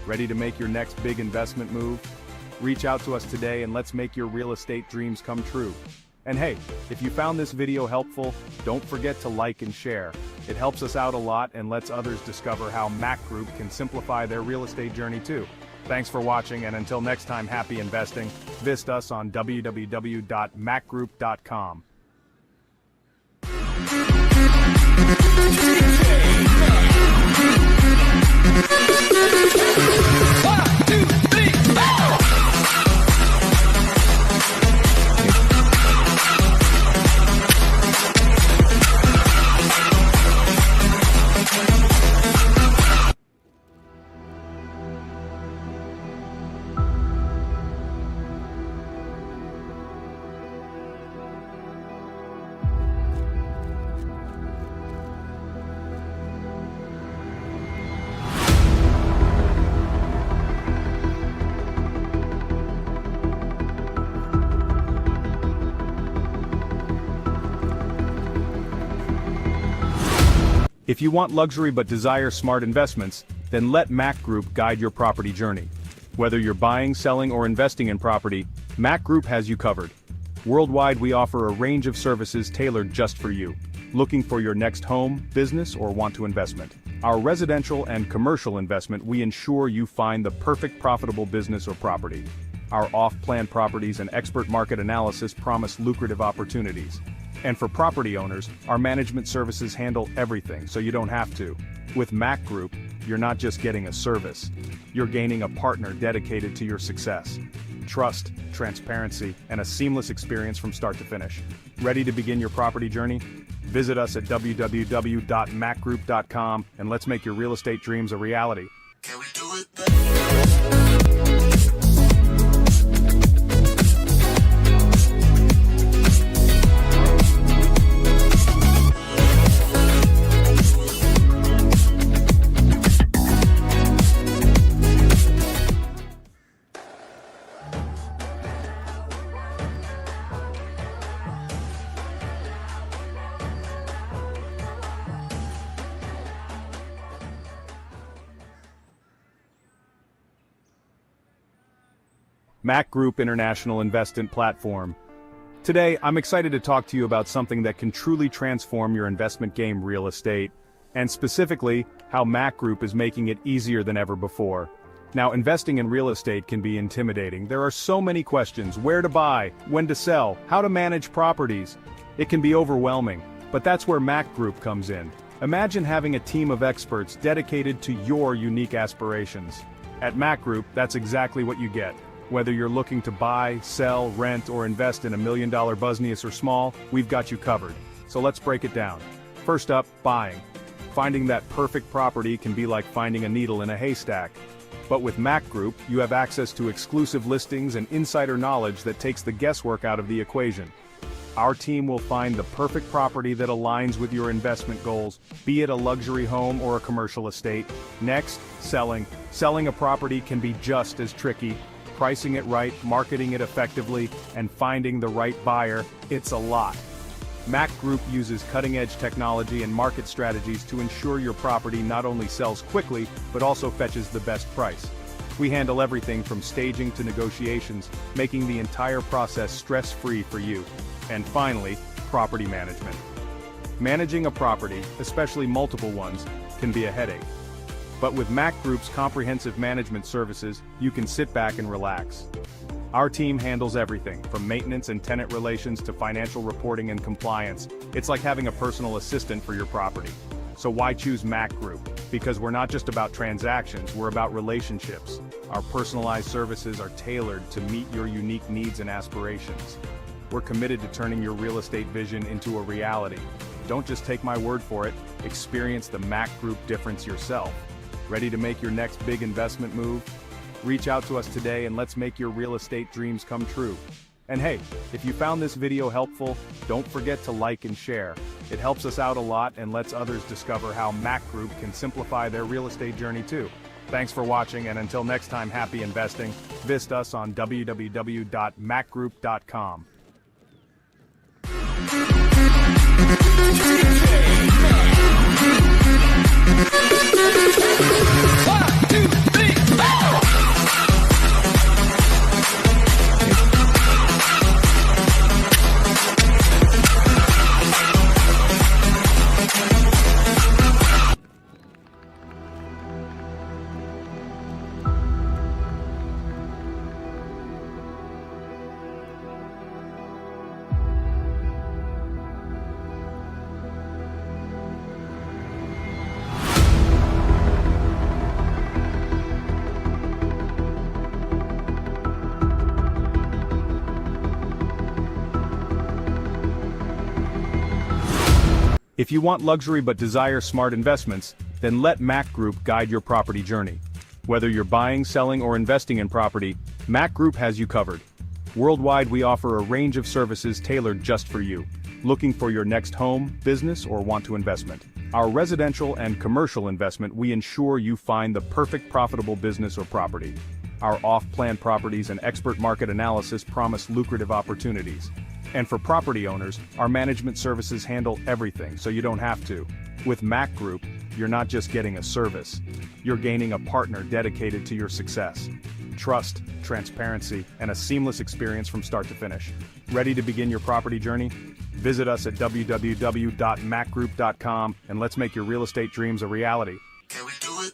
Ready to make your next big investment move? Reach out to us today and let's make your real estate dreams come true. And hey, if you found this video helpful, don't forget to like and share. It helps us out a lot and lets others discover how MAQ Group can simplify their real estate journey too. Thanks for watching, and until next time, happy investing. Visit us on www.macgroup.com. If you want luxury but desire smart investments, then let MAQ Group guide your property journey. Whether you're buying, selling, or investing in property, MAQ Group has you covered. Worldwide, we offer a range of services tailored just for you. Looking for your next home, business, or want to investment? Our residential and commercial investment, we ensure you find the perfect profitable business or property. Our off-plan properties and expert market analysis promise lucrative opportunities. And for property owners, our management services handle everything, so you don't have to. With MAQ Group, you're not just getting a service, you're gaining a partner dedicated to your success. Trust, transparency, and a seamless experience from start to finish. Ready to begin your property journey? Visit us at www.macgroup.com and let's make your real estate dreams a reality. Can we do it? MAQ Group International Investment Platform. Today, I'm excited to talk to you about something that can truly transform your investment game, real estate, and specifically, how MAQ Group is making it easier than ever before. Now, investing in real estate can be intimidating. There are so many questions: where to buy, when to sell, how to manage properties. It can be overwhelming, but that's where MAQ Group comes in. Imagine having a team of experts dedicated to your unique aspirations. At MAQ Group, that's exactly what you get. Whether you're looking to buy, sell, rent, or invest in $1 million business or small, we've got you covered. So let's break it down. First up, buying. Finding that perfect property can be like finding a needle in a haystack. But with MAQ Group, you have access to exclusive listings and insider knowledge that takes the guesswork out of the equation. Our team will find the perfect property that aligns with your investment goals, be it a luxury home or a commercial estate. Next, selling. Selling a property can be just as tricky. Pricing it right, marketing it effectively, and finding the right buyer, it's a lot. MAQ Group uses cutting-edge technology and market strategies to ensure your property not only sells quickly, but also fetches the best price. We handle everything from staging to negotiations, making the entire process stress-free for you. And finally, property management. Managing a property, especially multiple ones, can be a headache. But with MAQ Group's comprehensive management services, you can sit back and relax. Our team handles everything, from maintenance and tenant relations to financial reporting and compliance. It's like having a personal assistant for your property. So why choose MAQ Group? Because we're not just about transactions, we're about relationships. Our personalized services are tailored to meet your unique needs and aspirations. We're committed to turning your real estate vision into a reality. Don't just take my word for it, experience the MAQ Group difference yourself. Ready to make your next big investment move? Reach out to us today and let's make your real estate dreams come true. And hey, if you found this video helpful, don't forget to like and share. It helps us out a lot and lets others discover how MAQ Group can simplify their real estate journey too. Thanks for watching, and until next time, happy investing. Visit us on www.macgroup.com. If you want luxury but desire smart investments, then let MAQ Group guide your property journey. Whether you're buying, selling, or investing in property, MAQ Group has you covered. Worldwide, we offer a range of services tailored just for you. Looking for your next home, business, or want to investment? Our residential and commercial investment, we ensure you find the perfect profitable business or property. Our off-plan properties and expert market analysis promise lucrative opportunities. And for property owners, our management services handle everything, so you don't have to. With MAQ Group, you're not just getting a service, you're gaining a partner dedicated to your success. Trust, transparency, and a seamless experience from start to finish. Ready to begin your property journey? Visit us at www.macgroup.com and let's make your real estate dreams a reality.
Can we do it?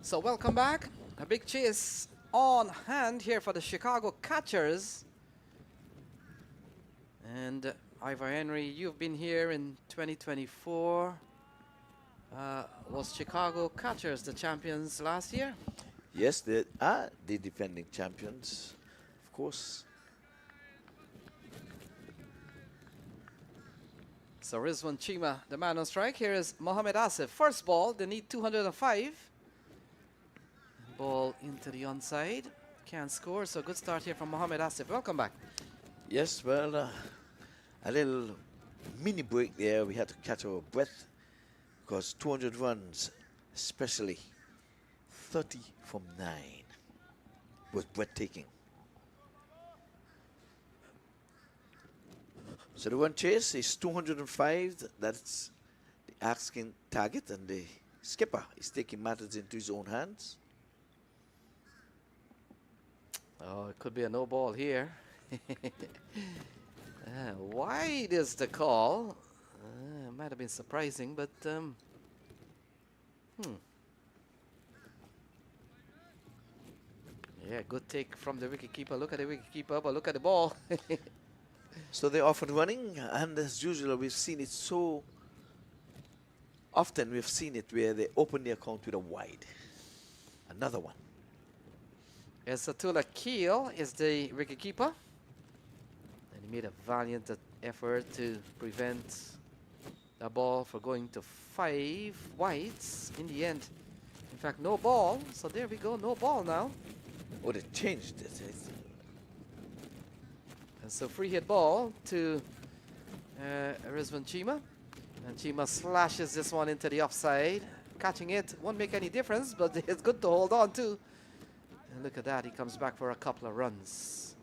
So welcome back. A big chase on hand here for the Chicago Catchers. And Ivor Henry, you've been here in 2024. Was Chicago Catchers the champions last year?
Yes, they are the defending champions, of course.
So Rizwan Chima, the man on strike. Here is Mohamed Asif. First ball, they need 205. Ball into the onside. Can't score, so good start here from Mohamed Asif. Welcome back.
Yes, well, a little mini break there. We had to catch our breath because 200 runs, especially 30 from 9, was breathtaking. So the run chase is 205. That's the asking target, and the skipper is taking matters into his own hands.
Oh, it could be a no ball here. Wide is the call. Might have been surprising, but yeah, good take from the wicketkeeper. Look at the wicketkeeper, but look at the ball.
So they're off and running, and as usual, we've seen it so often. We've seen it where they open the account with a wide. Another one.
Satullah Keel is the wicketkeeper. And he made a valiant effort to prevent the ball from going to 5 wides in the end. In fact, no ball. So there we go, no ball now.
Oh, they changed it.
And so free hit ball to Rizwan Chima. And Chima slashes this one into the offside. Catching it won't make any difference, but it's good to hold on to. And look at that, he comes back for a couple of runs.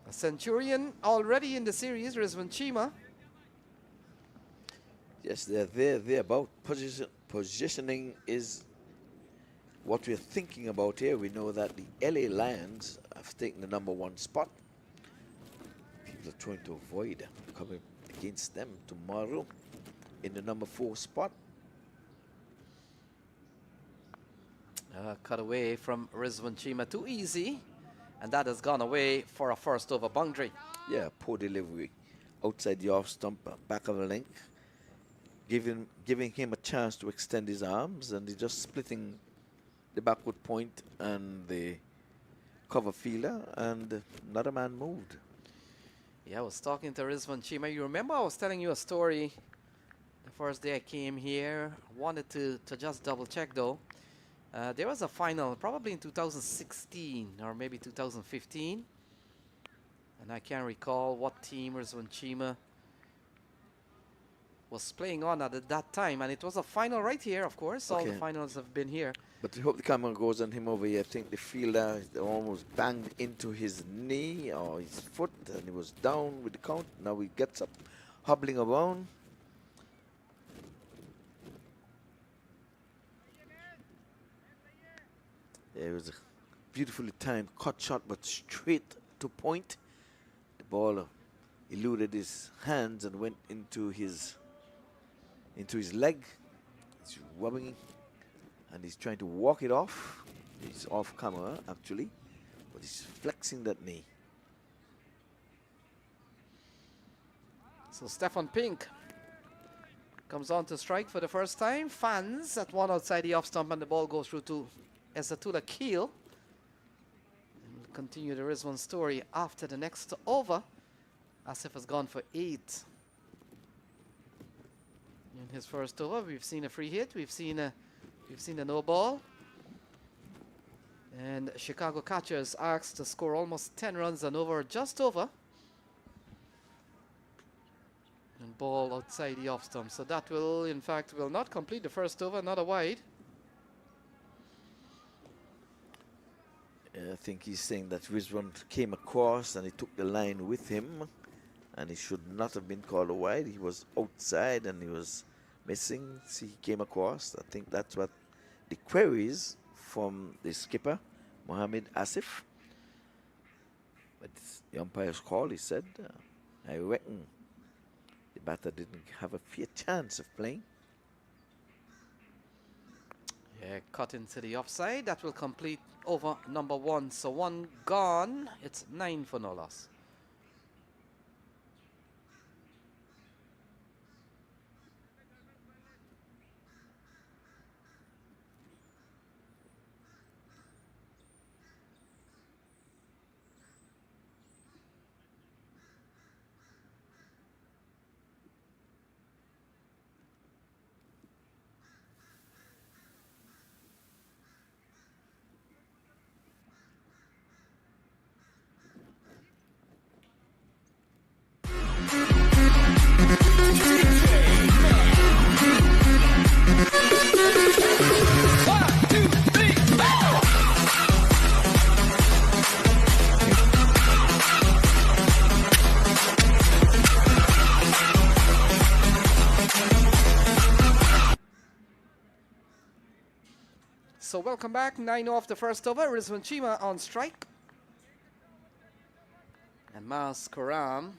A centurion already in the series, Rizwan Chima.
Yes, they're about positioning is what we're thinking about here. We know that the LA Lions have taken the #1 spot. People are trying to avoid coming against them tomorrow in the #4 spot.
Cut away from Rizwan Chima, too easy. And that has gone away for a first over boundary.
Yeah, poor delivery. Outside the off stump, back of the length. Giving him a chance to extend his arms, and he's just splitting the backward point and the cover fielder, and another man moved.
Yeah, I was talking to Rizwan Chima. You remember I was telling you a story the first day I came here. Wanted to just double check though. There was a final probably in 2016 or maybe 2015. And I can't recall what team Rizwan Chima was playing on at that time. And it was a final right here, of course. All the finals have been here.
But I hope the camera goes on him over here. I think the fielder almost banged into his knee or his foot, and he was down with the count. Now he gets up, hobbling around. Yeah, it was a beautifully timed cut shot, but straight to point. The ball eluded his hands and went into his leg. He's rubbing, and he's trying to walk it off. He's off camera actually, but he's flexing that knee.
So Stefan Pink comes on to strike for the first time. Fans at one outside the off stump, and the ball goes through to Esatula Keel. And we'll continue the Rizwan story after the next over. Asif has gone for 8. In his first over, we've seen a free hit, we've seen a no ball. And Chicago catchers asked to score almost 10 runs and over, just over. And ball outside the off stump. So that will, in fact, will not complete the first over, another wide.
I think he's saying that Rizwan came across and he took the line with him, and he should not have been called a wide. He was outside and he was missing. See, he came across. I think that's what the queries from the skipper, Mohammed Asif. But the umpire's call, he said, I reckon the batter didn't have a fair chance of playing.
Yeah, cut into the offside. That will complete over #1. So 1 gone. It's 9 for no loss. So welcome back. 9 off the first over. Rizwan Chima on strike. And Mas Karam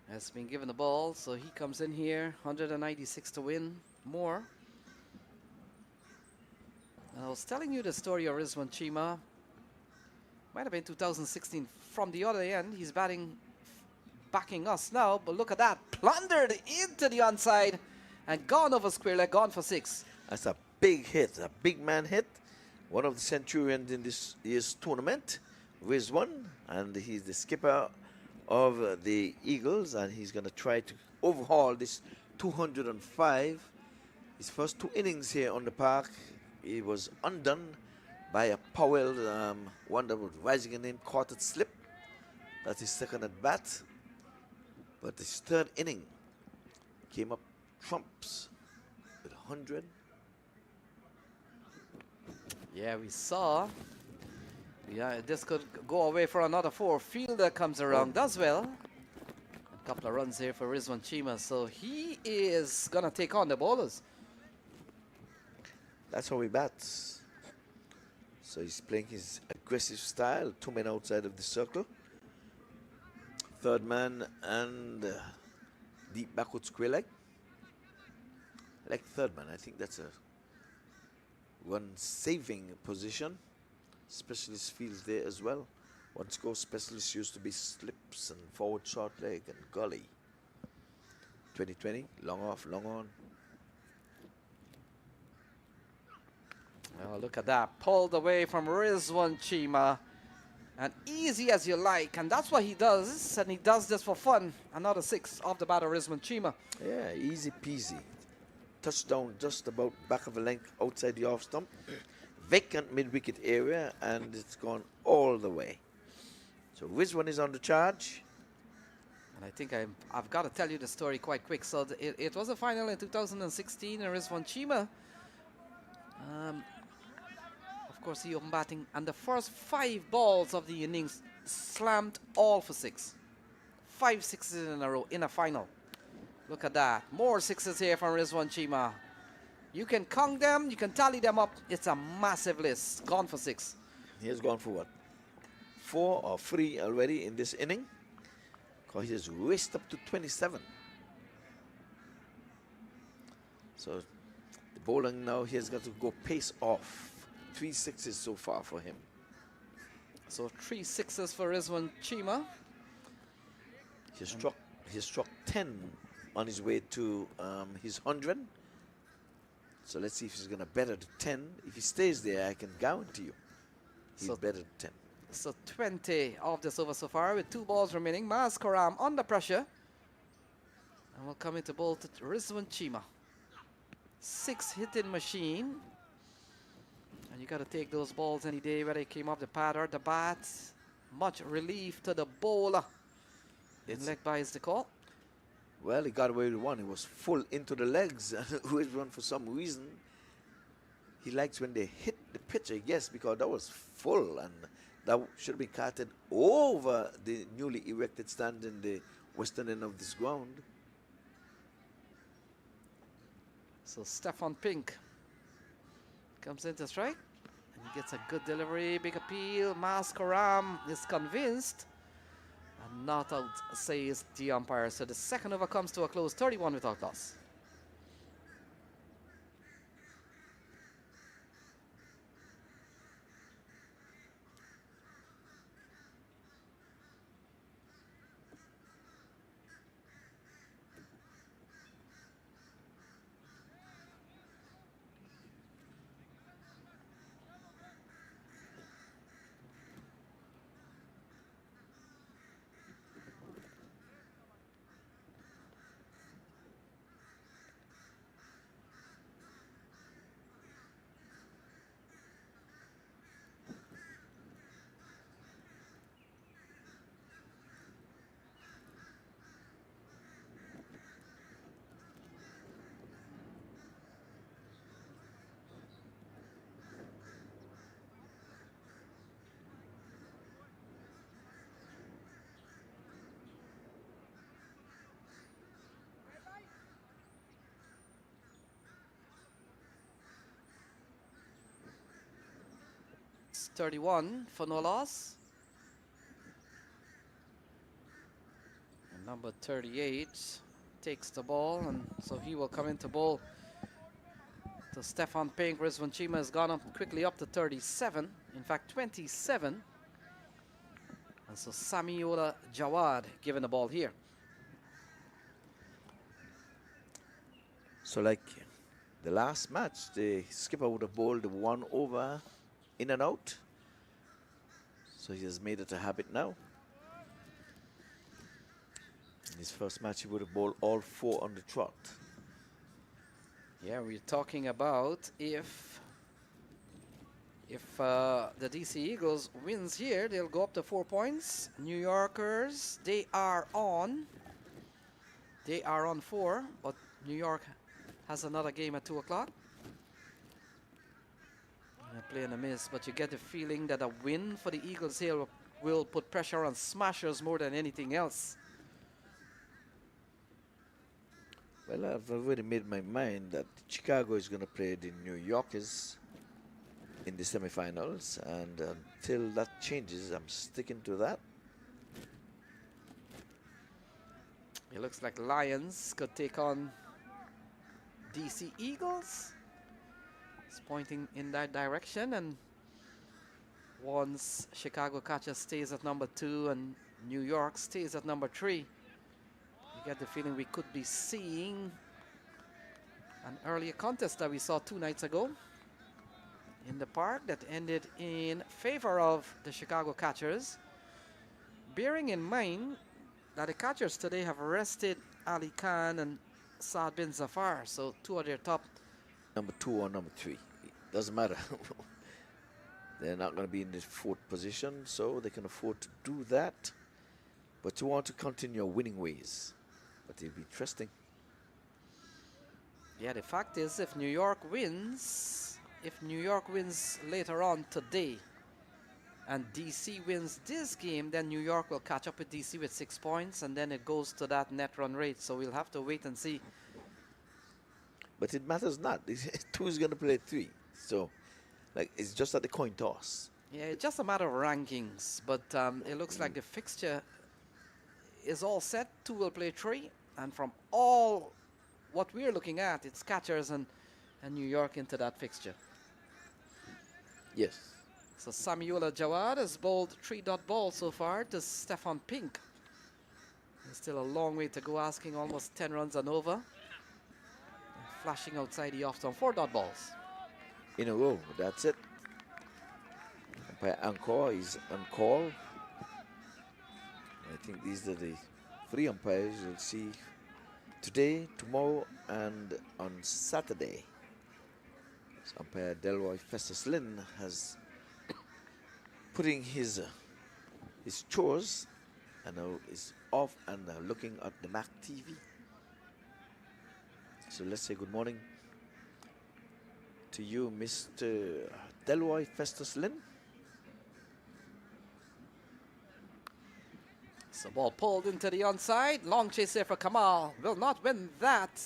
has been given the ball, so he comes in here. 196 to win more. And I was telling you the story of Rizwan Chima. Might have been 2016 from the other end. He's backing us now, but look at that. Plundered into the onside and gone over square leg, gone for 6.
That's a big hit, a big man hit. One of the centurions in this year's tournament, Rizwan, and he's the skipper of the Eagles, and he's going to try to overhaul this 205. His first 2 innings here on the park, he was undone by a Powell, one that was rising in him, caught it slip. That's his second at bat. But his third inning came up trumps with 100.
Yeah, we saw. Yeah, this could go away for another 4. Fielder comes around, does well. A couple of runs here for Rizwan Chima, so he is gonna take on the bowlers.
That's how he bats. So he's playing his aggressive style, 2 men outside of the circle. Third man and deep backward square leg. I like third man. I think that's a run saving position. Specialist fields there as well. One score specialist used to be slips and forward short leg and gully. 2020, long off, long on.
Oh, look at that. Pulled away from Rizwan Chima. And easy as you like. And that's what he does. And he does this for fun. Another 6 off the bat of Rizwan Chima.
Yeah, easy peasy. Touchdown just about back of a length outside the off stump. Vacant mid-wicket area, and it's gone all the way. So Rizwan is on the charge.
And I think I've got to tell you the story quite quick. So it was a final in 2016, and Rizwan Chima, of course, he opened batting, and the first 5 balls of the innings slammed all for 6. 5 sixes in a row in a final. Look at that. More 6s here from Rizwan Chima. You can count them, you can tally them up. It's a massive list. Gone for 6.
He has gone for what? 4 or 3 already in this inning. Because he has raced up to 27. So the bowling now, he has got to go pace off. 3 6s so far for him.
So 3 6s for Rizwan Chima.
He struck 10 on his way to his 100. So let's see if he's going to better the 10. If he stays there, I can guarantee you he's better than 10.
So 20 of this over so far with 2 balls remaining. Maskaram under pressure. And we'll come into bowl to Rizwan Chima. 6 hitting machine. And you got to take those balls any day, whether it came off the pad or the bat. Much relief to the bowler. Leg by is the call.
Well, he got away with one. He was full into the legs. Rizwan, for some reason, he likes when they hit the pitcher, yes, because that was full, and that should have been carted over the newly erected stand in the western end of this ground.
So Stefan Pink comes in to strike, and he gets a good delivery, big appeal. Maskaram is convinced. And not out, says the umpire. So the second over comes to a close, 31 without loss. It's 31 for no loss. And number 38 takes the ball, and so he will come into bowl to Stefan Pink. Rizwan Chima has gone up quickly up to 37, in fact 27. And so Samiola Jawad given the ball here.
So like the last match, the skipper would have bowled the 1 over in and out. So he has made it a habit now. In his first match, he would have bowled all 4 on the trot.
Yeah, we're talking about if If the DC Eagles wins here, they'll go up to 4 points. New Yorkers, they are on 4, but New York has another game at 2 o'clock. Play and a miss, but you get the feeling that a win for the Eagles here will put pressure on Smashers more than anything else.
Well, I've already made my mind that Chicago is going to play the New Yorkers in the semifinals, and until that changes, I'm sticking to that.
It looks like Lions could take on DC Eagles. It's pointing in that direction, and once Chicago catcher stays at number 2 and New York stays at number 3, you get the feeling we could be seeing an earlier contest that we saw 2 nights ago in the park that ended in favor of the Chicago catchers. Bearing in mind that the catchers today have rested Ali Khan and Saad bin Zafar, so 2 of their top.
Number 2 or number 3, it doesn't matter. They're not going to be in the 4th position, so they can afford to do that. But you want to continue winning ways. But it'll be interesting.
Yeah, the fact is, if New York wins later on today, and DC wins this game, then New York will catch up with DC with 6 points, and then it goes to that net run rate. So we'll have to wait and see.
But it matters not. 2 is going to play 3. So, like, it's just at the coin toss.
Yeah, it's just a matter of rankings. But it looks like the fixture is all set. 2 will play 3. And from all what we're looking at, it's catchers and New York into that fixture.
Yes.
So Samuela Jawad has bowled 3-dot ball so far to Stefan Pink. There's still a long way to go, asking almost 10 runs and over. And flashing outside the off-stump, 4-dot balls.
In a row, that's it. Umpire Angkor is on call. I think these are the 3 umpires you'll see today, tomorrow, and on Saturday. So umpire Delroy Festus Lynn has putting his chores and now is off and looking at the MAQ TV. So let's say good morning to you, Mr. Delroy Festus Lynn.
So ball pulled into the onside. Long chase here for Kamal. Will not win that.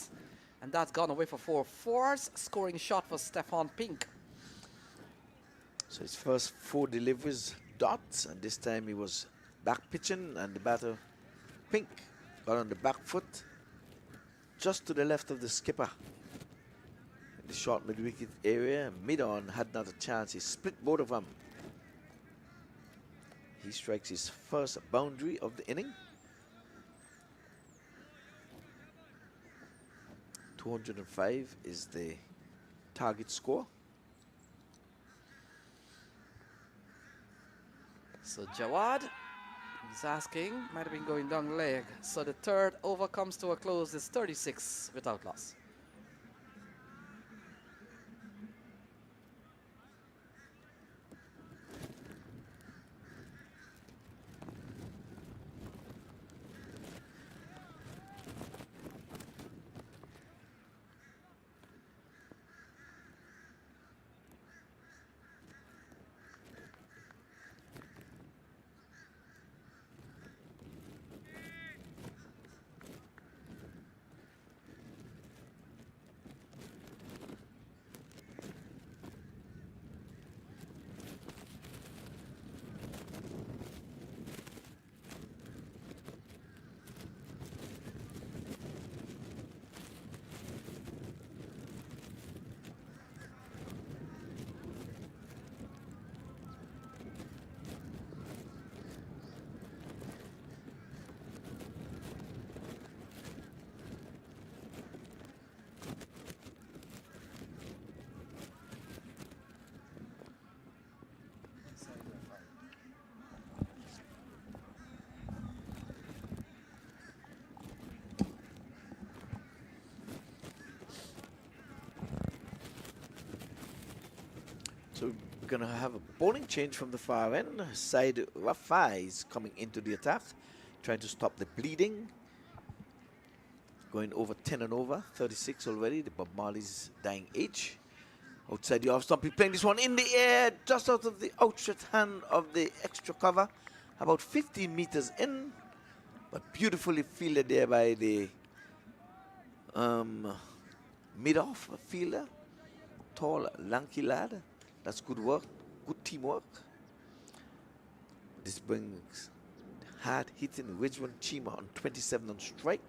And that's gone away for 4 fours. Scoring shot for Stefan Pink.
So his first 4 deliveries, dots, and this time he was back pitching, and the batter, Pink, got on the back foot, just to the left of the skipper. In the short mid-wicket area, mid-on, had not a chance. He split both of them. He strikes his first boundary of the inning. 205 is the target score.
So Jawad, he's asking, might have been going down leg. So the 3rd over comes to a close. It's 36 without loss.
So going to have a bowling change from the far end. Side Rafa is coming into the attack, trying to stop the bleeding. Going over 10 and over, 36 already. The Bob Marley's dying age. Outside the off stump, he's playing this one in the air, just out of the outstretched hand of the extra cover. About 15 meters in, but beautifully fielded there by the mid-off fielder. Tall, lanky lad. That's good work, good teamwork. This brings hard-hitting Ridgewan Chima on 27 on strike.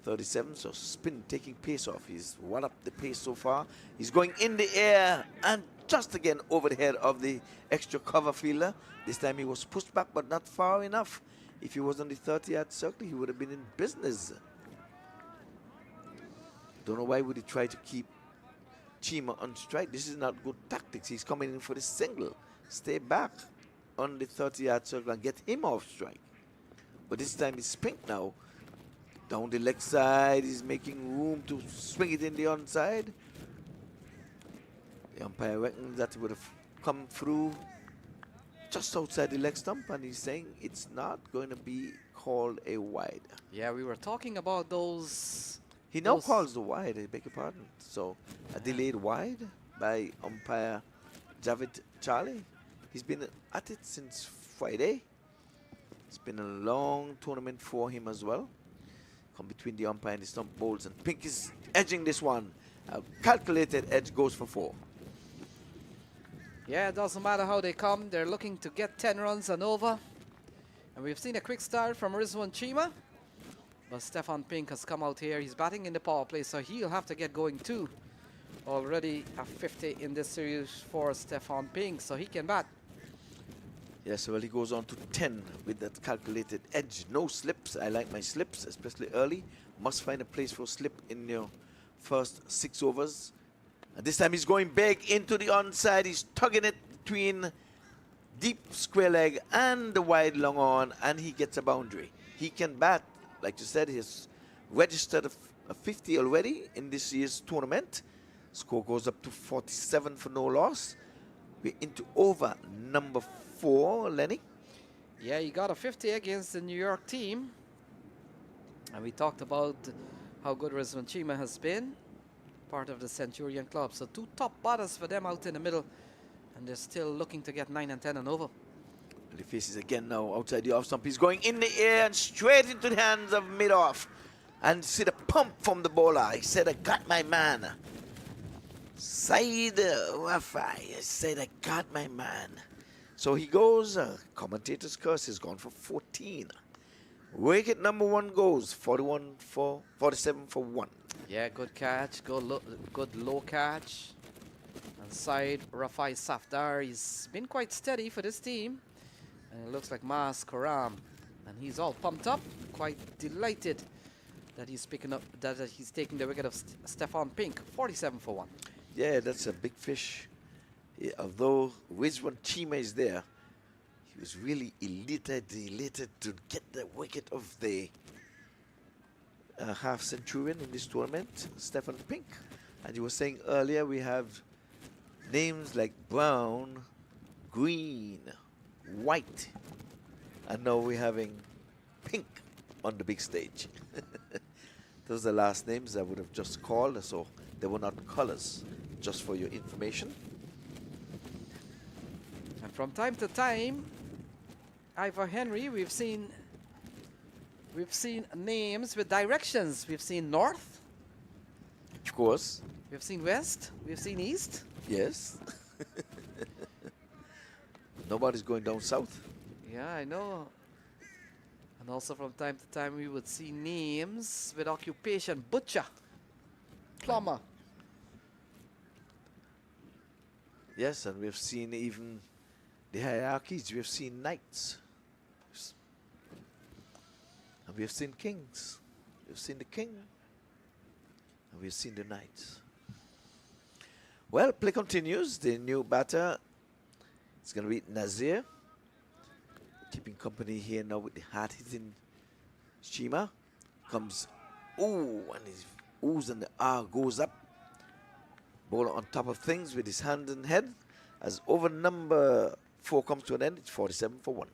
37, so spin taking pace off. He's one up the pace so far. He's going in the air and just again over the head of the extra cover fielder. This time he was pushed back, but not far enough. If he was on the 30-yard circle, he would have been in business. Don't know why would he try to keep Chima on strike. This is not good tactics. He's coming in for the single. Stay back on the 30-yard circle and get him off strike. But this time it's Pink now. Down the leg side, he's making room to swing it in the onside. The umpire reckons that it would have come through just outside the leg stump, and he's saying it's not going to be called a wide.
Yeah, we were talking about those.
He now calls the wide, I beg your pardon. So a delayed wide by umpire Javid Charlie. He's been at it since Friday. It's been a long tournament for him as well. Come between the umpire and the stump bowls, and Pink is edging this one. A calculated edge goes for 4.
Yeah, it doesn't matter how they come. They're looking to get 10 runs and over. And we've seen a quick start from Rizwan Chima. But Stefan Pink has come out here. He's batting in the power play, so he'll have to get going too. Already a 50 in this series for Stefan Pink, so he can bat.
Yes, well, he goes on to 10 with that calculated edge. No slips. I like my slips, especially early. Must find a place for slip in your first 6 overs. And this time he's going big into the onside. He's tugging it between deep square leg and the wide long on, and he gets a boundary. He can bat. Like you said, he's registered a 50 already in this year's tournament. Score goes up to 47 for no loss. We're into over number 4, Lenny.
Yeah, he got a 50 against the New York team. And we talked about how good Rizwan Chima has been, part of the Centurion club. So 2 top batters for them out in the middle. And they're still looking to get 9 and 10 and over.
He faces again now outside the off stump. He's going in the air and straight into the hands of mid-off. And see the pump from the bowler. He said, I got my man. Side Rafa. He said, I got my man. So he goes, commentator's curse is gone for 14. Wicket number 1 goes 47 for 1.
Yeah, good catch, good low catch. And side Rafai Safdar, he's been quite steady for this team. And it looks like Mas Karam. And he's all pumped up, quite delighted that he's picking up, that he's taking the wicket of Stefan Pink, 47 for 1.
Yeah, that's a big fish. Yeah, although Rizwan Chima is there, he was really elated to get the wicket of the half centurion in this tournament, Stefan Pink. And you were saying earlier we have names like Brown, Green, White, and now we're having Pink on the big stage. Those are the last names I would have just called, so they were not colors, just for your information.
And from time to time, Ivor Henry, we've seen names with directions. We've seen north.
Of course.
We've seen west. We've seen east.
Yes. Nobody's going down south.
Yeah, I know. And also from time to time we would see names with occupation. Butcher. Plumber.
Yes, and we've seen even the hierarchies. We've seen knights. And we've seen kings. We've seen the king. And we've seen the knights. Well, play continues. The new batter, it's going to be Nazir. Keeping company here now with the hard-hitting Chima. Comes, ooh, and his oohs and the R goes up. Bowler on top of things with his hand and head. As over number 4 comes to an end, it's 47 for 1.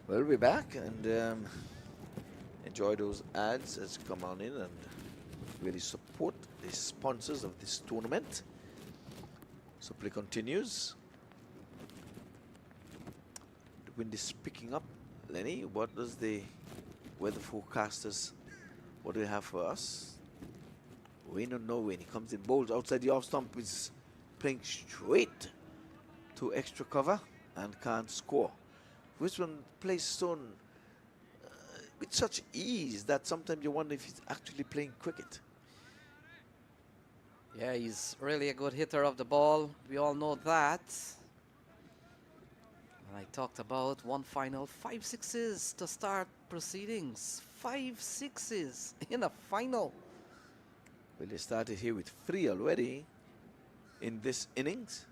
Well, we're back and enjoy those ads as you come on in and really support the sponsors of this tournament. So play continues. The wind is picking up. Lenny, what does the weather forecasters, what do they have for us? We don't know when he comes in bowls outside the off stump, is playing straight to extra cover and can't score. Which one plays Stone with such ease that sometimes you wonder if he's actually playing cricket.
Yeah, he's really a good hitter of the ball. We all know that. And I talked about one final 5 sixes to start proceedings. 5 sixes in a final.
Well, they started here with 3 already in this innings.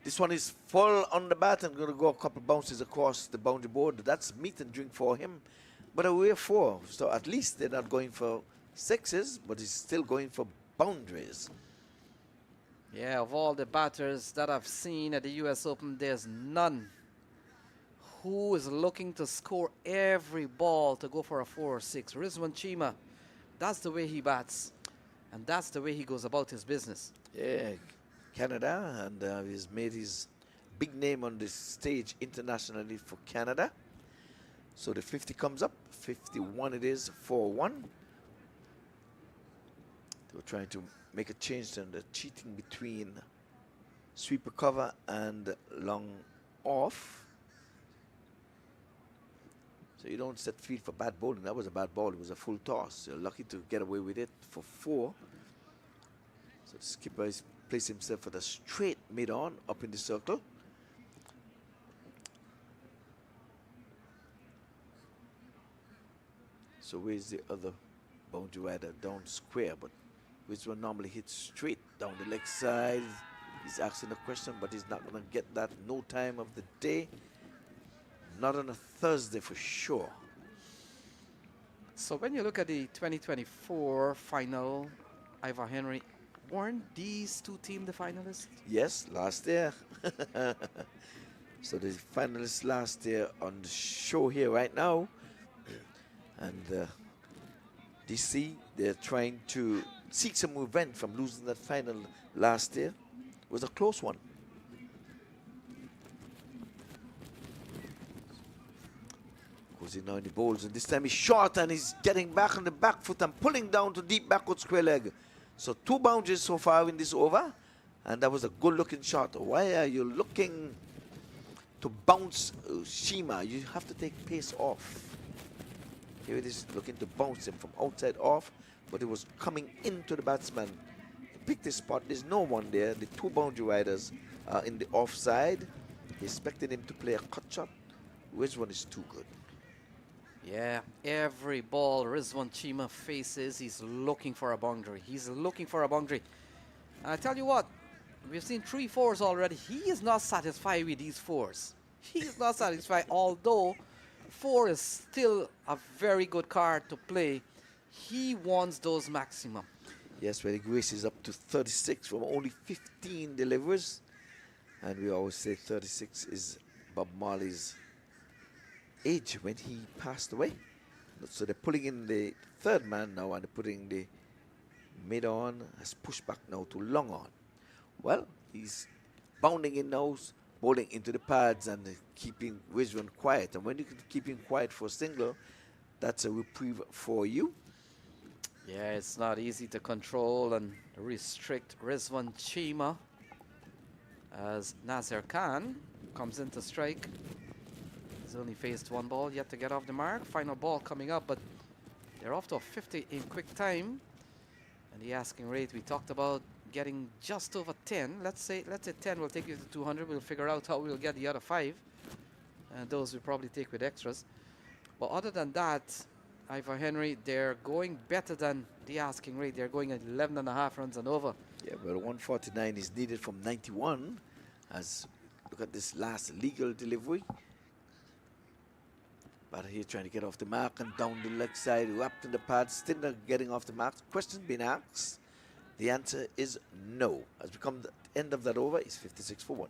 This one is full on the bat and going to go a couple bounces across the boundary board. That's meat and drink for him. But away 4. So at least they're not going for 6s, but he's still going for boundaries.
Yeah, of all the batters that I've seen at the US Open, there's none who is looking to score every ball to go for a 4 or 6. Rizwan Chima, that's the way he bats. And that's the way he goes about his business.
Yeah, Canada, and he's made his big name on this stage internationally for Canada. So the 50 comes up, 51 it is, 4-1. They were trying to make a change and the cheating between sweeper cover and long off. So you don't set field for bad bowling. That was a bad ball. It was a full toss. You're lucky to get away with it for 4. So the skipper is placed himself for the straight mid-on up in the circle. So where's the other boundary rider? Down square, but which one normally hits straight down the leg side. He's asking a question, but he's not going to get that no time of the day. Not on a Thursday for sure.
So when you look at the 2024 final, Ivor Henry, weren't these 2 teams the finalists?
Yes, last year. So the finalists last year on the show here right now. And DC, they're trying to seek some revenge from losing that final last year. It was a close one. Goes in now in the bowls, and this time he's short and he's getting back on the back foot and pulling down to deep backward square leg. So 2 boundaries so far in this over, and that was a good looking shot. Why are you looking to bounce Shima? You have to take pace off. Here it is looking to bounce him from outside off, but it was coming into the batsman. He picked his spot. There's no one there. The 2 boundary riders are in the offside. He expected him to play a cut shot. Which one is too good?
Yeah, every ball Rizwan Chima faces, he's looking for a boundary. He's looking for a boundary. And I tell you what, we've seen 3 4s already. He is not satisfied with these 4s. He is not satisfied, although 4 is still a very good card to play. He wants those maximum.
Yes, well, Grace is up to 36 from only 15 delivers. And we always say 36 is Bob Marley's age when he passed away. So they're pulling in the 3rd man now, and they're putting the mid on, has pushed back now to long on. Well, he's bounding in now, bowling into the pads and keeping Rizwan quiet. And when you can keep him quiet for a single, that's a reprieve for you.
Yeah, it's not easy to control and restrict Rizwan Chima as Nazir Khan comes in to strike. He's only faced one ball yet to get off the mark. Final ball coming up, but they're off to a 50 in quick time. And the asking rate we talked about getting just over 10. Let's say 10 will take you to 200. We'll figure out how we'll get the other 5. And those we'll probably take with extras. But other than that, Ivor Henry, they're going better than the asking rate. They're going at 11.5 runs and over.
Yeah, well, 149 is needed from 91. As look at this last legal delivery. But here trying to get off the mark and down the leg side, wrapped in the pad, still not getting off the mark. Question being asked. The answer is no. As we come to the end of that over, is 56 for 1.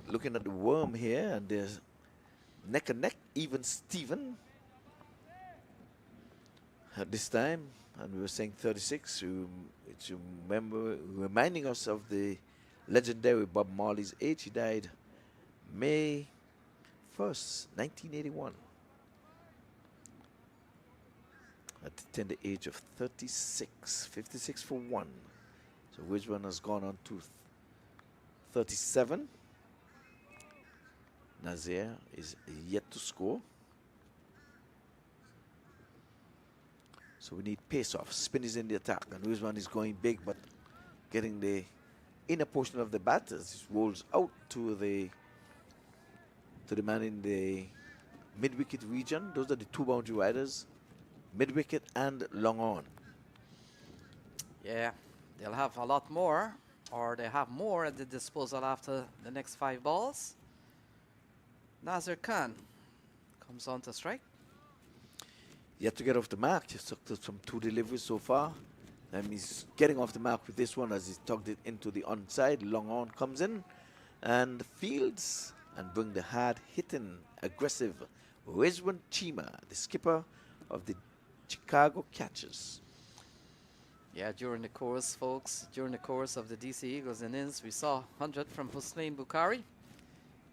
Looking at the worm here, and there's neck and neck, even Steven at this time. And we were saying 36. It's reminding us of the legendary Bob Marley's age. He died May 1st, 1981, at the tender age of 36. 56 for 1. So which one has gone on to 37? Nazir is yet to score. So we need pace off. Spin is in the attack, and Rizwan is going big, but getting the inner portion of the bat as it rolls out to the man in the mid-wicket region. Those are the 2 boundary riders, mid-wicket and long on.
Yeah, they'll have a lot more, or they have more at the disposal after the next 5 balls. Nazir Khan comes on to strike.
Yet to get off the mark. He's took some 2 deliveries so far. And he's getting off the mark with this one as he's tugged it into the onside. Long on comes in and fields and bring the hard-hitting, aggressive Rizwan Chima, the skipper of the Chicago Catchers.
Yeah, during the course, folks, during the course of the DC Eagles innings, we saw 100 from Hussein Bukhari.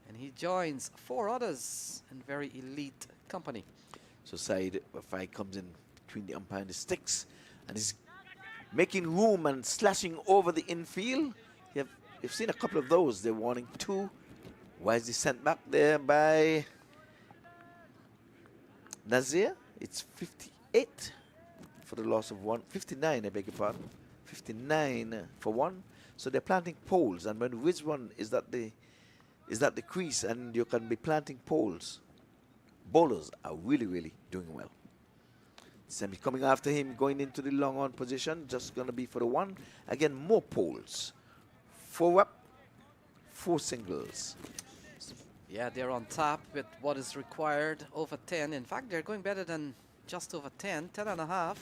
And he joins 4 others in very elite company.
So side five comes in between the umpire and the sticks, and he's making room and slashing over the infield. You've seen a couple of those. They're wanting 2. Why is he sent back there by Nazir? It's 58 for the loss of 1. 59, I beg your pardon. 59 for 1. So they're planting poles, and when Rizwan is that the crease, and you can be planting poles. Bowlers are really, really doing well. Semi coming after him, going into the long on position, just going to be for the 1. Again, more poles. 4 up, 4 singles.
Yeah, they're on top with what is required, over 10. In fact, they're going better than just over 10, 10.5. And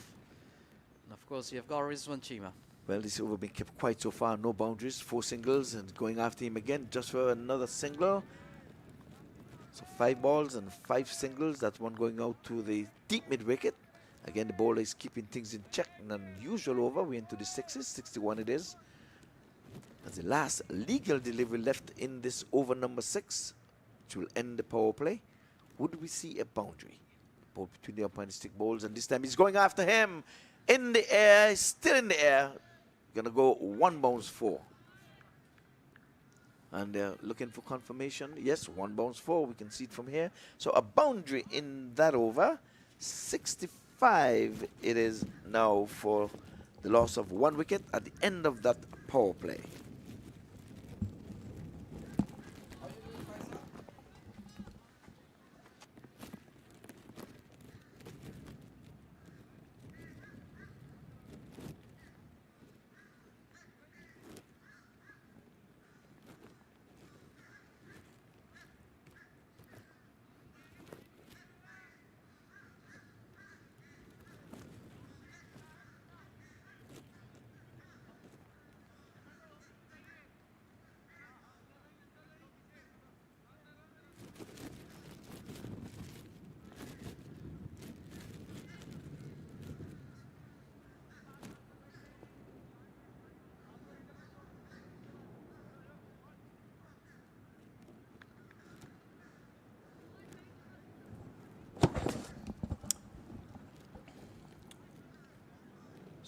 of course, you've got Rizwan Chima.
Well, this over been kept quiet so far, no boundaries, 4 singles, and going after him again just for another single. So 5 balls and 5 singles. That's one going out to the deep mid-wicket. Again, the bowler is keeping things in check. An unusual over. We're into the 6s, 61 it is. That's the last legal delivery left in this over number 6, which will end the power play. Would we see a boundary? Ball between the umpire and stick balls, and this time he's going after him. In the air, still in the air. Gonna go 1 bounce 4. And they're looking for confirmation. Yes, 1 bounce 4. We can see it from here. So a boundary in that over. 65 it is now for the loss of 1 wicket at the end of that power play.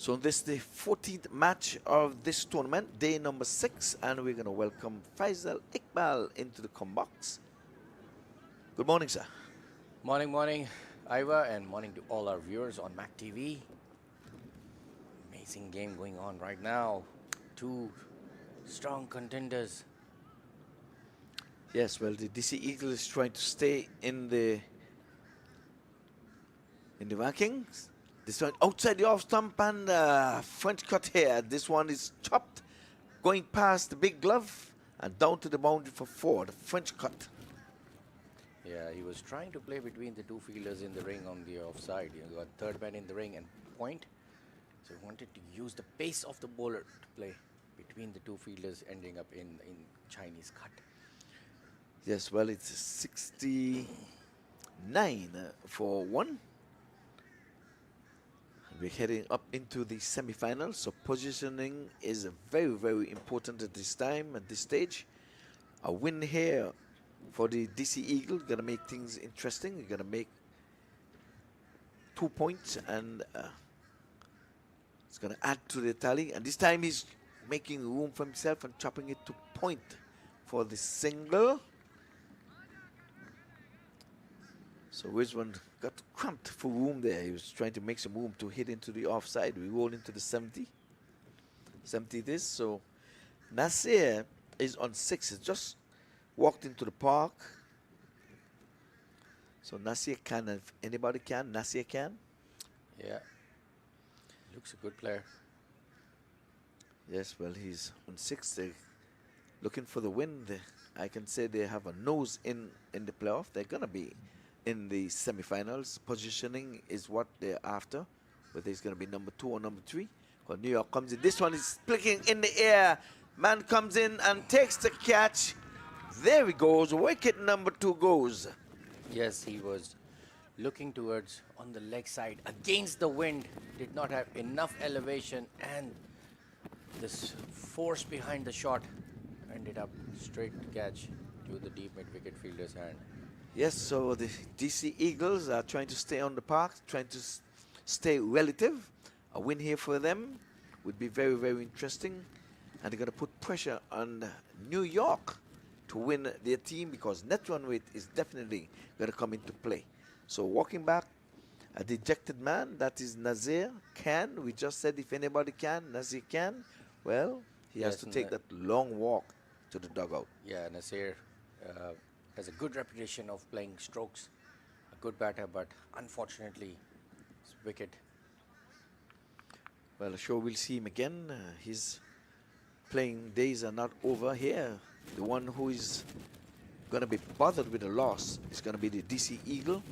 So this is the 14th match of this tournament, day number 6, and we're going to welcome Faisal Iqbal into the box. Good morning, sir.
Morning, Iva, and morning to all our viewers on MAQ TV. Amazing game going on right now. Two strong contenders.
Yes, well, the DC Eagle is trying to stay in the rankings. This one outside the off stump and French cut here. This one is chopped, going past the big glove and down to the boundary for 4. The French cut.
Yeah, he was trying to play between the two fielders in the ring on the offside. You got third man in the ring and point. So he wanted to use the pace of the bowler to play between the two fielders, ending up in Chinese cut.
Yes, well, it's 69 for 1. We're heading up into the semi-finals, so positioning is very, very important at this time, at this stage. A win here for the DC Eagle gonna make things interesting. You're gonna make 2 points, and it's gonna add to the tally. And this time he's making room for himself and chopping it to point for the single. So Wiswan got cramped for room there. He was trying to make some room to hit into the offside. We roll into the 70. 70 this. So Nasir is on 6. He just walked into the park. So Nasir can, if anybody can, Nasir can.
Yeah, looks a good player.
Yes, well, he's on 6. They're looking for the win. I can say they have a nose in the playoff. They're going to be in the semifinals. Positioning is what they're after, whether it's going to be number 2 or number 3. Because New York comes in. This one is flicking in the air. Man comes in and takes the catch. There he goes. Wicket number 2 goes.
Yes, he was looking towards on the leg side against the wind. Did not have enough elevation, and this force behind the shot ended up straight catch to the deep mid-wicket fielder's hand.
Yes, so the DC Eagles are trying to stay on the park, trying to stay relative. A win here for them would be very, very interesting. And they're going to put pressure on New York to win their team, because net run rate is definitely going to come into play. So walking back, a dejected man, that is Nazir. Can, we just said if anybody can, Nazir can. Well, he has to take that long walk to the dugout.
Yeah, Nasir has a good reputation of playing strokes, a good batter, but unfortunately, his wicket.
Well, sure we'll see him again. His playing days are not over here. The one who is going to be bothered with a loss is going to be the DC Eagle.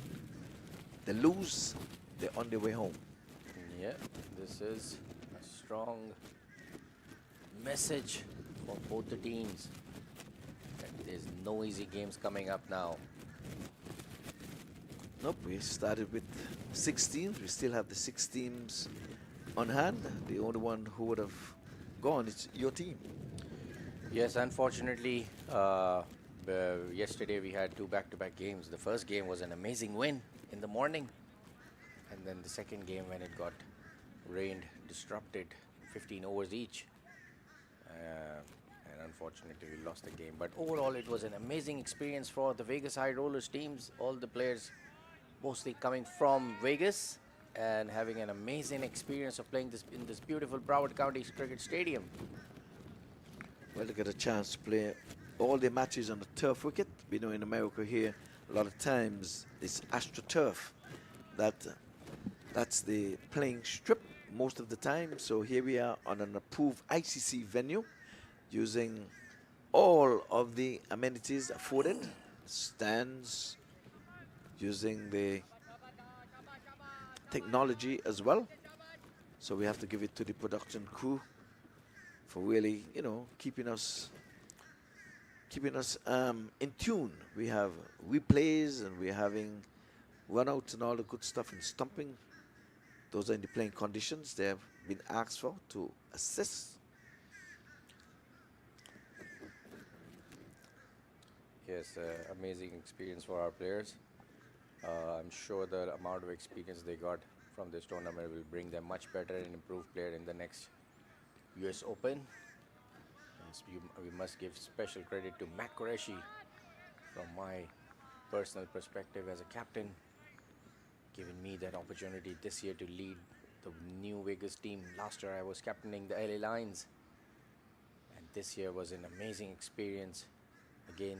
They lose, they're on their way home.
Yeah, this is a strong message for both the teams. There's no easy games coming up now.
Nope, we started with 6 teams. We still have the 6 teams on hand. The only one who would have gone is your team.
Yes, unfortunately, yesterday we had 2 back-to-back games. The first game was an amazing win in the morning. And then the second game, when it got rained, disrupted 15 overs each. And unfortunately, we lost the game. But overall, it was an amazing experience for the Vegas High Rollers teams. All the players mostly coming from Vegas and having an amazing experience of playing in this beautiful Broward County Cricket Stadium.
Well, they get a chance to play all their matches on the turf wicket. We know in America here, a lot of times it's AstroTurf. That's the playing strip most of the time. So here we are on an approved ICC venue, using all of the amenities afforded, stands, using the technology as well. So we have to give it to the production crew for really, you know, keeping us in tune. We have replays and we're having runouts and all the good stuff in stumping. Those are in the playing conditions they have been asked for to assist.
Yes, amazing experience for our players. I'm sure the amount of experience they got from this tournament will bring them much better and improved player in the next US Open. And we must give special credit to MAQ Qureshi from my personal perspective as a captain, giving me that opportunity this year to lead the new Vegas team. Last year I was captaining the LA Lions, and this year was an amazing experience. Again,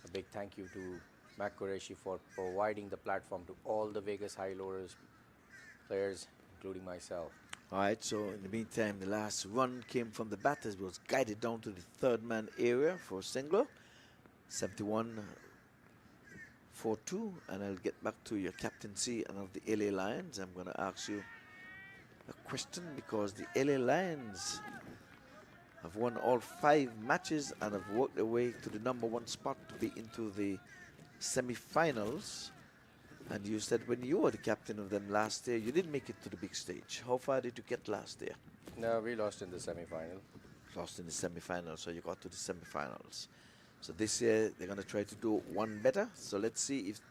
a big thank you to MAQ Qureshi for providing the platform to all the Vegas high-loaders players, including myself.
All right, so in the meantime, the last run came from the batters, was guided down to the third man area for a single. 71-42, and I'll get back to your captaincy and of the LA Lions. I'm going to ask you a question because the LA Lions have won all 5 matches and have worked their way to the #1 spot to be into the semi-finals. And you said when you were the captain of them last year, you didn't make it to the big stage. How far did you get last year?
No, we lost in the semi-final.
Lost in the semi-finals, so you got to the semi-finals. So this year, they're going to try to do one better. So let's see if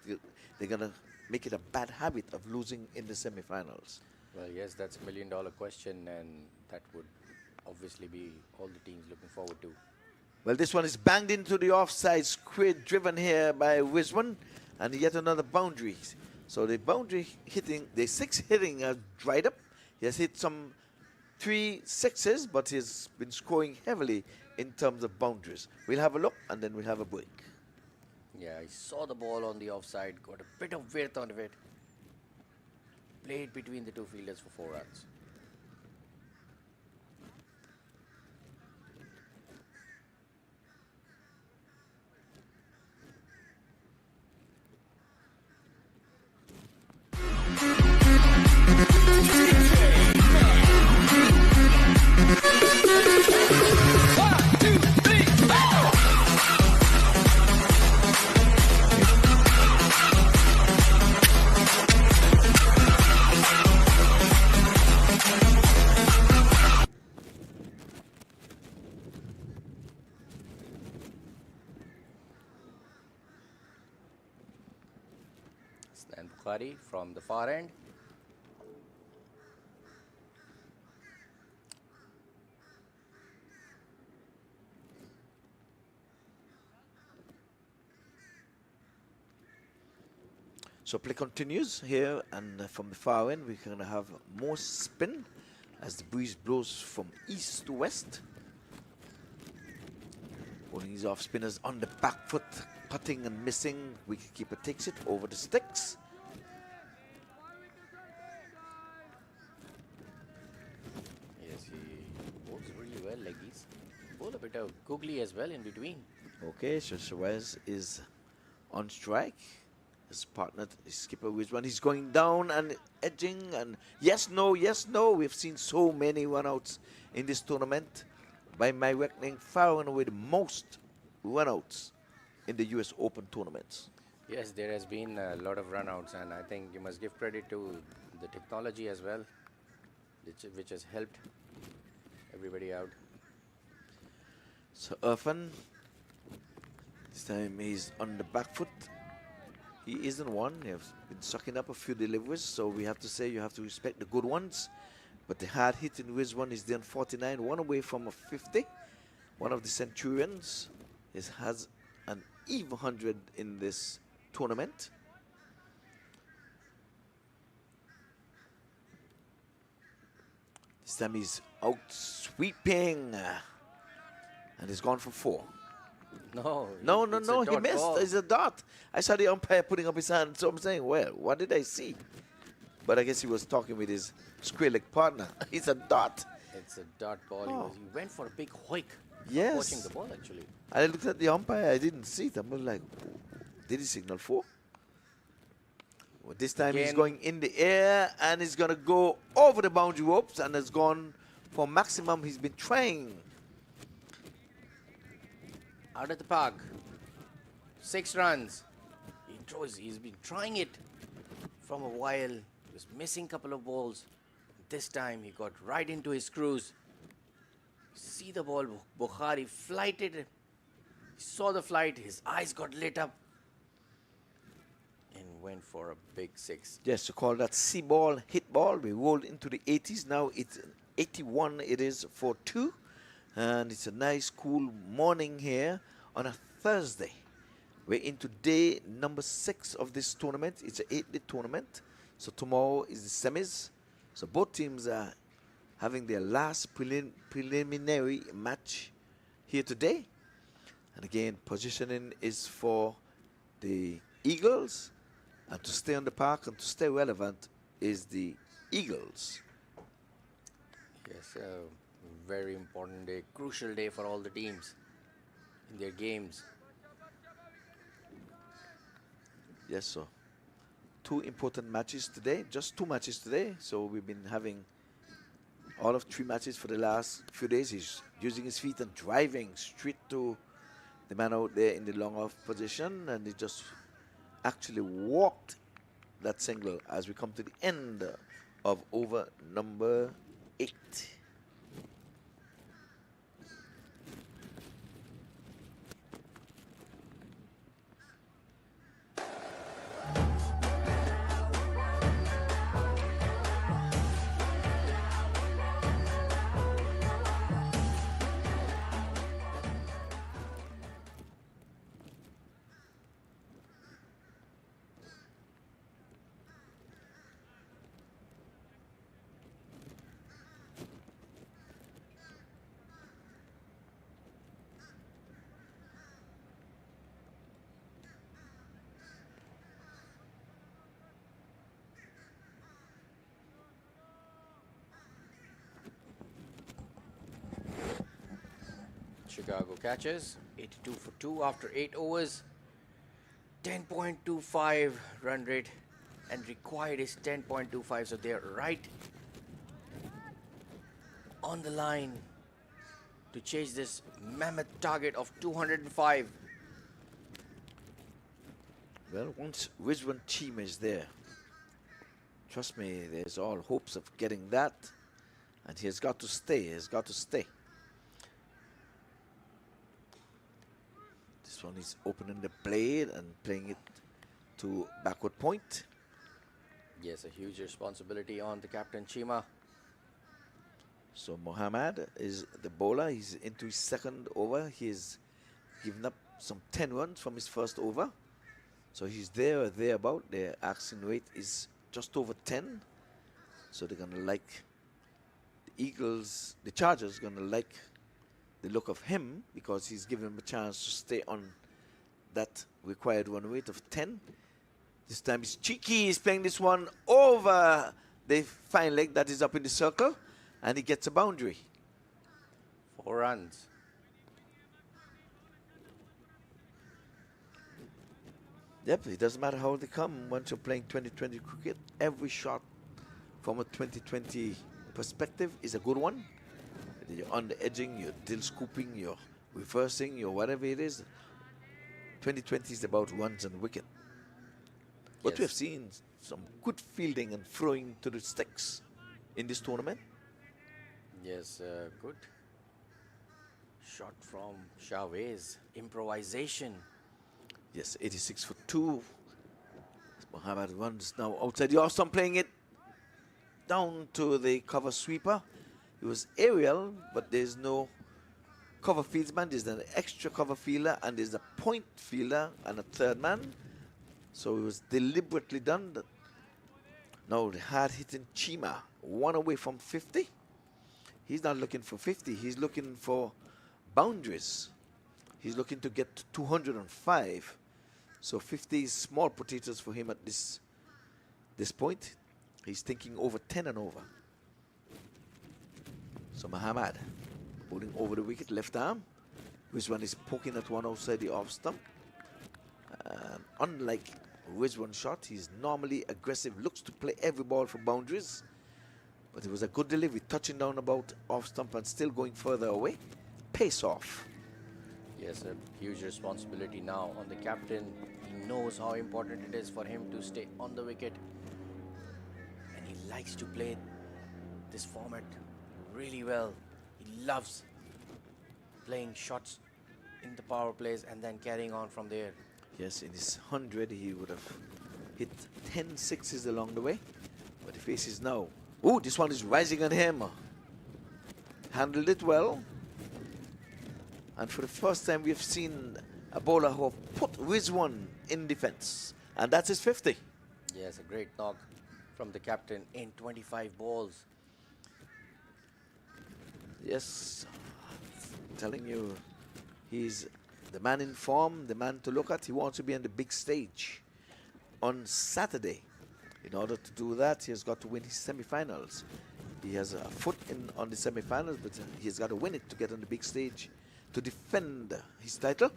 they're going to make it a bad habit of losing in the semi-finals.
Well, yes, that's $1 million question, and that would obviously be all the teams looking forward to.
Well, this one is banged into the offside square, driven here by Wisman, and yet another boundary. So the boundary hitting, the 6 hitting has dried up. He has hit some 3 6s, but he's been scoring heavily in terms of boundaries. We'll have a look, and then we'll have a break.
Yeah, I saw the ball on the offside, got a bit of width on it. Played between the 2 fielders for 4 runs. And Bukhari from the far end.
So play continues here, and from the far end, we're going to have more spin as the breeze blows from east to west. Bowling these off spinners on the back foot, putting and missing. Wicketkeeper takes it over the sticks.
Yes, he bowls really well, leggies. Bowl a bit of googly as well in between.
Okay, so Suarez is on strike. His partner, his skipper, Wisman, he's going down and edging, and yes, no, yes, no. We've seen so many run-outs in this tournament. By my reckoning, far and away the most run-outs in the US Open tournaments.
Yes, there has been a lot of run-outs, and I think you must give credit to the technology as well, which has helped everybody out.
So Irfan, this time he's on the back foot. He isn't one. He has been sucking up a few deliveries, so we have to say you have to respect the good ones. But the hard hit in Wisman is down 49, one away from a 50. One of the Centurions has an even 100 in this tournament. This time he's out sweeping, and he's gone for 4.
No,
No, he missed.
Ball.
It's a dot. I saw the umpire putting up his hand, so I'm saying, well, what did I see? But I guess he was talking with his square leg partner. It's a dot.
It's a dot ball.
Oh.
He went for a big hoik.
Yes.
Watching the ball, actually.
I looked at the umpire. I didn't see it. I'm like, did he signal 4? Well, this time he's
Again.
going in the air, and he's going to go over the boundary ropes, and has gone for maximum. He's been trying.
Out of the park. 6 runs. He's been trying it from a while. He was missing a couple of balls. This time he got right into his screws. See the ball, Bukhari flighted. He saw the flight. His eyes got lit up. And went for a big 6.
Yes, to call that C ball, hit ball. We rolled into the 80s. Now it's 81. It is for 2. And it's a nice, cool morning here on a Thursday. We're into day number 6 of this tournament. It's an 8-day tournament. So tomorrow is the semis. So both teams are having their last preliminary match here today. And again, positioning is for the Eagles. And to stay on the park and to stay relevant is the Eagles.
Yes, a very important day, crucial day for all the teams in their games.
Yes, so 2 important matches today, just 2 matches today. So we've been having all of 3 matches for the last few days. He's using his feet and driving straight to the man out there in the long off position, and he just actually walked that single as we come to the end of over number 8.
Chicago catches 82 for 2 after 8 overs. 10.25 run rate, and required is 10.25, so they're right on the line to chase this mammoth target of 205.
Well, once Rizwan team is there, trust me, there's all hopes of getting that, and he has got to stay. He has got to stay. This one is opening the blade and playing it to backward point.
Yes, a huge responsibility on the captain Chima.
So Mohammad is the bowler. He's into his second over. He's given up some 10 runs from his first over. So he's there or thereabout. Their asking rate is just over 10. So they're going to like the Eagles, the Chargers going to like the look of him because he's given him a chance to stay on that required run rate of 10. This time it's cheeky. He's playing this one over the fine leg that is up in the circle, and he gets a boundary.
4 runs.
Yep, it doesn't matter how they come. Once you're playing 2020 cricket, every shot from a 2020 perspective is a good one. Whether you're on the edging, you're dill scooping, you're reversing, you're whatever it is. 2020 is about runs and wicket. But we have
Yes.
seen some good fielding and throwing to the sticks in this tournament.
Yes, good shot from Chavez. Improvisation.
Yes, 86 for 2. Mohammad runs now outside the off stump, playing it down to the cover sweeper. It was aerial, but there's no cover fieldsman. There's an extra cover fielder, and there's a point fielder and a third man. So it was deliberately done. Now the hard-hitting Chima, 1 away from 50. He's not looking for 50. He's looking for boundaries. He's looking to get to 205. So 50 is small potatoes for him at this point. He's thinking over 10 and over. So Muhammad pulling over the wicket, left arm. Rizwan is poking at one outside the off stump. And unlike Rizwan's shot, he's normally aggressive, looks to play every ball for boundaries. But it was a good delivery, touching down about off stump and still going further away. Pace off.
Yes, a huge responsibility now on the captain. He knows how important it is for him to stay on the wicket. And he likes to play this format really well. He loves playing shots in the power plays and then carrying on from there.
Yes, in his 100, he would have hit 10 sixes along the way. But he faces now. Oh, this one is rising on him. Handled it well. And for the first time, we've seen a bowler who have put Rizwan in defense. And that's his 50.
Yes, a great knock from the captain in 25 balls.
Yes, telling you, he's the man in form, the man to look at. He wants to be on the big stage on Saturday. In order to do that, he has got to win his semi-finals. He has a foot in on the semi-finals, but he's got to win it to get on the big stage to defend his title.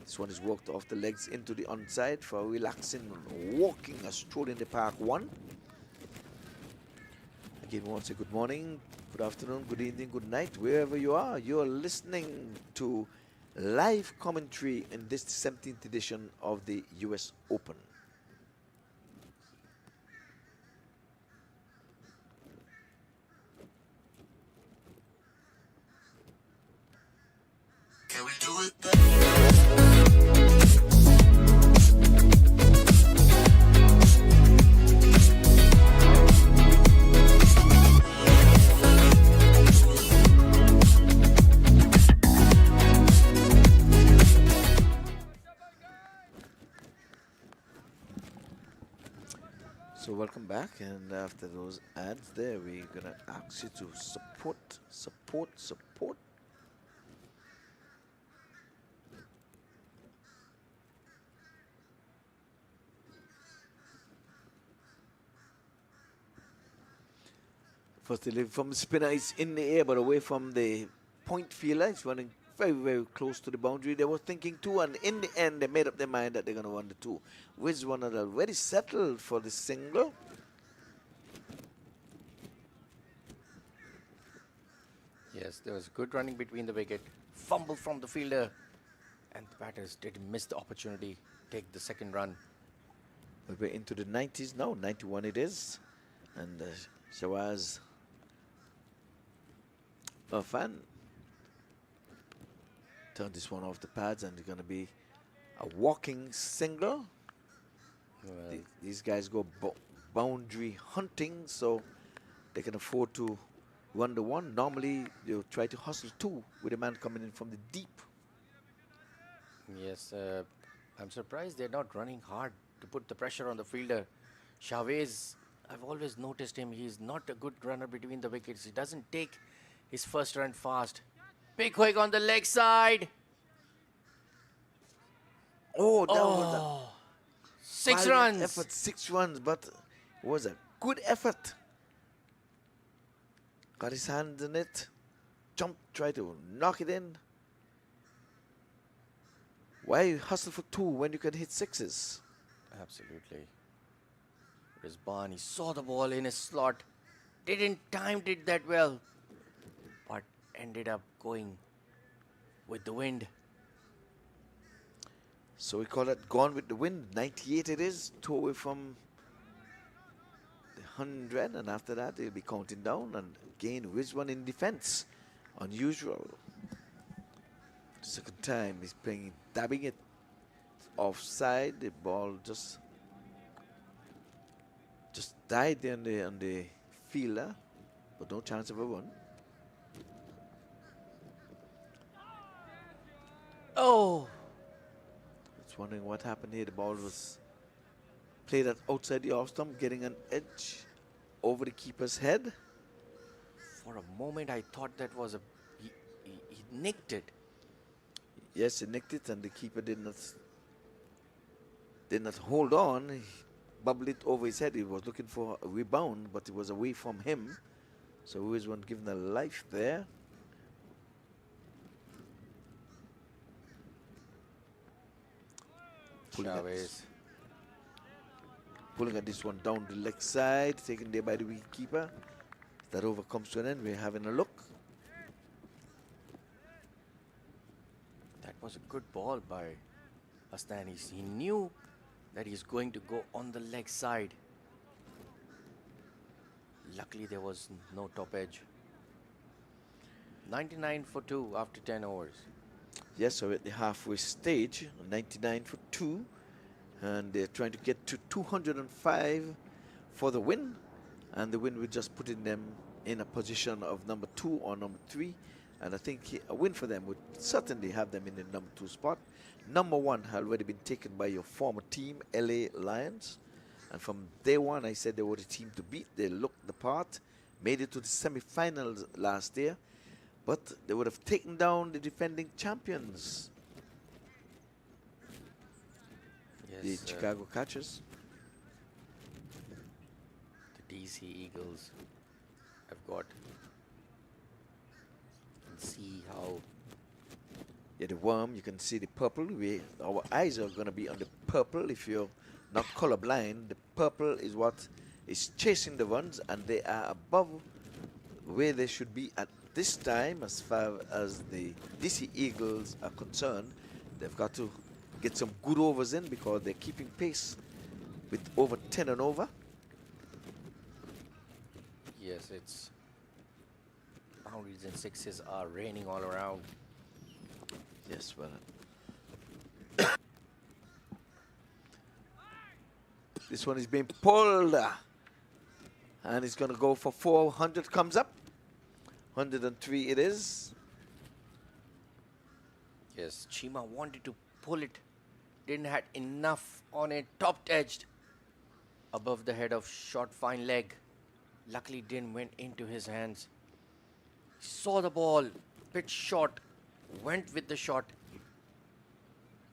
This one is walked off the legs into the onside for a relaxing, walking, a stroll in the park one. Again, once a good morning, good afternoon, good evening, good night, wherever you are. You're listening to live commentary in this 17th edition of the US Open.
Can we do it?
So welcome back, and after those ads there, we're gonna ask you to support. First delivery from the spinner is in the air, but away from the point fielder. It's running very, very close to the boundary. They were thinking two, and in the end, they made up their mind that they're going to run the two. Rizwan had already settled for the single.
Yes, there was good running between the wicket. Fumble from the fielder. And the batters did miss the opportunity. Take the second run.
We're into the 90s now. 91 it is. And Shawaz Irfan turn this one off the pads, and it's going to be a walking single.
Well,
These guys go boundary hunting, so they can afford to run the one. Normally, they'll try to hustle two with a man coming in from the deep.
yes, I'm surprised they're not running hard to put the pressure on the fielder. Chavez, I've always noticed him. He's not a good runner between the wickets. He doesn't take his first run fast. Big hook on the leg side.
Oh, that was a
6
valiant
runs.
effort, 6 runs, but it was a good effort. Got his hand in it, jumped, tried to knock it in. Why hustle for 2 when you can hit 6s?
Absolutely. Rizwan, he saw the ball in his slot. Didn't time it that well. But ended up going with the wind.
So we call it gone with the wind. 98 it is, 2 away from the 100, and after that they'll be counting down, and again Rizwan in defense. Unusual. Second time he's playing, dabbing it offside. The ball just died there on the fielder, but no chance of a run.
Oh!
Just wondering what happened here. The ball was played at outside the off stump, getting an edge over the keeper's head.
For a moment, I thought that was he nicked it.
Yes, he nicked it, and the keeper did not hold on. He bubbled it over his head. He was looking for a rebound, but it was away from him. So Rizwan given a life there.
Chavez.
Pulling at this one down the leg side, taken there by the wicketkeeper. That over comes to an end. We're having a look.
That was a good ball by Astani. He knew that he's going to go on the leg side. Luckily, there was no top edge. 99 for 2 after 10 overs.
Yes, so at the halfway stage, 99 for 2. And they're trying to get to 205 for the win. And the win will just putting them in a position of number 2 or number 3. And I think a win for them would certainly have them in the number 2 spot. Number 1 had already been taken by your former team, LA Lions. And from day one, I said they were the team to beat. They looked the part, made it to the semi-finals last year. But they would have taken down the defending champions, the Chicago Catchers.
The DC Eagles have got. You can see how.
Yeah, the worm, you can see the purple. Our eyes are going to be on the purple if you're not colorblind. The purple is what is chasing the runs, and they are above where they should be at this time as far as the DC Eagles are concerned. They've got to get some good overs in because they're keeping pace with over 10 and over.
Yes, it's boundaries and sixes are raining all around.
Yes, well. This one is being pulled. And it's going to go for 400. Comes up. 103 it is.
Yes, Chima wanted to pull it. Didn't have enough on it. Topped edged. Above the head of short fine leg. Luckily didn't went into his hands. Saw the ball. Bit short. Went with the shot.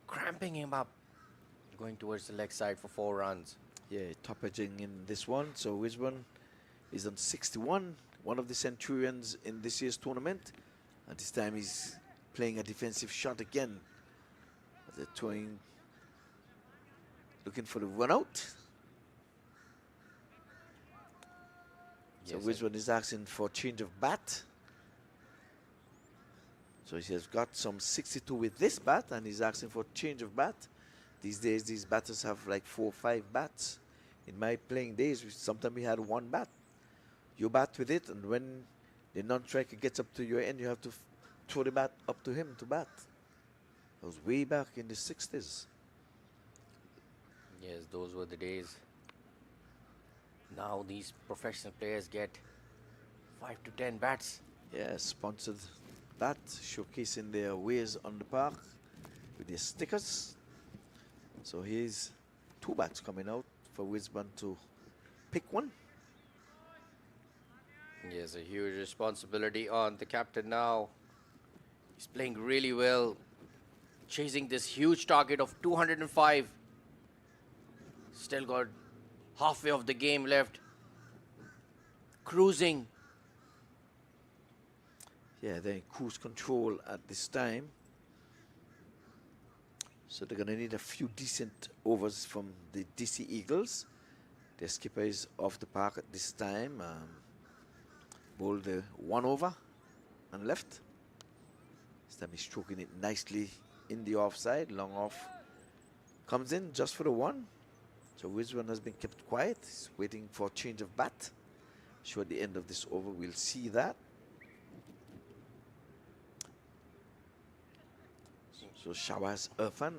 Cramping him up. Going towards the leg side for 4 runs.
Yeah, top edging in this one. So Wisborne is on 61. One of the Centurions in this year's tournament. And this time he's playing a defensive shot again. They're throwing, looking for the run out. So
Yes,
Wisborne is asking for a change of bat. So he has got some 62 with this bat, and he's asking for a change of bat. These days, these batters have like 4 or 5 bats. In my playing days, sometimes we had 1 bat. You bat with it, and when the non-striker gets up to your end, you have to throw the bat up to him to bat. That was way back in the 60s.
Yes, those were the days. Now these professional players get 5 to 10 bats.
Yeah, sponsored bat, showcasing their wares on the park with their stickers. So here's 2 bats coming out for Wisborne to pick one.
Yes, a huge responsibility on the captain now. He's playing really well. Chasing this huge target of 205. Still got halfway of the game left. Cruising.
Yeah, they're in cruise control at this time. So they're going to need a few decent overs from the DC Eagles. Their skipper is off the park at this time. Bowled the 1 over and left. This time he's stroking it nicely in the offside. Long off comes in just for the 1. So Wisborne has been kept quiet. He's waiting for a change of bat. Sure, at the end of this over, we'll see that. So Shawaz Irfan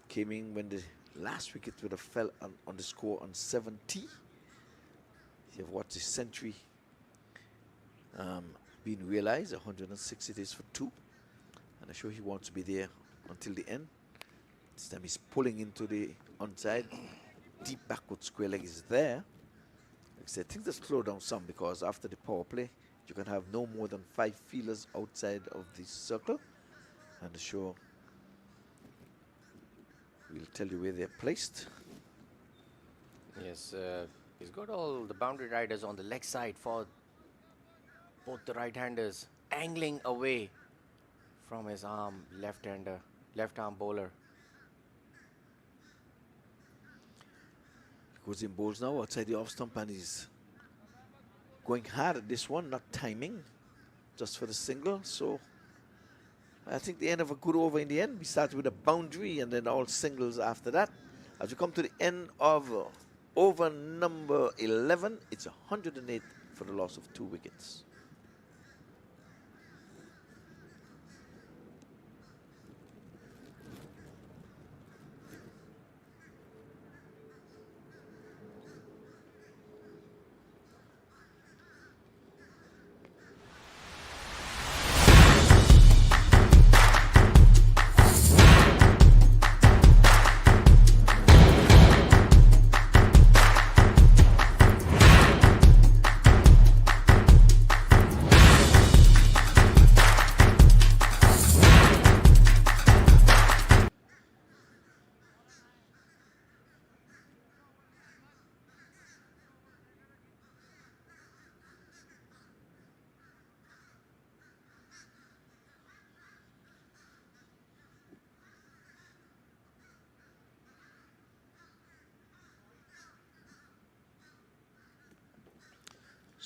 came in when the last wicket would have fell on the score on 70. You've watched the century being realized. 106 it is for 2. And I'm sure he wants to be there until the end. This time he's pulling into the onside. Deep backward square leg is there. Like I said, things have slowed down some because after the power play, you can have no more than 5 fielders outside of the circle. And the show will tell you where they're placed.
Yes, he's got all the boundary riders on the leg side for both the right-handers, angling away from his arm, left-hander, left-arm bowler.
Goes in bowls now outside the off stump, and he's going hard at this one, not timing, just for the single. So I think the end of a good over in the end. We start with a boundary and then all singles after that. As we come to the end of over number 11, it's 108 for the loss of 2 wickets.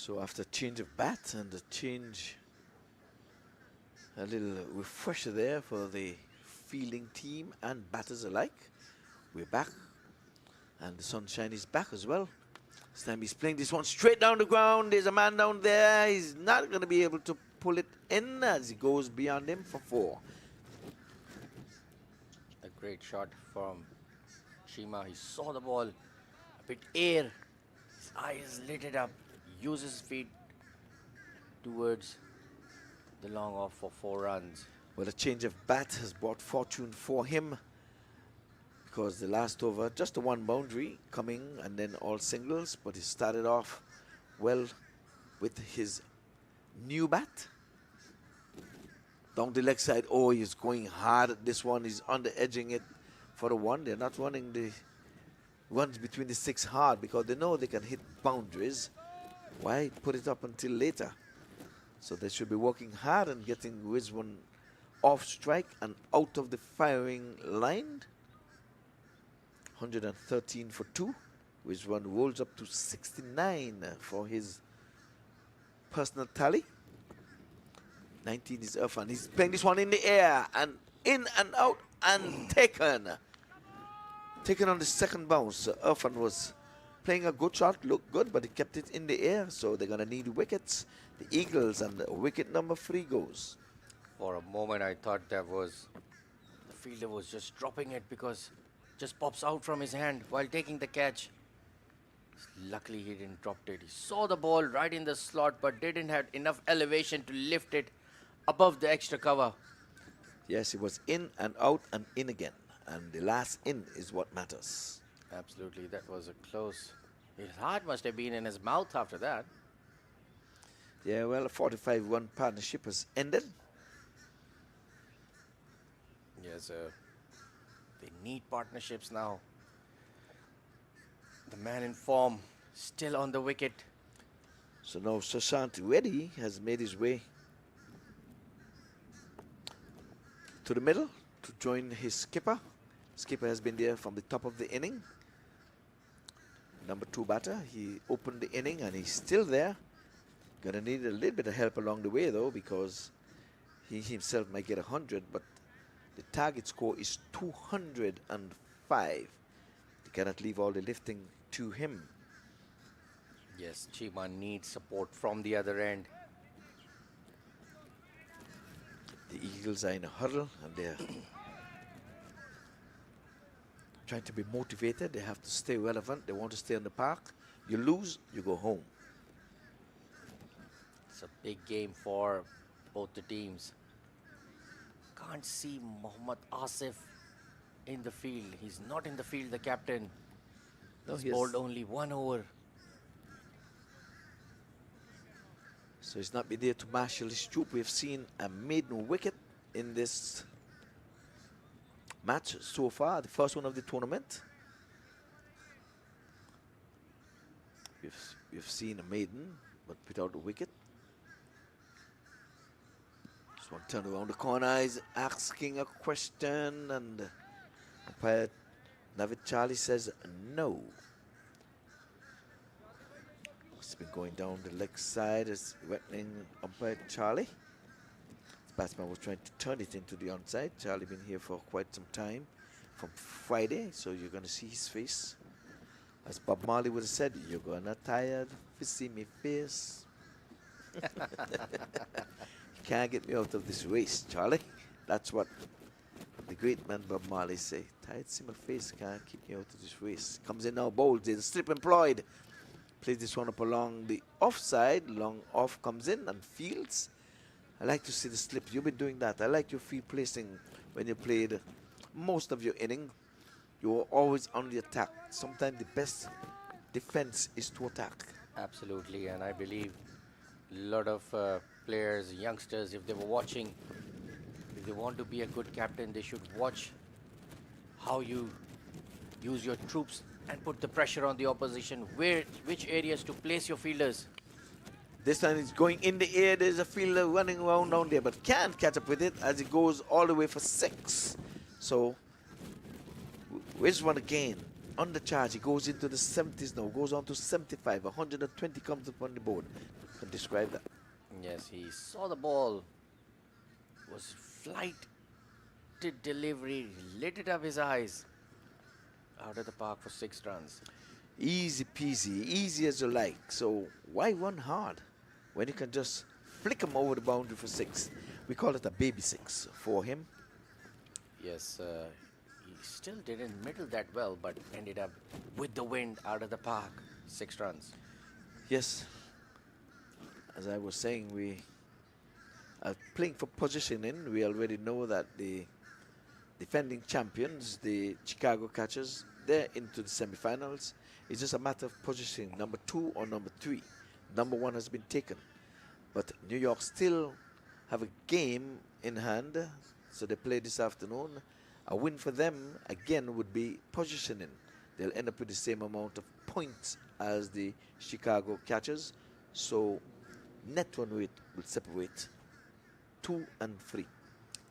So after change of bat and a change, a little refresher there for the fielding team and batters alike, we're back. And the sunshine is back as well. This time he's playing this one straight down the ground. There's a man down there. He's not going to be able to pull it in as he goes beyond him for 4.
A great shot from Shima. He saw the ball a bit air. His eyes lit it up. Uses his feet towards the long off for 4 runs.
Well, a change of bat has brought fortune for him, because the last over, just the 1 boundary coming and then all singles, but he started off well with his new bat. Down the leg side, oh, he's going hard at this one. He's under edging it for the 1. They're not running the runs between the 6 hard because they know they can hit boundaries. Why put it up until later? So they should be working hard and getting Rizwan off strike and out of the firing line. 113 for 2. Rizwan rolls up to 69 for his personal tally. 19 is Irfan. He's playing this one in the air and in and out and taken. Taken on the second bounce. Irfan was playing a good shot, looked good, but he kept it in the air, so they're going to need wickets. The Eagles, and wicket number 3 goes.
For a moment, I thought that was the fielder was just dropping it because it just pops out from his hand while taking the catch. Luckily, he didn't drop it. He saw the ball right in the slot, but didn't have enough elevation to lift it above the extra cover.
Yes, it was in and out and in again, and the last in is what matters.
Absolutely, that was a close. His heart must have been in his mouth after that.
Yeah, well, a 45-run partnership has ended.
Yes, they need partnerships now. The man in form still on the wicket.
So now Shashank Reddy has made his way to the middle to join his skipper. Skipper has been there from the top of the inning. Number 2 batter, he opened the inning and he's still there. Gonna need a little bit of help along the way though, because he himself might get 100, but the target score is 205. They cannot leave all the lifting to him.
Yes, Chima needs support from the other end.
The Eagles are in a huddle and they're trying to be motivated. They have to stay relevant. They want to stay in the park. You lose, you go home.
It's a big game for both the teams. Can't see Mohammad Asif in the field. He's not in the field, the captain.
No,
He's bowled only 1 over.
So he's not been there to marshal his troop. We've seen a maiden wicket in this match so far, the first one of the tournament. We've seen a maiden, but without a wicket. This one turned around the corner, is asking a question, and umpire Navid Charlie says no. It's been going down the leg side as reckoning umpire Charlie. The batsman was trying to turn it into the onside. Charlie been here for quite some time, from Friday, so you're going to see his face. As Bob Marley would have said, you're gonna tired to see me face. You can't get me out of this race, Charlie. That's what the great man Bob Marley say. Tired to see my face, can't keep me out of this race. Comes in now, bowls, there's a slip employed. Plays this one up along the offside. Long off comes in and fields. I like to see the slip. You've been doing that. I like your field placing when you played most of your inning. You were always on the attack. Sometimes the best defense is to attack.
Absolutely, and I believe a lot of players, youngsters, if they were watching, if they want to be a good captain, they should watch how you use your troops and put the pressure on the opposition, which areas to place your fielders.
This time it's going in the air. There's a fielder running around down there, but can't catch up with it as it goes all the way for 6. So, where's one again? on the charge. He goes into the 70s now, goes on to 75. 120 comes up on the board. Can describe that.
Yes, he saw the ball, was flight to delivery, lit it up his eyes. Out of the park for 6 runs.
Easy peasy, easy as you like. So why run hard when you can just flick him over the boundary for 6? We call it a baby 6 for him.
Yes, he still didn't middle that well, but ended up with the wind out of the park. 6 runs.
Yes, as I was saying, we are playing for positioning. We already know that the defending champions, the Chicago Catchers, they're into the semifinals. It's just a matter of positioning, number 2 or number 3. Number 1 has been taken. But New York still have a game in hand, so they play this afternoon. A win for them, again, would be positioning. They'll end up with the same amount of points as the Chicago Catchers. So net run rate will separate 2 and 3.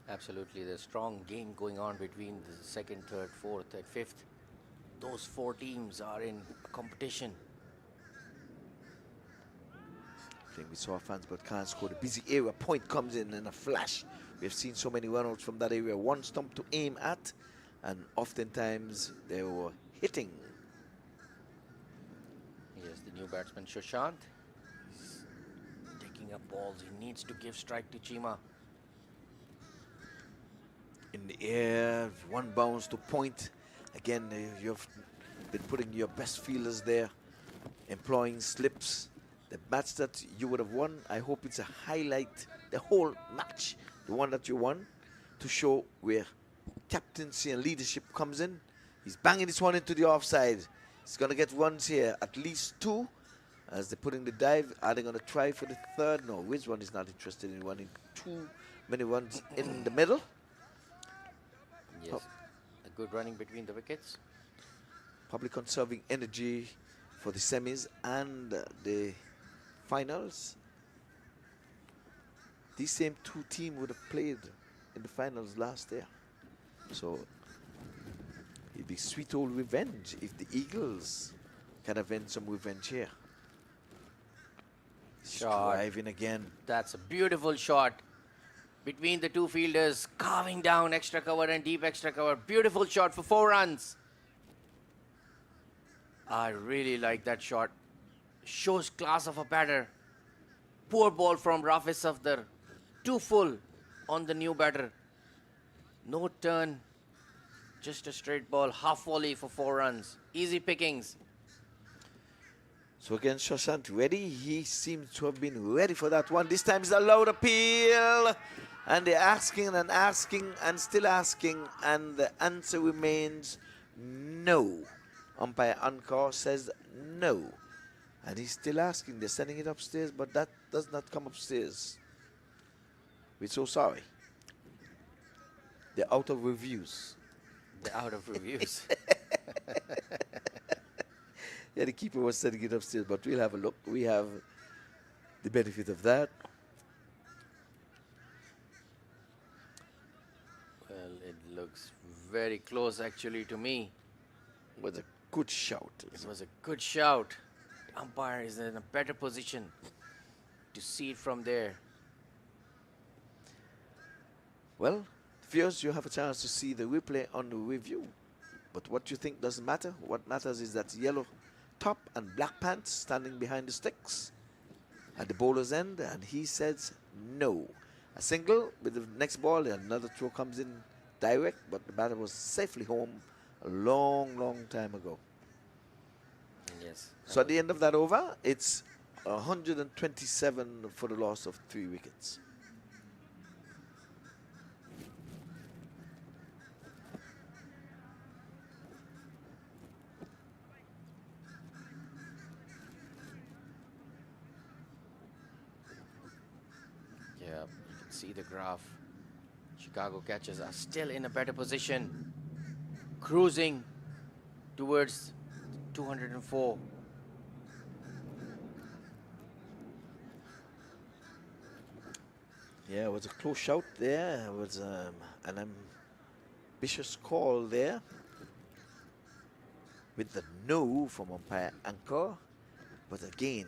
Absolutely, there's strong game going on between the 2nd, 3rd, 4th, and 5th. Those 4 teams are in competition.
Playing with soft fans but can't score. The busy area point comes in a flash. We've seen so many runouts from that area. One stump to aim at, and oftentimes they were hitting.
Yes, the new batsman Shoshant is taking up balls. He needs to give strike to Chima.
In the air, one bounce to point. Again, you've been putting your best fielders there, employing slips. The match that you would have won, I hope it's a highlight, the whole match, the one that you won, to show where captaincy and leadership comes in. He's banging this one into the offside. He's going to get runs here, at least 2. As they're putting the dive, are they going to try for the 3rd? No, which one is not interested in running too many runs in the middle?
Yes, a good running between the wickets.
Probably conserving energy for the semis and the finals. These same 2 teams would have played in the finals last year. So it'd be sweet old revenge if the Eagles can avenge some revenge here.
Shot.
Driving again.
That's a beautiful shot between the 2 fielders, carving down extra cover and deep extra cover. Beautiful shot for 4 runs. I really like that shot. Shows class of a batter. Poor ball from Rafi Safdar. Too full on the new batter. No turn. Just a straight ball. Half volley for 4 runs. Easy pickings.
So again, Shoshant ready. He seems to have been ready for that one. This time it's a loud appeal. And they're asking and asking and still asking. And the answer remains no. Umpire Ankor says no. And he's still asking. They're sending it upstairs, but that does not come upstairs. We're so sorry. They're out of reviews.
They're out of reviews.
Yeah, the keeper was sending it upstairs, but we'll have a look. We have the benefit of that.
Well, it looks very close actually to me.
It was a good shout.
It was a good shout. The umpire is in a better position to see it from there.
Well, viewers, you have a chance to see the replay on the review. But what you think doesn't matter. What matters is that yellow top and black pants standing behind the sticks at the bowler's end, and he says no. A single with the next ball, another throw comes in direct, but the batter was safely home a long, long time ago.
Yes.
So at the end of that over, it's 127 for the loss of 3 wickets.
Yeah, you can see the graph. Chicago Catchers are still in a better position, cruising towards 204.
Yeah, it was a close shout there. It was an ambitious call there. with the no from umpire Anchor. But again,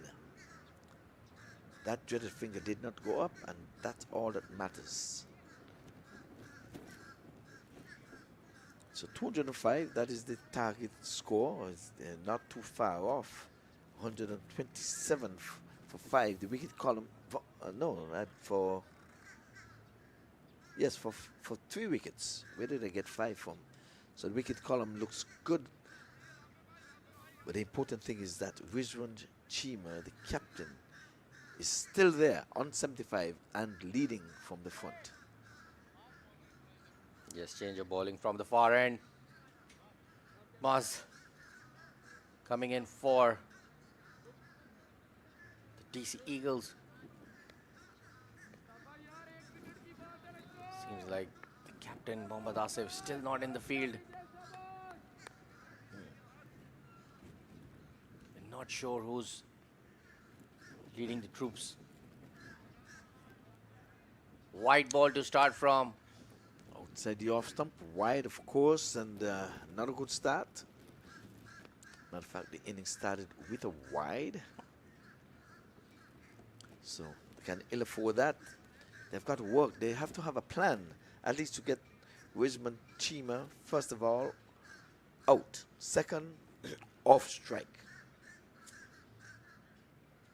that dreaded finger did not go up, and that's all that matters. So 205, that is the target score. It's not too far off. 127 for 5. The wicket column, yes, for 3 wickets. Where did I get 5 from? So the wicket column looks good. But the important thing is that Rizwan Chima, the captain, is still there on 75 and leading from the front.
Yes, change of bowling from the far end. Maz coming in for the DC Eagles. Seems like the captain Mohammad Asif still not in the field. We're not sure who's leading the troops. Wide ball to start from.
Outside the off stump, wide of course, and not a good start. Matter of fact, the inning started with a wide. So they can ill afford that. They've got to work. They have to have a plan, at least to get Rizwan Chima, first of all, out. Second, off strike.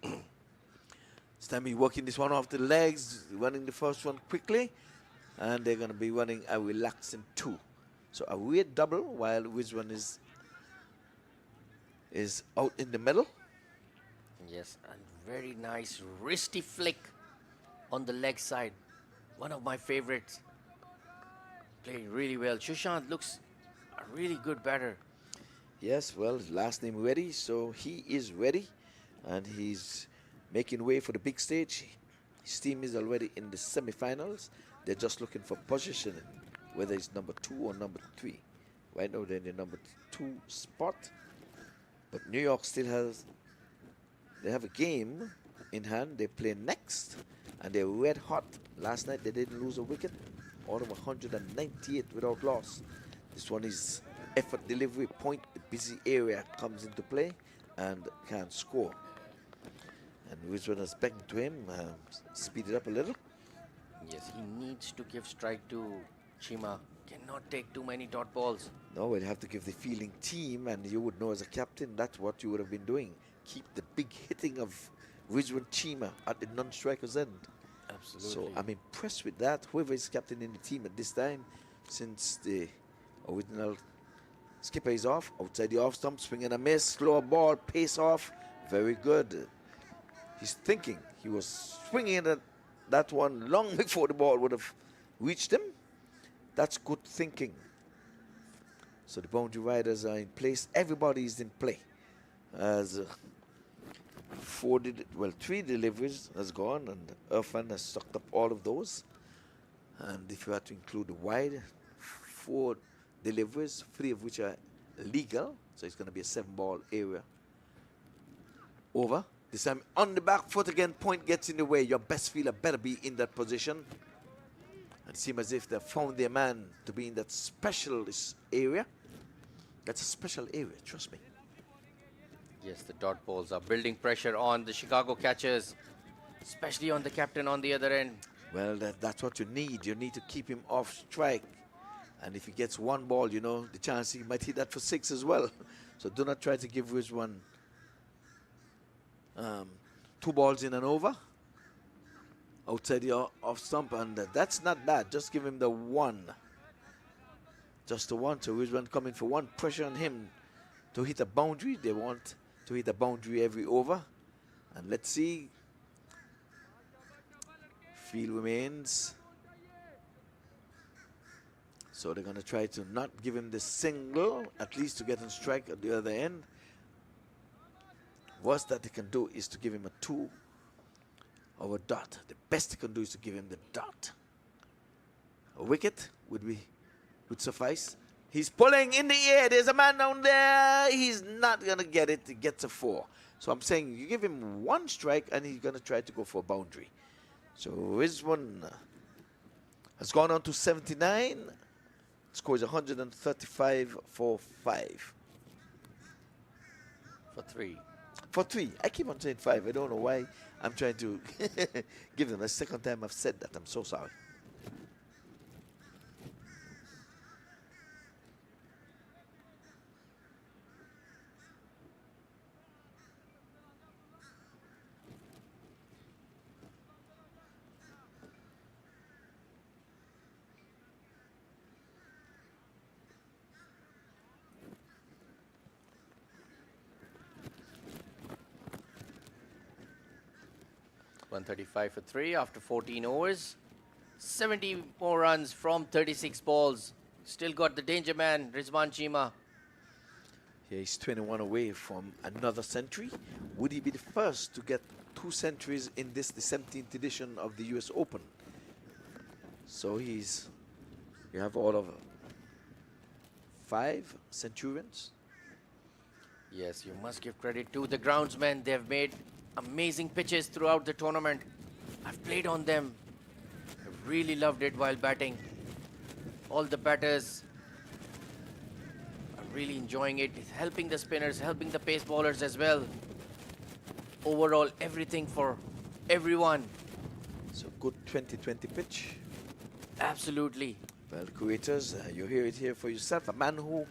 This time he's working this one off the legs, running the first one quickly. And they're going to be running a relaxing 2. So a weird double while Rizwan is out in the middle.
Yes, and very nice wristy flick on the leg side. One of my favorites. Playing really well. Sushant looks a really good batter.
Yes, well, his last name ready, so he is ready. And he's making way for the big stage. His team is already in the semi-finals. They're just looking for positioning, whether it's number 2 or number 3. Right now they're in the number 2 spot. But New York still they have a game in hand. They play next, and they're red hot. Last night they didn't lose a wicket. Out of 198 without loss. This one is effort delivery point. The busy area comes into play and can score. And Rizwan has beckoned to him, speed it up a little.
Yes, he needs to give strike to Chima. Cannot take too many dot balls.
No, we'll have to give the fielding team, and you would know as a captain, that's what you would have been doing. Keep the big hitting of Rizwan Chima at the non-striker's end.
Absolutely.
So I'm impressed with that. Whoever is captain in the team at this time, since the original skipper is off, outside the off stump, swing and a miss, slower ball, pace off, very good. He's thinking. He was swinging at that one long before the ball would have reached him. That's good thinking. So the boundary riders are in place. Everybody is in play. As 3 deliveries has gone, and Irfan has sucked up all of those. And if you had to include the wide, 4 deliveries, 3 of which are legal. So it's going to be a 7-ball area. Over. This time on the back foot again, point gets in the way. Your best fielder better be in that position. And it seems as if they found their man to be in that specialist area. That's a special area, trust me.
Yes, the dot balls are building pressure on the Chicago catchers, especially on the captain on the other end.
Well, that's what you need. You need to keep him off strike. And if he gets 1 ball, you know, the chance he might hit that for 6 as well. So do not try to give Rizwan 2 balls in and over outside the off stump, and that's not bad. Just give him the 1. Just the 1. So Rizwan coming for 1, pressure on him to hit a boundary. They want to hit a boundary every over. And let's see. Field remains. So they're going to try to not give him the single, at least to get on strike at the other end. Worst that they can do is to give him a 2 or a dot. The best they can do is to give him the dot. A wicket would suffice. He's pulling in the air. There's a man down there. He's not going to get it. He gets a 4. So I'm saying you give him 1 strike and he's going to try to go for a boundary. So Rizwan has gone on to 79. Scores 135 for 5.
For 3.
For 3. I keep on saying 5. I don't know why I'm trying to give them. The second time I've said that. I'm so sorry.
$135 for 3 after 14 overs. 70 more runs from 36 balls. Still got the danger man, Rizwan Cheema.
Yeah, he's 21 away from another century. Would he be the first to get 2 centuries in this, the 17th edition of the US Open? So you have all of 5 centurions.
Yes, you must give credit to the groundsmen. They've made amazing pitches throughout the tournament. I've played on them. I really loved it while batting. All the batters are really enjoying it. It's helping the spinners, helping the pace bowlers as well. Overall, everything for everyone.
So good 2020 pitch.
Absolutely.
Well, creators, you hear it here for yourself. A man who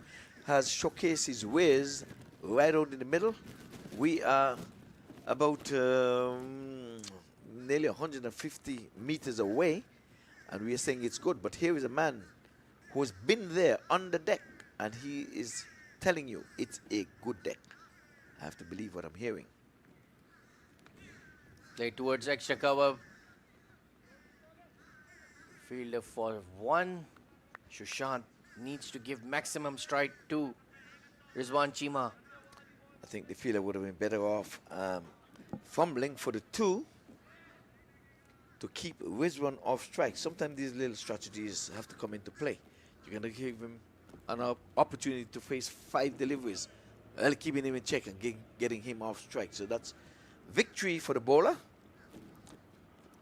has showcased his ways right out in the middle. We are about nearly 150 meters away, and we are saying it's good. But here is a man who has been there on the deck, and he is telling you it's a good deck. I have to believe what I'm hearing.
Play towards extra cover. Fielder for 1. Sushant needs to give maximum strike to Rizwan Cheema.
I think the fielder would have been better off fumbling for the 2 to keep Rizwan off strike. Sometimes these little strategies have to come into play. You're going to give him an opportunity to face 5 deliveries while keeping him in check and getting him off strike. So that's victory for the bowler.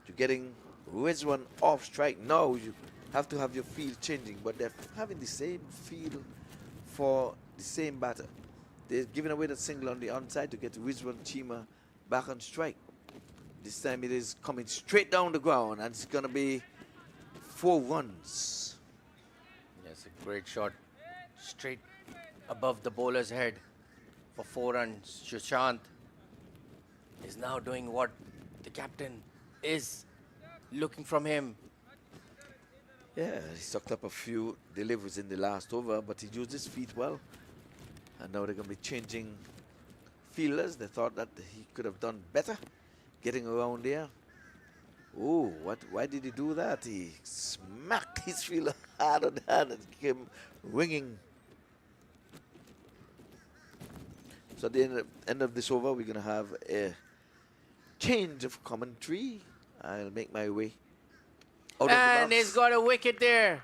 You're getting Rizwan off strike. Now you have to have your field changing, but they're having the same feel for the same batter. They're giving away that single on the onside to get Rizwan Cheema back on strike. This time it is coming straight down the ground, and it's going to be 4 runs.
Yes, a great shot. Straight above the bowler's head for 4 runs. Sushant is now doing what the captain is looking from him.
Yeah, he sucked up a few deliveries in the last over, but he used his feet well. And now they're going to be changing fielders. They thought that he could have done better getting around there. Oh, why did he do that? He smacked his fielder hard on the hand and came ringing. So at the end of this over, we're going to have a change of commentary. I'll make my way out of the box.
And he's got a wicket there.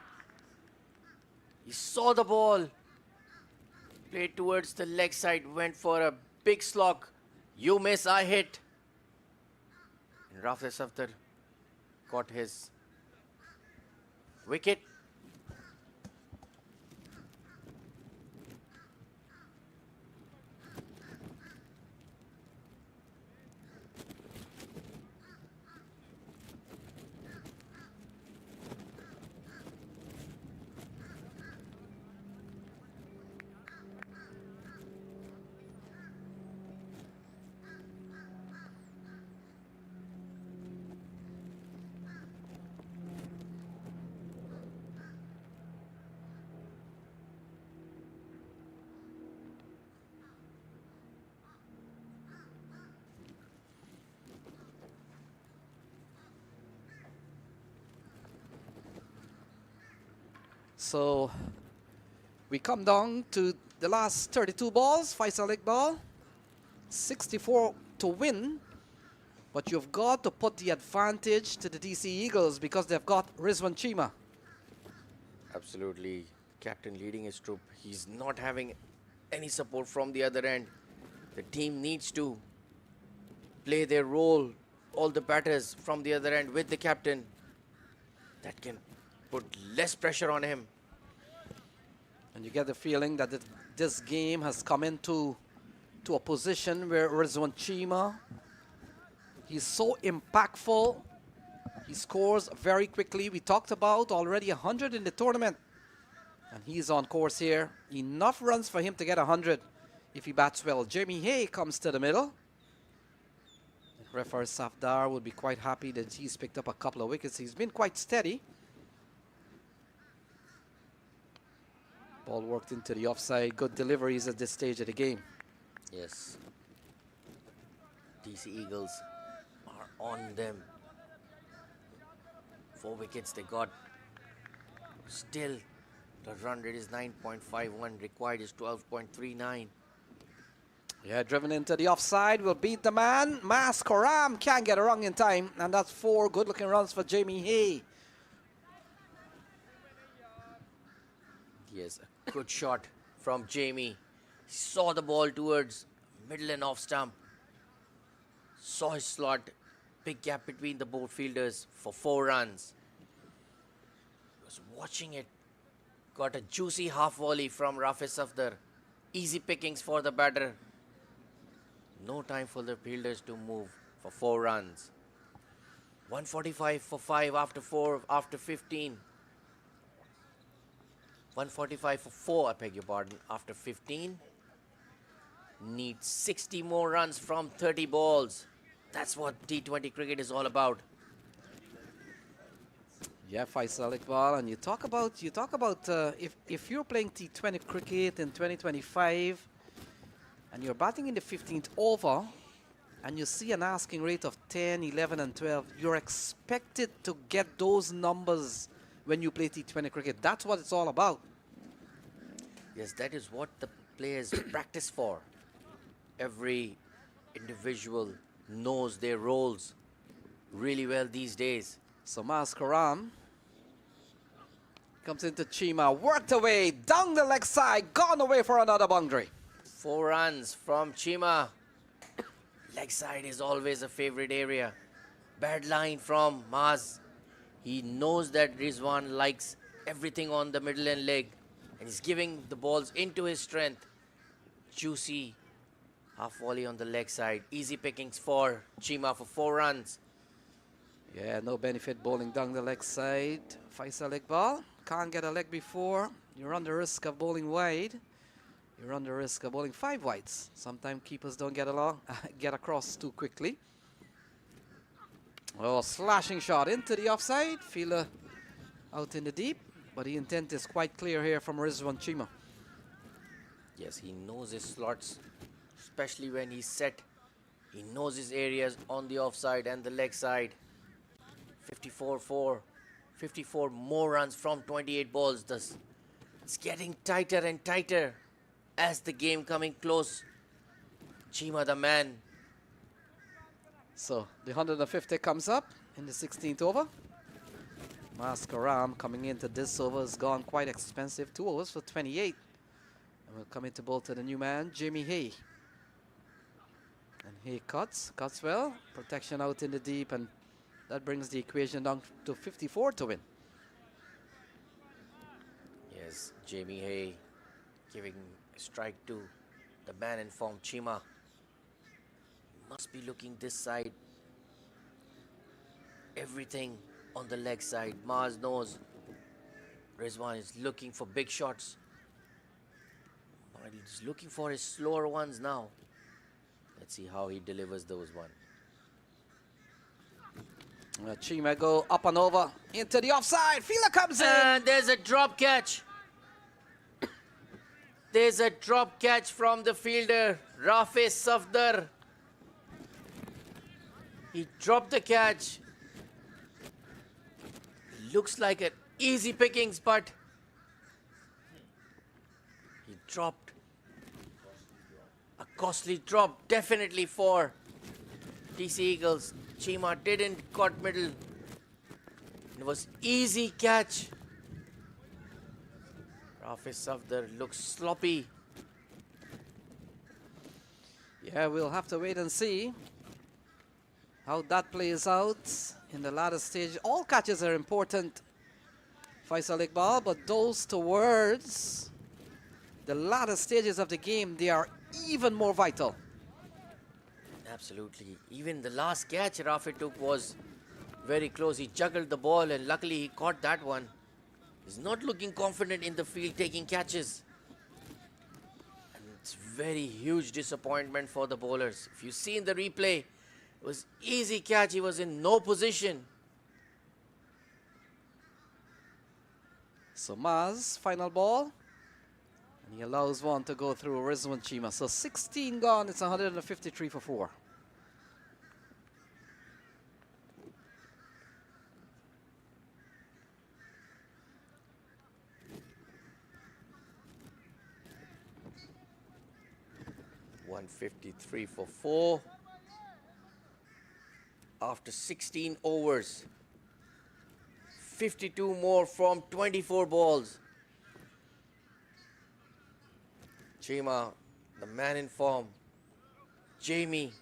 He saw the ball. Played towards the leg side, went for a big slog. You miss, I hit. And Rafi Safdar got his wicket.
So we come down to the last 32 balls. Faisal Iqbal, 64 to win. But you've got to put the advantage to the DC Eagles because they've got Rizwan Cheema.
Absolutely. Captain leading his troop. He's not having any support from the other end. The team needs to play their role. All the batters from the other end with the captain. That can put less pressure on him.
And you get the feeling that this game has come into to a position where Rizwan Chima, he's so impactful. He scores very quickly. We talked about already 100 in the tournament. And he's on course here. Enough runs for him to get 100 if he bats well. Jamie Hay comes to the middle. Referee Safdar would be quite happy that he's picked up a couple of wickets. He's been quite steady. Ball worked into the offside. Good deliveries at this stage of the game.
Yes. DC Eagles are on them. 4 wickets they got. Still, the run rate is 9.51. Required is 12.39.
Yeah, driven into the offside. Will beat the man. Maskaram can't get it wrong in time. And that's 4 good-looking runs for Jamie Hay.
Yes, a good shot from Jamie. He saw the ball towards middle and off stump. Saw his slot. Big gap between the both fielders for 4 runs. Was watching it. Got a juicy half volley from Rafi Safdar. Easy pickings for the batter. No time for the fielders to move for 4 runs. 145 for 5 after 4 after 15. 145 for 4, I beg your pardon, after 15. Needs 60 more runs from 30 balls. That's what T20 cricket is all about.
Yeah, Faisal Iqbal, and you talk about if you're playing T20 cricket in 2025 and you're batting in the 15th over and you see an asking rate of 10, 11 and 12, you're expected to get those numbers when you play T20 cricket. That's what it's all about.
Yes, that is what the players practice for. Every individual knows their roles really well these days.
So Maskaram comes into Chima, worked away, down the leg side, gone away for another boundary.
4 runs from Chima. Leg side is always a favorite area. Bad line from Maz. He knows that Rizwan likes everything on the middle and leg, and he's giving the balls into his strength. Juicy half volley on the leg side. Easy pickings for Chima for 4 runs.
Yeah, no benefit bowling down the leg side. Faisal Iqbal can't get a leg before. You're on the risk of bowling wide. You're on the risk of bowling 5 wides. Sometimes keepers don't get across too quickly. Oh, slashing shot into the offside. Fielder out in the deep, but the intent is quite clear here from Rizwan Chima.
Yes, he knows his slots, especially when he's set. He knows his areas on the offside and the leg side. 54 more runs from 28 balls. Thus, it's getting tighter and tighter as the game coming close. Chima the man.
So the 150 comes up in the 16th over. Maskaram coming into this over has gone quite expensive. 2 overs for 28. And we'll come into bowl to the new man, Jamie Hay. And Hay cuts well. Protection out in the deep, and that brings the equation down to 54 to win.
Yes, Jamie Hay giving a strike to the man in form, Chima. Must be looking this side. Everything on the leg side. Mars knows Rizwan is looking for big shots. He's looking for his slower ones now. Let's see how he delivers those ones.
Chima go up and over into the offside. Fielder comes in.
And there's a drop catch. There's a drop catch from the fielder, Rafi Safdar. He dropped the catch. Looks like an easy pickings, but he dropped a costly drop, definitely for DC Eagles. Chima didn't caught middle. It was easy catch. Rafi Safdar looks sloppy.
Yeah, we'll have to wait and see how that plays out in the latter stage. All catches are important, Faisal Iqbal, but those towards the latter stages of the game, they are even more vital.
Absolutely. Even the last catch Rafi took was very close. He juggled the ball and luckily he caught that one. He's not looking confident in the field taking catches. And it's very huge disappointment for the bowlers. If you see in the replay, it was easy catch. He was in no position.
So Maz, final ball. And he allows one to go through Rizwan Chima. So 16 gone, it's 153 for 4.
.153 for 4. After 16 overs. 52 more from 24 balls. Chima, the man in form. Jamie.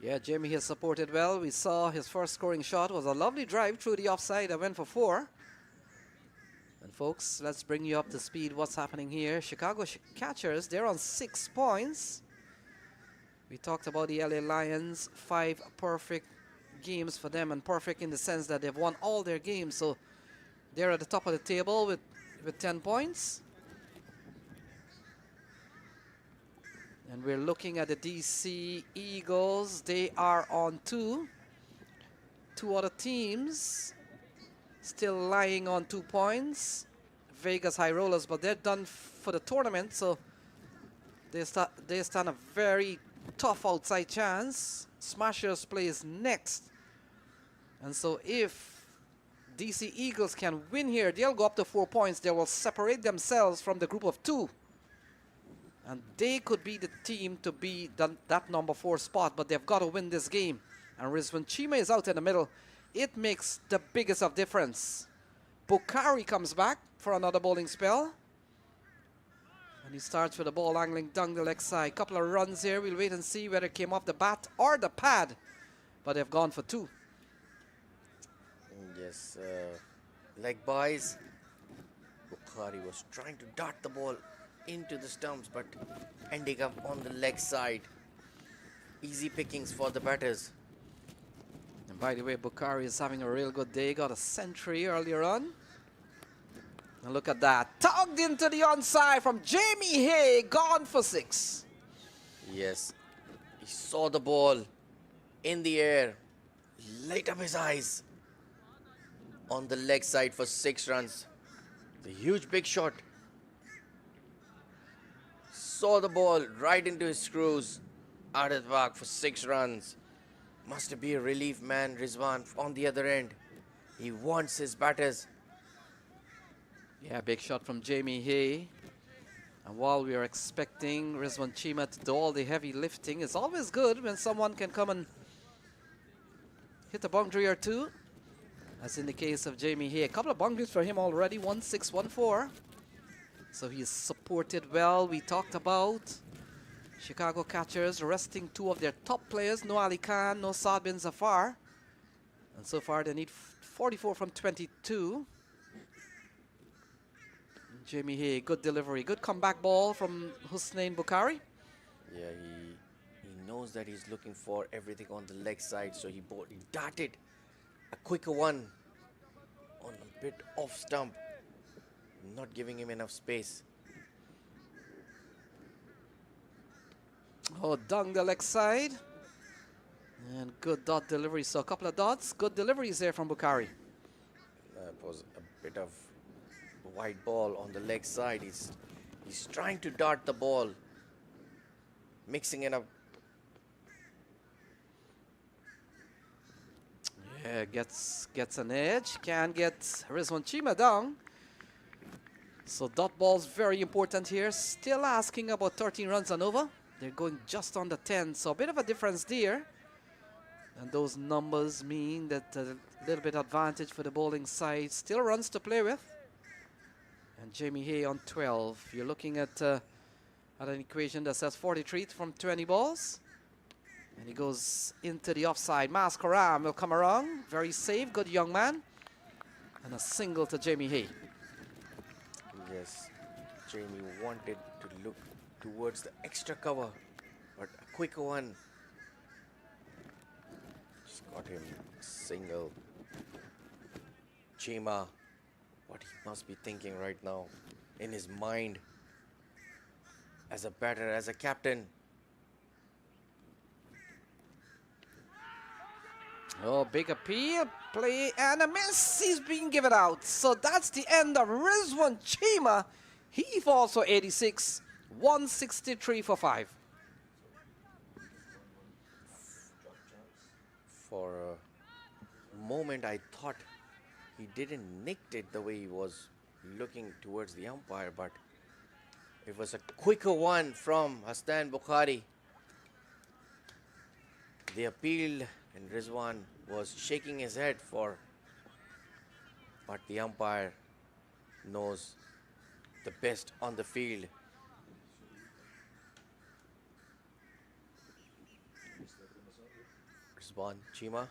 Yeah, Jamie has supported well. We saw his first scoring shot was a lovely drive through the offside that went for 4. And folks, let's bring you up to speed what's happening here. Chicago catchers, they're on 6 points. We talked about the LA Lions, 5 perfect games for them, and perfect in the sense that they've won all their games. So they're at the top of the table with 10 points. And we're looking at the DC Eagles. They are on 2. 2 other teams still lying on 2 points. Vegas High Rollers, but they're done for the tournament, so they stand a very tough outside chance. Smashers plays next. And so if DC Eagles can win here, they'll go up to 4 points. They will separate themselves from the group of 2. And they could be the team to be that number 4 spot, but they've got to win this game. And Rizwan Chima is out in the middle. It makes the biggest of difference. Bukhari comes back for another bowling spell. And he starts with the ball angling down the leg side. Couple of runs here. We'll wait and see whether it came off the bat or the pad. But they've gone for 2.
Yes, leg buys. Bukhari was trying to dart the ball into the stumps, but ending up on the leg side. Easy pickings for the batters.
And by the way, Bukhari is having a real good day. Got a century earlier on. And look at that. Tugged into the onside from Jamie Hay. Gone for 6.
Yes, he saw the ball in the air. Light up his eyes. On the leg side for 6 runs. The huge big shot. Saw the ball right into his screws. Out of the park for 6 runs. Must be a relief man, Rizwan, on the other end. He wants his batters.
Yeah, big shot from Jamie Hay. And while we are expecting Rizwan Chima to do all the heavy lifting, it's always good when someone can come and hit a boundary or 2. As in the case of Jamie Hay. A couple of boundaries for him already, 1-6, 1-4. So he's supported well. We talked about Chicago catchers resting 2 of their top players, no Ali Khan, no Saad bin Zafar. And so far they need 44 from 22. Jamie Hay, good delivery, good comeback ball from Hussain Bukhari.
Yeah, he knows that he's looking for everything on the leg side, so he darted a quicker one on a bit off stump, not giving him enough space.
Oh, down the leg side. And good dot delivery. So a couple of dots. Good deliveries there from Bukhari.
That was a bit of wide ball on the leg side. He's trying to dart the ball, mixing it up.
Yeah, gets an edge. Can get Rizwan Chima down. So dot ball's very important here. Still asking about 13 runs and over. They're going just under 10, so a bit of a difference there. And those numbers mean that a little bit advantage for the bowling side. Still runs to play with. And Jamie Hay on 12. You're looking at an equation that says 43 from 20 balls. And he goes into the offside. Mascaram will come around. Very safe, good young man. And a single to Jamie Hay.
Yes, Jamie wanted to look towards the extra cover, but a quicker one just got him single. Chima, what he must be thinking right now in his mind as a batter, as a captain.
Oh, big appeal, play and a miss. He's being given out. So that's the end of Rizwan Chima. He falls for 86, 163 for 5.
For a moment, I thought he didn't nick it the way he was looking towards the umpire, but it was a quicker one from Hassan Bukhari. The appeal, and Rizwan was shaking his head but the umpire knows the best on the field. Rizwan Chima.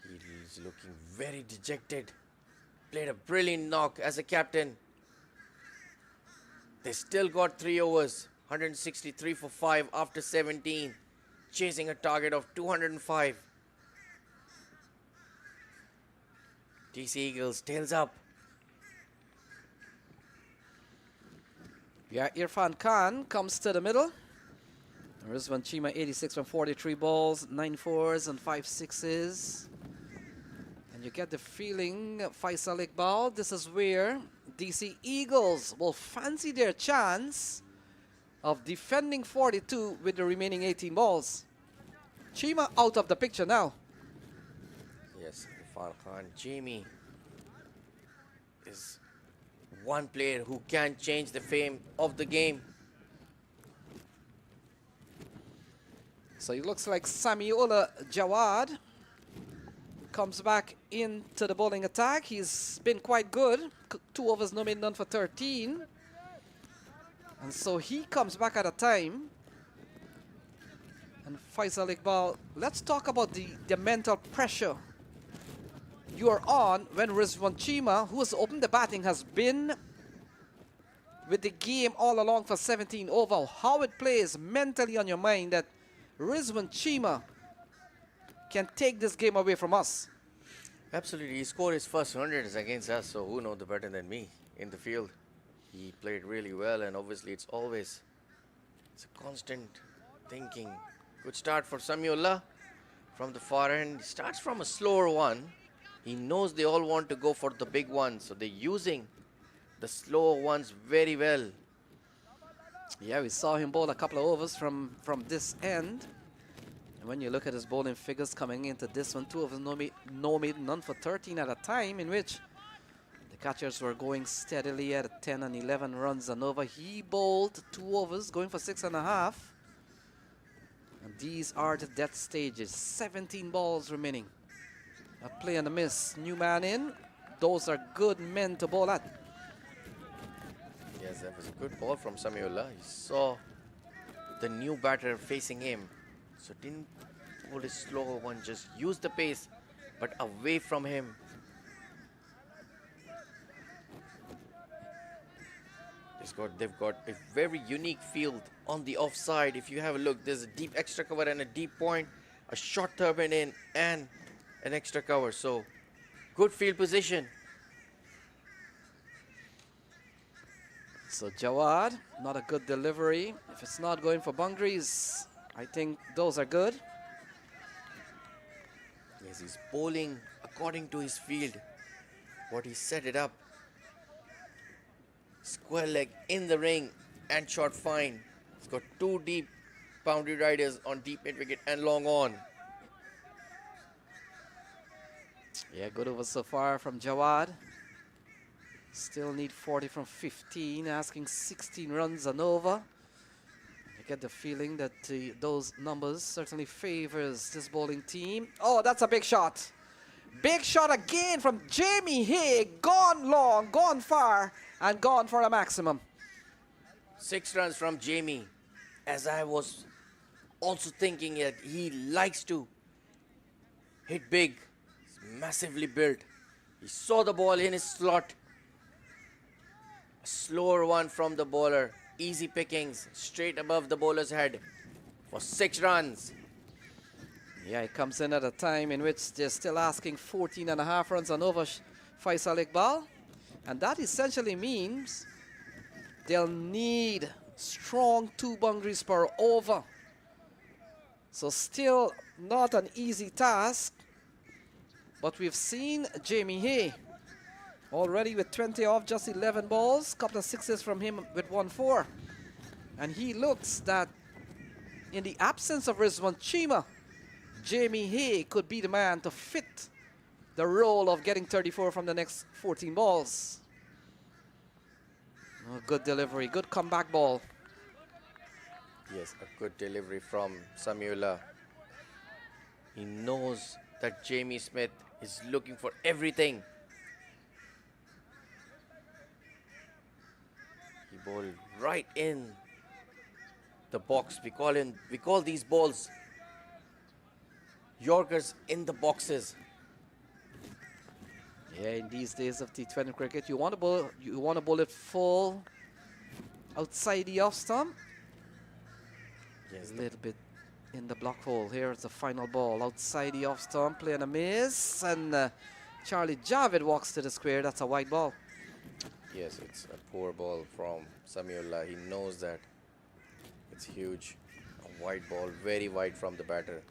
He's looking very dejected. Played a brilliant knock as a captain. They still got 3 overs. 163 for 5 after 17. Chasing a target of 205. DC Eagles tails up.
Yeah, Irfan Khan comes to the middle. Rizwan Chima, 86 from 43 balls, 9 fours and 5 sixes. And you get the feeling, Faisal Iqbal, this is where DC Eagles will fancy their chance of defending 42 with the remaining 18 balls. Chima out of the picture now.
Yes, Irfan Khan. Jamie is one player who can change the fame of the game.
So it looks like Samiola Jawad comes back into the bowling attack. He's been quite good. 2 overs, no made, none for 13. And so he comes back at a time. And Faisal Iqbal, let's talk about the mental pressure you are on when Rizwan Chima, who has opened the batting, has been with the game all along for 17 over. How it plays mentally on your mind that Rizwan Chima can take this game away from us.
Absolutely. He scored his first 100s against us, so who knows the better than me in the field. He played really well, and obviously it's a constant thinking. Good start for Samiullah from the far end. He starts from a slower one. He knows they all want to go for the big one, so they're using the slower ones very well.
Yeah, we saw him bowl a couple of overs from this end. And when you look at his bowling figures coming into this one, 2 overs, no made, none for 13 at a time, in which the catchers were going steadily at 10 and 11 runs and over. He bowled 2 overs, going for 6.5. And these are the death stages. 17 balls remaining. A play and a miss. New man in. Those are good men to bowl at.
Yes, that was a good ball from Samiullah. He saw the new batter facing him. So didn't bowl his slower one, just use the pace, but away from him. They've got a very unique field on the offside. If you have a look, there's a deep extra cover and a deep point, a short turban in, and an extra cover. So good field position.
So Jawad, not a good delivery. If it's not going for boundaries, I think those are good.
Yes, he's bowling according to his field, what he set it up. Square leg in the ring and short fine. He's got 2 deep boundary riders on deep mid wicket and long on.
Yeah, good over so far from Jawad. Still need 40 from 15, asking 16 runs and over. You get the feeling that those numbers certainly favors this bowling team. Oh, that's a big shot. Big shot again from Jamie Haig. Gone long, gone far, and gone for a maximum.
6 runs from Jamie. As I was also thinking that he likes to hit big. He's massively built. He saw the ball in his slot. A slower one from the bowler. Easy pickings straight above the bowler's head for 6 runs.
Yeah, it comes in at a time in which they're still asking 14.5 runs on over Faisal Iqbal. And that essentially means they'll need strong 2 boundaries per over. So still not an easy task. But we've seen Jamie Hay already with 20 off just 11 balls. Couple of sixes from him with 1-4. And he looks that in the absence of Rizwan Chima, Jamie Hay could be the man to fit the role of getting 34 from the next 14 balls. Oh, good delivery, good comeback ball.
Yes, a good delivery from Samula. He knows that Jamie Smith is looking for everything. He bowled right in the box. We call these balls Yorkers in the boxes.
Yeah, in these days of T20 cricket, you want to bowl it full outside the off stump.
Yes,
A little bit in the block hole. Here's the final ball outside the off stump, playing a miss, and Charlie Javed walks to the square. That's a wide ball.
yes, it's a poor ball from Samula. He knows that it's huge. A wide ball, very wide from the batter.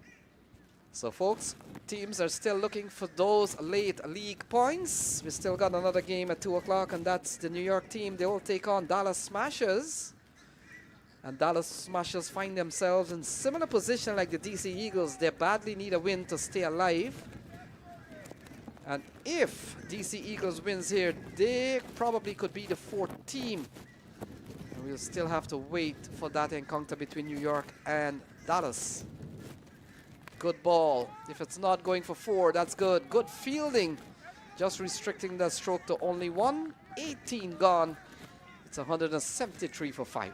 So, folks, teams are still looking for those late league points. We still got another game at 2 o'clock, and that's the New York team. They will take on Dallas Smashers. And Dallas Smashers find themselves in similar position like the DC Eagles. They badly need a win to stay alive. And if DC Eagles wins here, they probably could be the 4th team. And we'll still have to wait for that encounter between New York and Dallas. Good ball. If it's not going for 4, that's good. Good fielding. Just restricting the stroke to only 1. 18 gone. It's 173 for 5.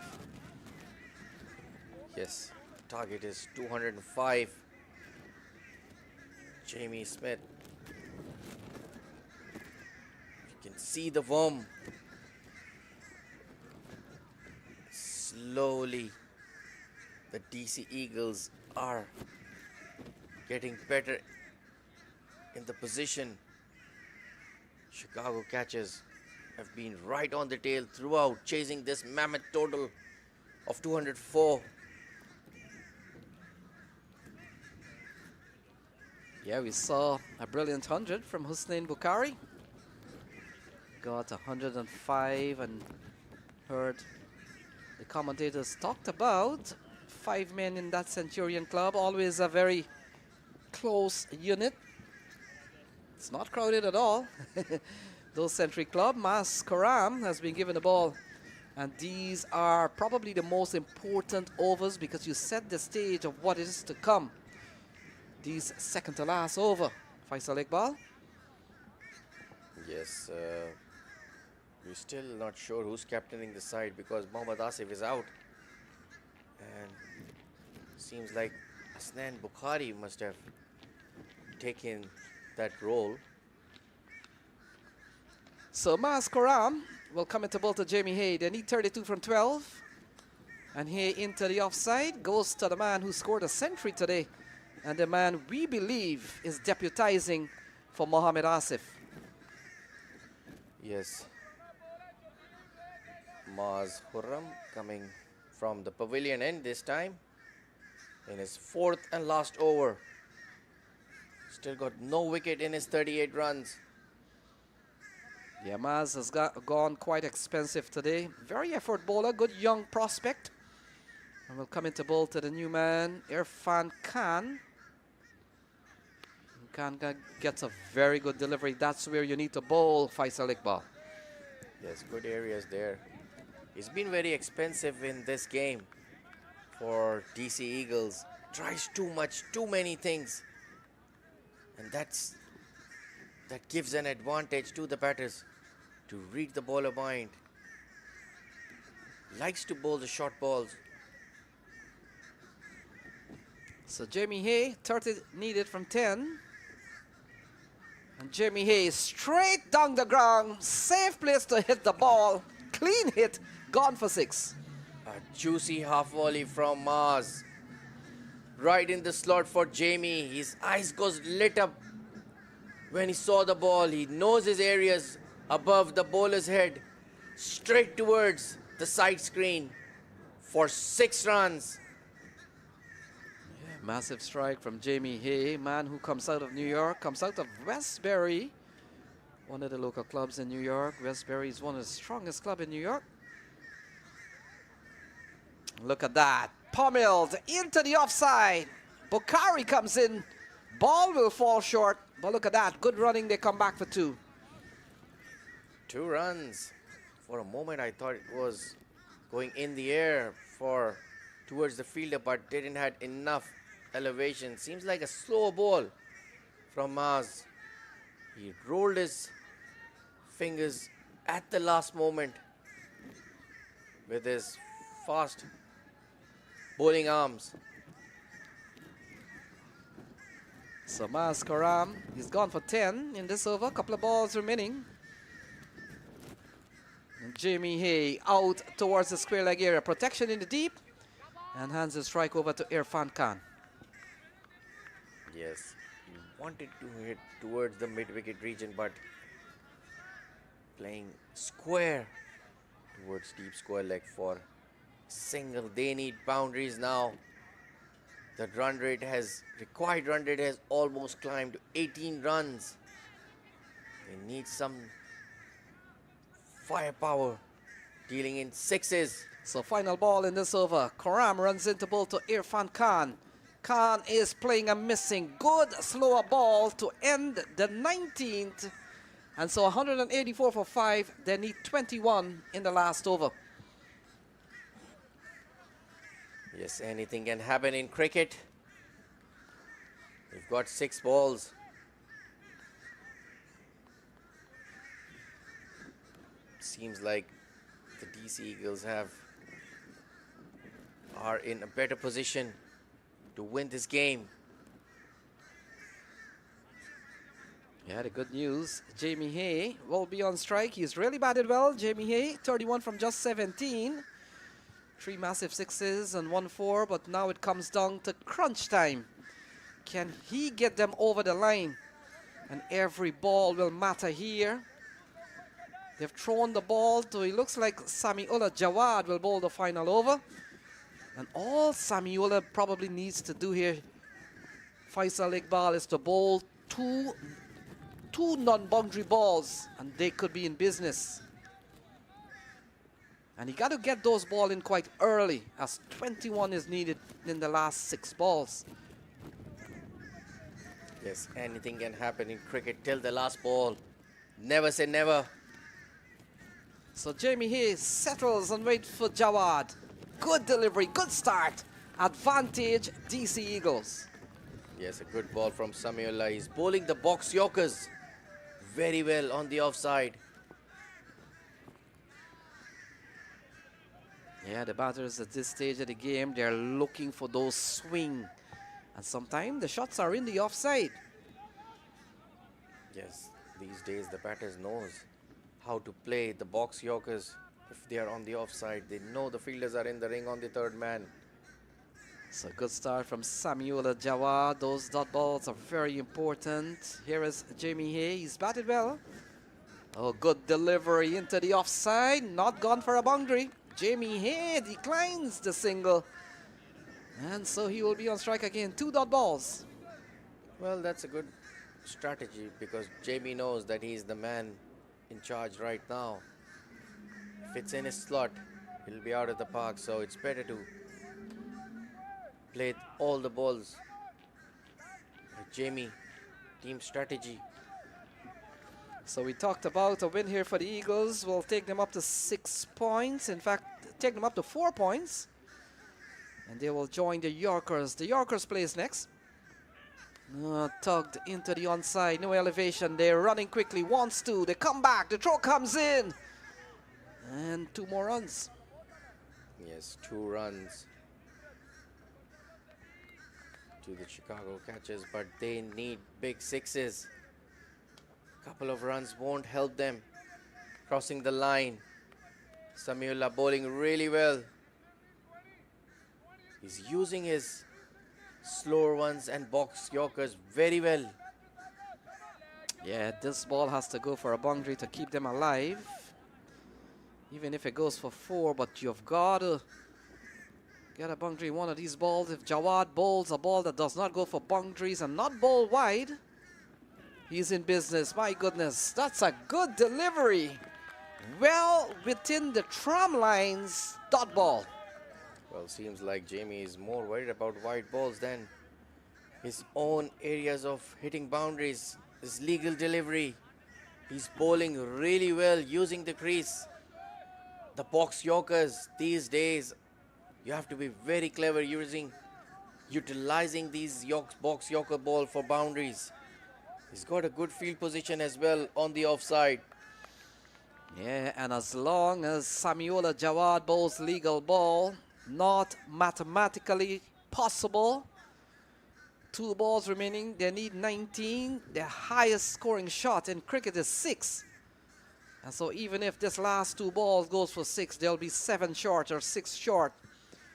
Yes, the target is 205. Jamie Smith. You can see the worm. Slowly, the DC Eagles are getting better in the position. Chicago catchers have been right on the tail throughout, chasing this mammoth total of 204.
Yeah, we saw a brilliant 100 from Hussein Bukhari. Got 105 and heard the commentators talked about 5 men in that Centurion club. Always a very close unit. It's not crowded at all. Those Century Club. Mas Karam has been given the ball. And these are probably the most important overs because you set the stage of what is to come. These second to last over. Faisal Iqbal.
Yes, we're still not sure who's captaining the side because Mohammad Asif is out. And seems like Hasnan Bukhari must have taken that role.
So Mas Karam will come into bowl to Jamie Hay. They need 32 from 12. And Hay into the offside. Goes to the man who scored a century today. And the man we believe is deputizing for Mohammad Asif.
Yes. Maz Hurram coming from the pavilion end this time in his 4th and last over. Still got no wicket in his 38 runs.
Yeah, Maz has gone quite expensive today. Very effort bowler, good young prospect. And we'll come into bowl to the new man, Irfan Khan. Khan gets a very good delivery. That's where you need to bowl, Faisal Iqbal.
Yes, good areas there. He's been very expensive in this game for DC Eagles. Tries too much, too many things. And that gives an advantage to the batters to read the bowler mind. Likes to bowl the short balls.
So Jamie Hay, 30 needed from 10. And Jamie Hayes straight down the ground. Safe place to hit the ball. Clean hit. Gone for 6.
A juicy half volley from Mars. Right in the slot for Jamie. His eyes goes lit up when he saw the ball. He knows his areas above the bowler's head. Straight towards the side screen for 6 runs.
Massive strike from Jamie Hay, man who comes out of New York, comes out of Westbury, one of the local clubs in New York. Westbury is one of the strongest clubs in New York. Look at that. Pummeled into the offside. Bukhari comes in. Ball will fall short. But look at that. Good running. They come back for 2.
2 runs. For a moment, I thought it was going in the air towards the fielder, but didn't have enough elevation. Seems like a slow ball from Mars. He rolled his fingers at the last moment with his fast bowling arms.
So Maz Karam, he's gone for 10 in this over. Couple of balls remaining. And Jamie Hay out towards the square leg area. Protection in the deep. And hands the strike over to Irfan Khan.
Yes, he wanted to hit towards the mid-wicket region, but playing square towards deep square leg for single. They need boundaries now. The required run rate has almost climbed to 18 runs. They need some firepower, dealing in 6s.
So final ball in this over. Karam runs into ball to Irfan Khan. Khan is playing a missing good slower ball to end the 19th. And so 184 for 5. They need 21 in the last over.
Yes, anything can happen in cricket. We've got 6 balls. Seems like the DC Eagles are in a better position to win this game.
Yeah, the good news, Jamie Hay will be on strike. He's really batted well. Jamie Hay, 31 from just 17. 3 massive 6s and 1 4, but now it comes down to crunch time. Can he get them over the line? And every ball will matter here. They've thrown the ball to, it looks like Samiullah Jawad will bowl the final over. And all Samiullah probably needs to do here, Faisal Iqbal, is to bowl two non-boundary balls, and they could be in business. And you got to get those balls in quite early, as 21 is needed in the last 6 balls.
Yes, anything can happen in cricket till the last ball. Never say never.
So Jamie Hayes settles and waits for Jawad. Good delivery, good start. Advantage DC Eagles.
Yes, a good ball from Samiullah. He's bowling the box Yorkers very well on the offside.
Yeah, the batters at this stage of the game, they're looking for those swing. And sometimes the shots are in the offside.
Yes, these days the batters knows how to play the box Yorkers. If they are on the offside, they know the fielders are in the ring on the 3rd man.
So good start from Samiullah Jawad. Those dot balls are very important. Here is Jamie Hay. He's batted well. Oh, good delivery into the offside. Not gone for a boundary. Jamie Hay declines the single. And so he will be on strike again. 2 dot balls.
Well, that's a good strategy because Jamie knows that he's the man in charge right now. If it's in his slot, he'll be out of the park, so it's better to play all the balls. Jamie, team strategy.
So we talked about a win here for the Eagles. Will take them up to 6 points. In fact, take them up to 4 points. And they will join the Yorkers. The Yorkers plays next. Tugged into the onside. No elevation. They're running quickly. Wants to. They come back. The throw comes in. And 2 more runs.
Yes, 2 runs to the Chicago Catchers, but they need big 6s. Couple of runs won't help them. Crossing the line. Samiola bowling really well. He's using his slower ones and box yorkers very well.
Yeah, this ball has to go for a boundary to keep them alive. Even if it goes for 4, but you've got to get a boundary in one of these balls. If Jawad bowls a ball that does not go for boundaries and not bowl wide, he's in business. My goodness, that's a good delivery. Well within the tram lines, dot ball.
Well, seems like Jamie is more worried about wide balls than his own areas of hitting boundaries. His legal delivery. He's bowling really well using the crease. The box yorkers these days, you have to be very clever utilizing these box yorker ball for boundaries. He's got a good field position as well on the offside.
Yeah, and as long as Samiola Jawad bowls legal ball, not mathematically possible. 2 balls remaining, they need 19. Their highest scoring shot in cricket is 6. And so even if this last 2 balls goes for 6, they'll be 7 short or 6 short.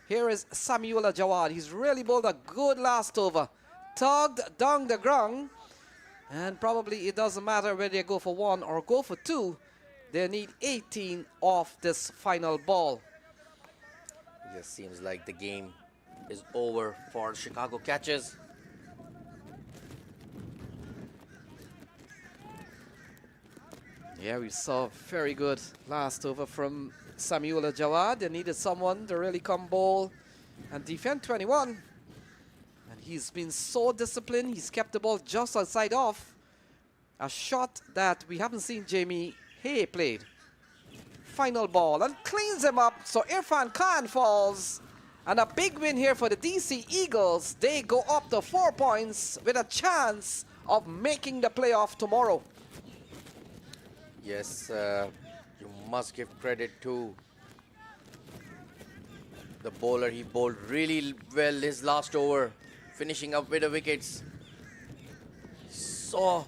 Here is Samiola Jawad. He's really bowled a good last over. Tugged down the ground. And probably it doesn't matter whether they go for 1 or go for 2. They need 18 off this final ball.
It just seems like the game is over for Chicago catchers.
Yeah, we saw very good last over from Samiola Jawad. They needed someone to really come bowl and defend 21. And he's been so disciplined. He's kept the ball just outside off. A shot that we haven't seen Jamie Hay played. Final ball and cleans him up. So Irfan Khan falls. And a big win here for the DC Eagles. They go up to 4 points with a chance of making the playoff tomorrow.
Yes, you must give credit to the bowler. He bowled really well his last over, finishing up with the wickets. Saw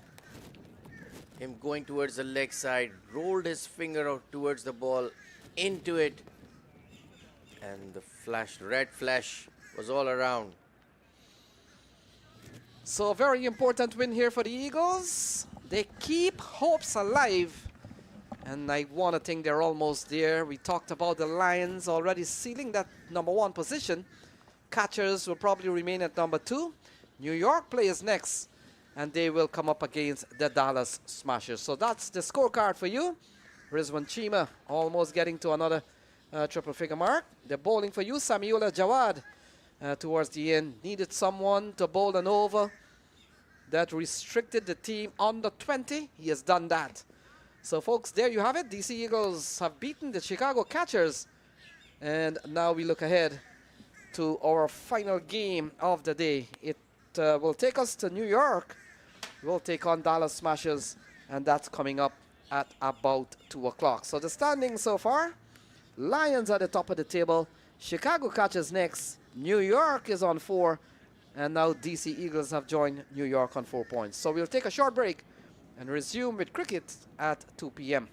him going towards the leg side, rolled his finger out towards the ball, into it, and the flash, red flash, was all around.
So a very important win here for the Eagles. They keep hopes alive. And I want to think they're almost there. We talked about the Lions already sealing that #1 position. Catchers will probably remain at #2. New York plays next. And they will come up against the Dallas Smashers. So that's the scorecard for you. Rizwan Chima almost getting to another triple figure mark. The bowling for you, Samiola Jawad. Towards the end, needed someone to bowl an over that restricted the team under 20. He has done that. So folks, there you have it. DC Eagles have beaten the Chicago Catchers. And now we look ahead to our final game of the day. It will take us to New York. We'll take on Dallas Smashers, and that's coming up at about 2 o'clock. So the standings so far, Lions at the top of the table, Chicago Catchers next, New York is on 4, and now DC Eagles have joined New York on 4 points. So we'll take a short break and resume with cricket at 2 p.m.